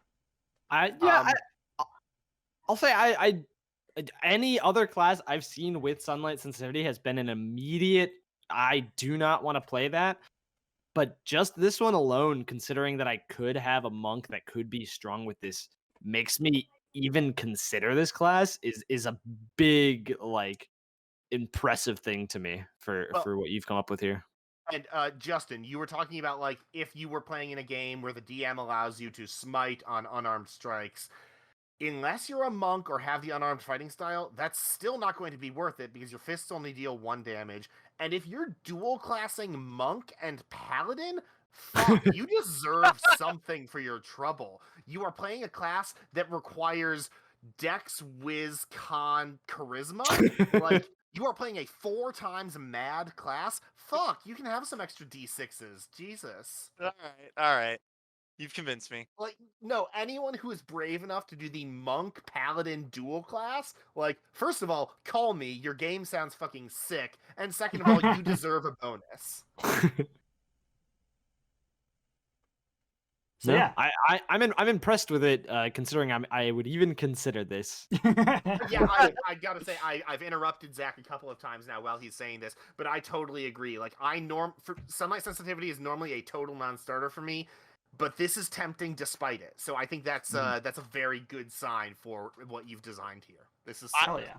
I'll say any other class I've seen with sunlight sensitivity has been an immediate, I do not want to play that. But just this one alone, considering that I could have a monk that could be strong with this, makes me even consider this class is a big, like, impressive thing to me for what you've come up with here. And Justin, you were talking about like if you were playing in a game where the DM allows you to smite on unarmed strikes, unless you're a monk or have the unarmed fighting style, that's still not going to be worth it because your fists only deal 1 damage. And if you're dual classing monk and paladin, fuck, you deserve something for your trouble. You are playing a class that requires Dex, Wiz, Con, Charisma. Like, you are playing a 4 times mad class. Fuck, you can have some extra D6s. Jesus. All right. You've convinced me. Like, no, anyone who is brave enough to do the monk paladin dual class, like, first of all, call me. Your game sounds fucking sick. And second of all, you deserve a bonus. So yeah, I'm impressed with it, considering I would even consider this. Yeah, I gotta say I've interrupted Zach a couple of times now while he's saying this, but I totally agree. Like for sunlight sensitivity is normally a total non-starter for me, but this is tempting despite it. So I think that's a very good sign for what you've designed here. This is hell yeah.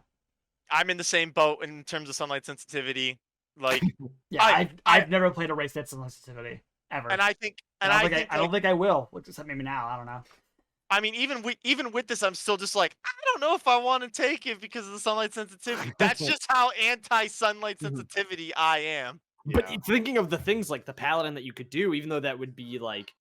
I'm in the same boat in terms of sunlight sensitivity. Like yeah, I've never played a race that's sunlight sensitivity. ever. And I think, I don't think I will. Except maybe now. I don't know. I mean, even with this, I'm still just like, I don't know if I want to take it because of the sunlight sensitivity. That's just how anti-sunlight sensitivity I am. But thinking of the things like the paladin that you could do, even though that would be like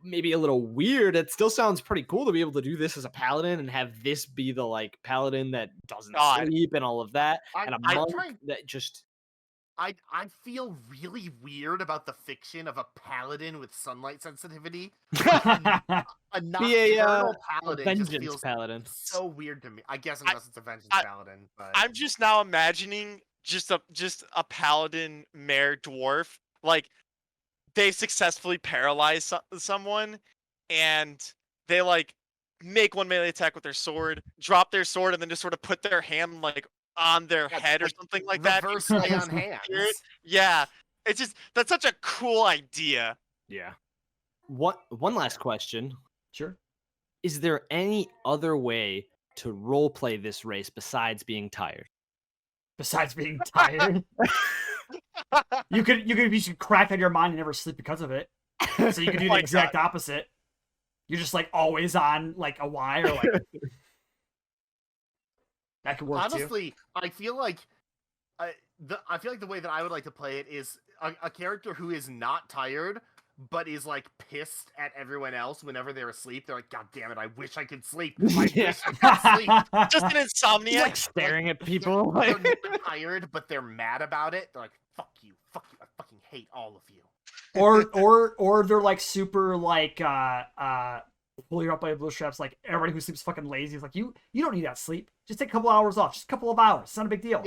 maybe a little weird, it still sounds pretty cool to be able to do this as a paladin and have this be the like paladin that doesn't sleep and all of that, and a monk that just. I feel really weird about the fiction of a paladin with sunlight sensitivity. A nocturnal paladin just feels paladin. So weird to me. I guess unless it's a vengeance paladin. But... I'm just now imagining just a paladin Mare dwarf. Like, they successfully paralyze someone, and they like make one melee attack with their sword, drop their sword, and then just sort of put their hand like on their head or something like that. Reverse lay on hands. Yeah. It's just, that's such a cool idea. Yeah. One last question. Sure. Is there any other way to roleplay this race besides being tired? Besides being tired? you should crack out your mind and never sleep because of it. So you could do the exact opposite. You're just like always on like a wire, like that could work. Honestly, too. I feel like the way that I would like to play it is a character who is not tired, but is like pissed at everyone else whenever they're asleep. They're like, God damn it, I wish I could sleep. I wish I could sleep. Just an insomniac. Like staring at people. They're not tired, but they're mad about it. They're like, fuck you, I fucking hate all of you. Or they're like super like pull you up by the blue straps, like everybody who sleeps fucking lazy is like, you don't need that sleep. Just take a couple hours off. Just a couple of hours. It's not a big deal.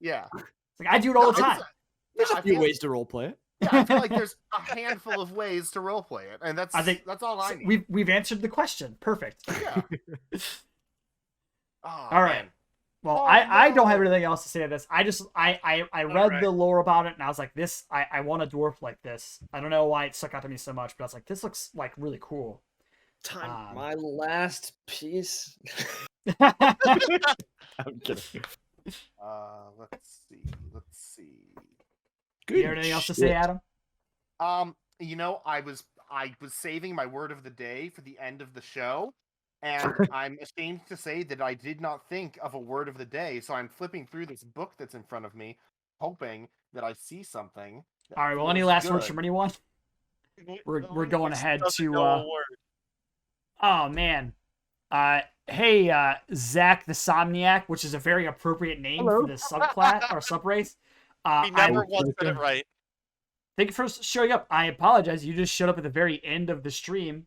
Yeah. It's like I do it all the time. There's a few ways to roleplay it. Yeah, I feel like there's a handful of ways to roleplay it, and that's all I need. We've answered the question. Perfect. Yeah. All right. Man. Well, I don't have anything else to say to this. I read the lore about it, and I was like, I want a dwarf like this. I don't know why it stuck out to me so much, but I was like, this looks like really cool. My last piece. I'm kidding. Let's see. Good. You have anything else to say, Adam? You know, I was saving my word of the day for the end of the show, and I'm ashamed to say that I did not think of a word of the day, so I'm flipping through this book that's in front of me, hoping that I see something. All right. Well, any last words from anyone? We're going ahead to. Oh man. Hey, Zach the Somniac, which is a very appropriate name for this subclass or subrace. He never once said it right. Thank you for showing up. I apologize. You just showed up at the very end of the stream.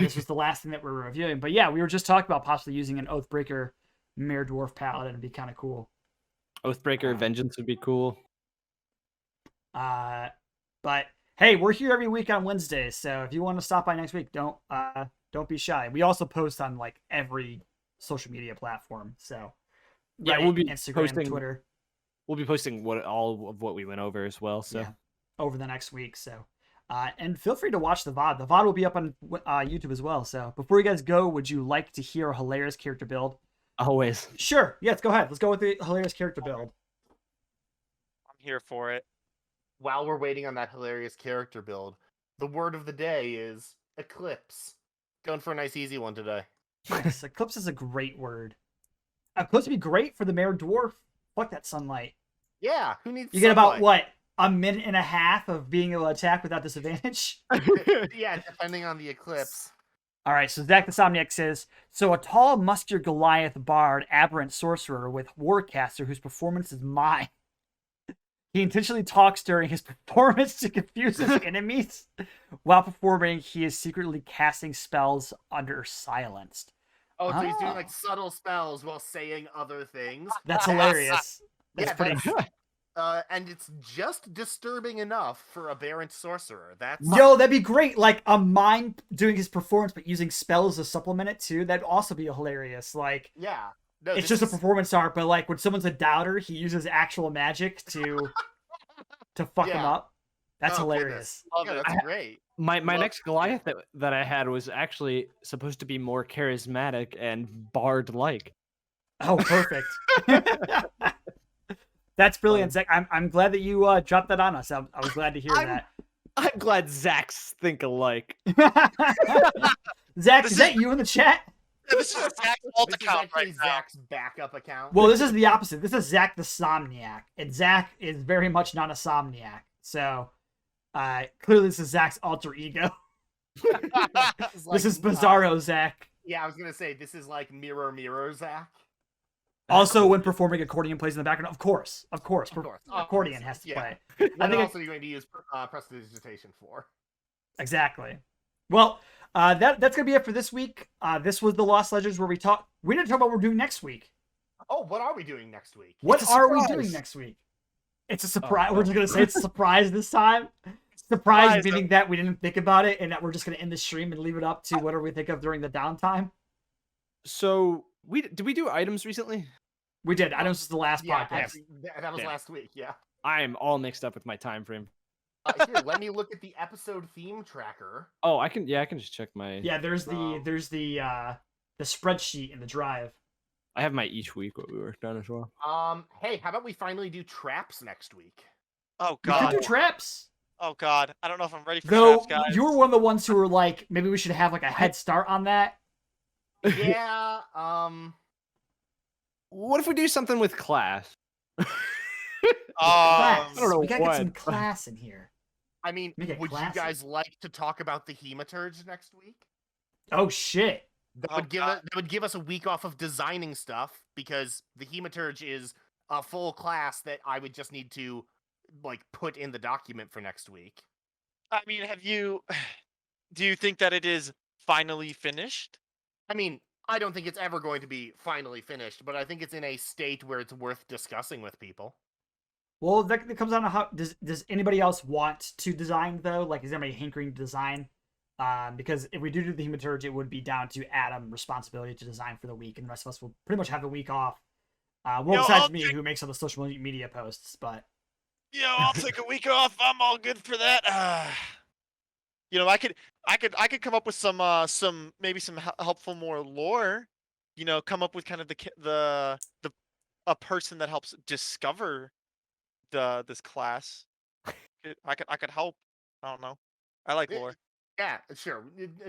This was the last thing that we were reviewing. But yeah, we were just talking about possibly using an Oathbreaker Mare Dwarf Paladin. It'd be kind of cool. Oathbreaker Vengeance would be cool. But hey, we're here every week on Wednesdays. So if you want to stop by next week, don't be shy. We also post on like every social media platform. So yeah, we'll be Instagram, posting, Twitter. We'll be posting all of what we went over as well. So over the next week. So and feel free to watch the VOD. The VOD will be up on YouTube as well. So before you guys go, would you like to hear a hilarious character build? Always. Sure. Yes, go ahead. Let's go with the hilarious character build. I'm here for it. While we're waiting on that hilarious character build, the word of the day is eclipse. Going for a nice easy one today. Nice. Eclipse is a great word. Eclipse would be great for the Mare Dwarf. Fuck that sunlight. Yeah, who needs You get about, what, a minute and a half of being able to attack without disadvantage? Yeah, depending on the eclipse. All right, so Zach the Somniac says, so a tall, muscular Goliath bard, aberrant sorcerer with warcaster whose performance is mine. He intentionally talks during his performance to confuse his enemies. While performing, he is secretly casting spells under silenced. Oh, so he's doing like subtle spells while saying other things. That's hilarious. That's pretty good. And it's just disturbing enough for a aberrant sorcerer. That'd be great. Like a mime doing his performance, but using spells to supplement it too. That'd also be hilarious. Like, yeah. No, it's just a performance art, but like when someone's a doubter, he uses actual magic to fuck him up. That's hilarious. Yeah, that's great. My next Goliath that I had was actually supposed to be more charismatic and bard-like. Oh, perfect. That's brilliant, Zach. I'm glad that you dropped that on us. I was glad to hear that. I'm I'm glad Zach's think alike. Zach, is that you in the chat? This is Zach's alt This is account actually right now. Zach's backup account. Well, this is the opposite. This is Zach the Somniac, and Zach is very much not a Somniac. So, clearly this is Zach's alter ego. This is Bizarro Zach. Yeah, I was gonna say this is like Mirror Zach. Also, when performing, accordion plays in the background. Of course, accordion has to Yeah. play. I think also you're going to use prestidigitation for. Exactly. Well, that's gonna be it for this week. This was the Lost Legends where we didn't talk about what we're doing next week. Oh, what are we doing next week? What are we doing next week? It's a surprise. We're just gonna say it's a surprise this time. Surprise meaning that we didn't think about it and that we're just gonna end the stream and leave it up to whatever we think of during the downtime. So did we do items recently? We did. Items was the last podcast. That was last week. Yeah. I am all mixed up with my time frame. Here, let me look at the episode theme tracker. Oh, I can just check my. Yeah, there's the spreadsheet in the drive. I have my each week what we worked on as well. Hey, how about we finally do traps next week? Oh We could God. do traps. Oh God. I don't know if I'm ready for Though traps, guys. you were one of the ones who were like, maybe we should have like a head start on that. Yeah. What if we do something with class? Class. I don't know We gotta get some what. class in here. I mean, Make it would classy. you guys like to talk about the Hemoturge next week? Oh shit. That Oh, would give us a week off of designing stuff because the Hemoturge is a full class that I would just need to like put in the document for next week. I mean, do you think that it is finally finished? I mean, I don't think it's ever going to be finally finished, but I think it's in a state where it's worth discussing with people. Well, that comes down to how does anybody else want to design though? Like, is anybody hankering to design? Because if we do the Hemoturge, it would be down to Adam responsibility to design for the week, and the rest of us will pretty much have the week off. Well, besides me, who makes all the social media posts, but I'll take a week off. I'm all good for that. I could come up with some helpful more lore. Come up with kind of a person that helps discover this class. I could help. I don't know. I like lore. Yeah, sure.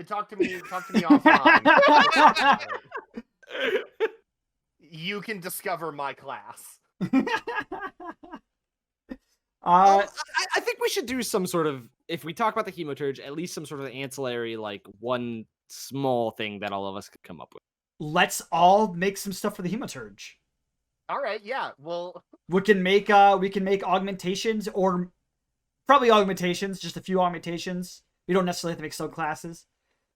Talk to me offline. You can discover my class. I think we should do some sort of, if we talk about the Hemoturge, at least some sort of ancillary, like one small thing that all of us could come up with. Let's all make some stuff for the Hemoturge. All right, yeah. Well, we can make augmentations, or probably augmentations, just a few augmentations. We don't necessarily have to make subclasses.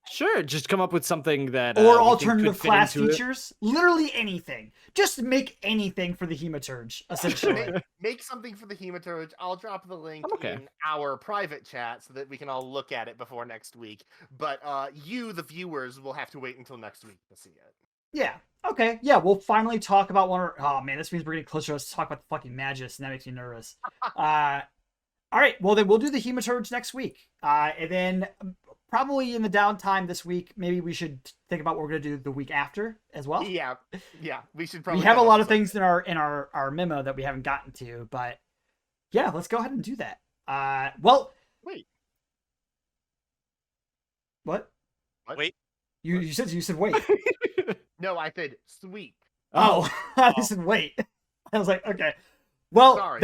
Sure, just come up with something that or alternative class features. Literally anything. Just make anything for the Hemoturge, essentially. make something for the Hemoturge. I'll drop the link in our private chat so that we can all look at it before next week. But you, the viewers, will have to wait until next week to see it. Yeah. Okay. Yeah, we'll finally talk about one. Oh man, this means we're getting closer to us to talk about the fucking Magus, and that makes me nervous. All right. Well, then we'll do the Hemoturge next week, and then probably in the downtime this week, maybe we should think about what we're gonna do the week after as well. Yeah. We should probably. We have a lot of things in our memo that we haven't gotten to, but yeah, let's go ahead and do that. Well, wait. What? Wait. You said wait. No, I said sweet. Oh, I said wait. I was like, okay. Well, sorry,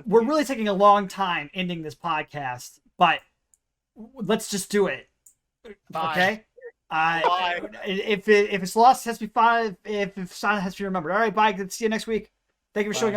we're really taking a long time ending this podcast, but let's just do it. Bye. Okay? Bye. If it's lost, it has to be 5. If it's silent, it has to be remembered. All right, bye. Good to see you next week. Thank you for showing up.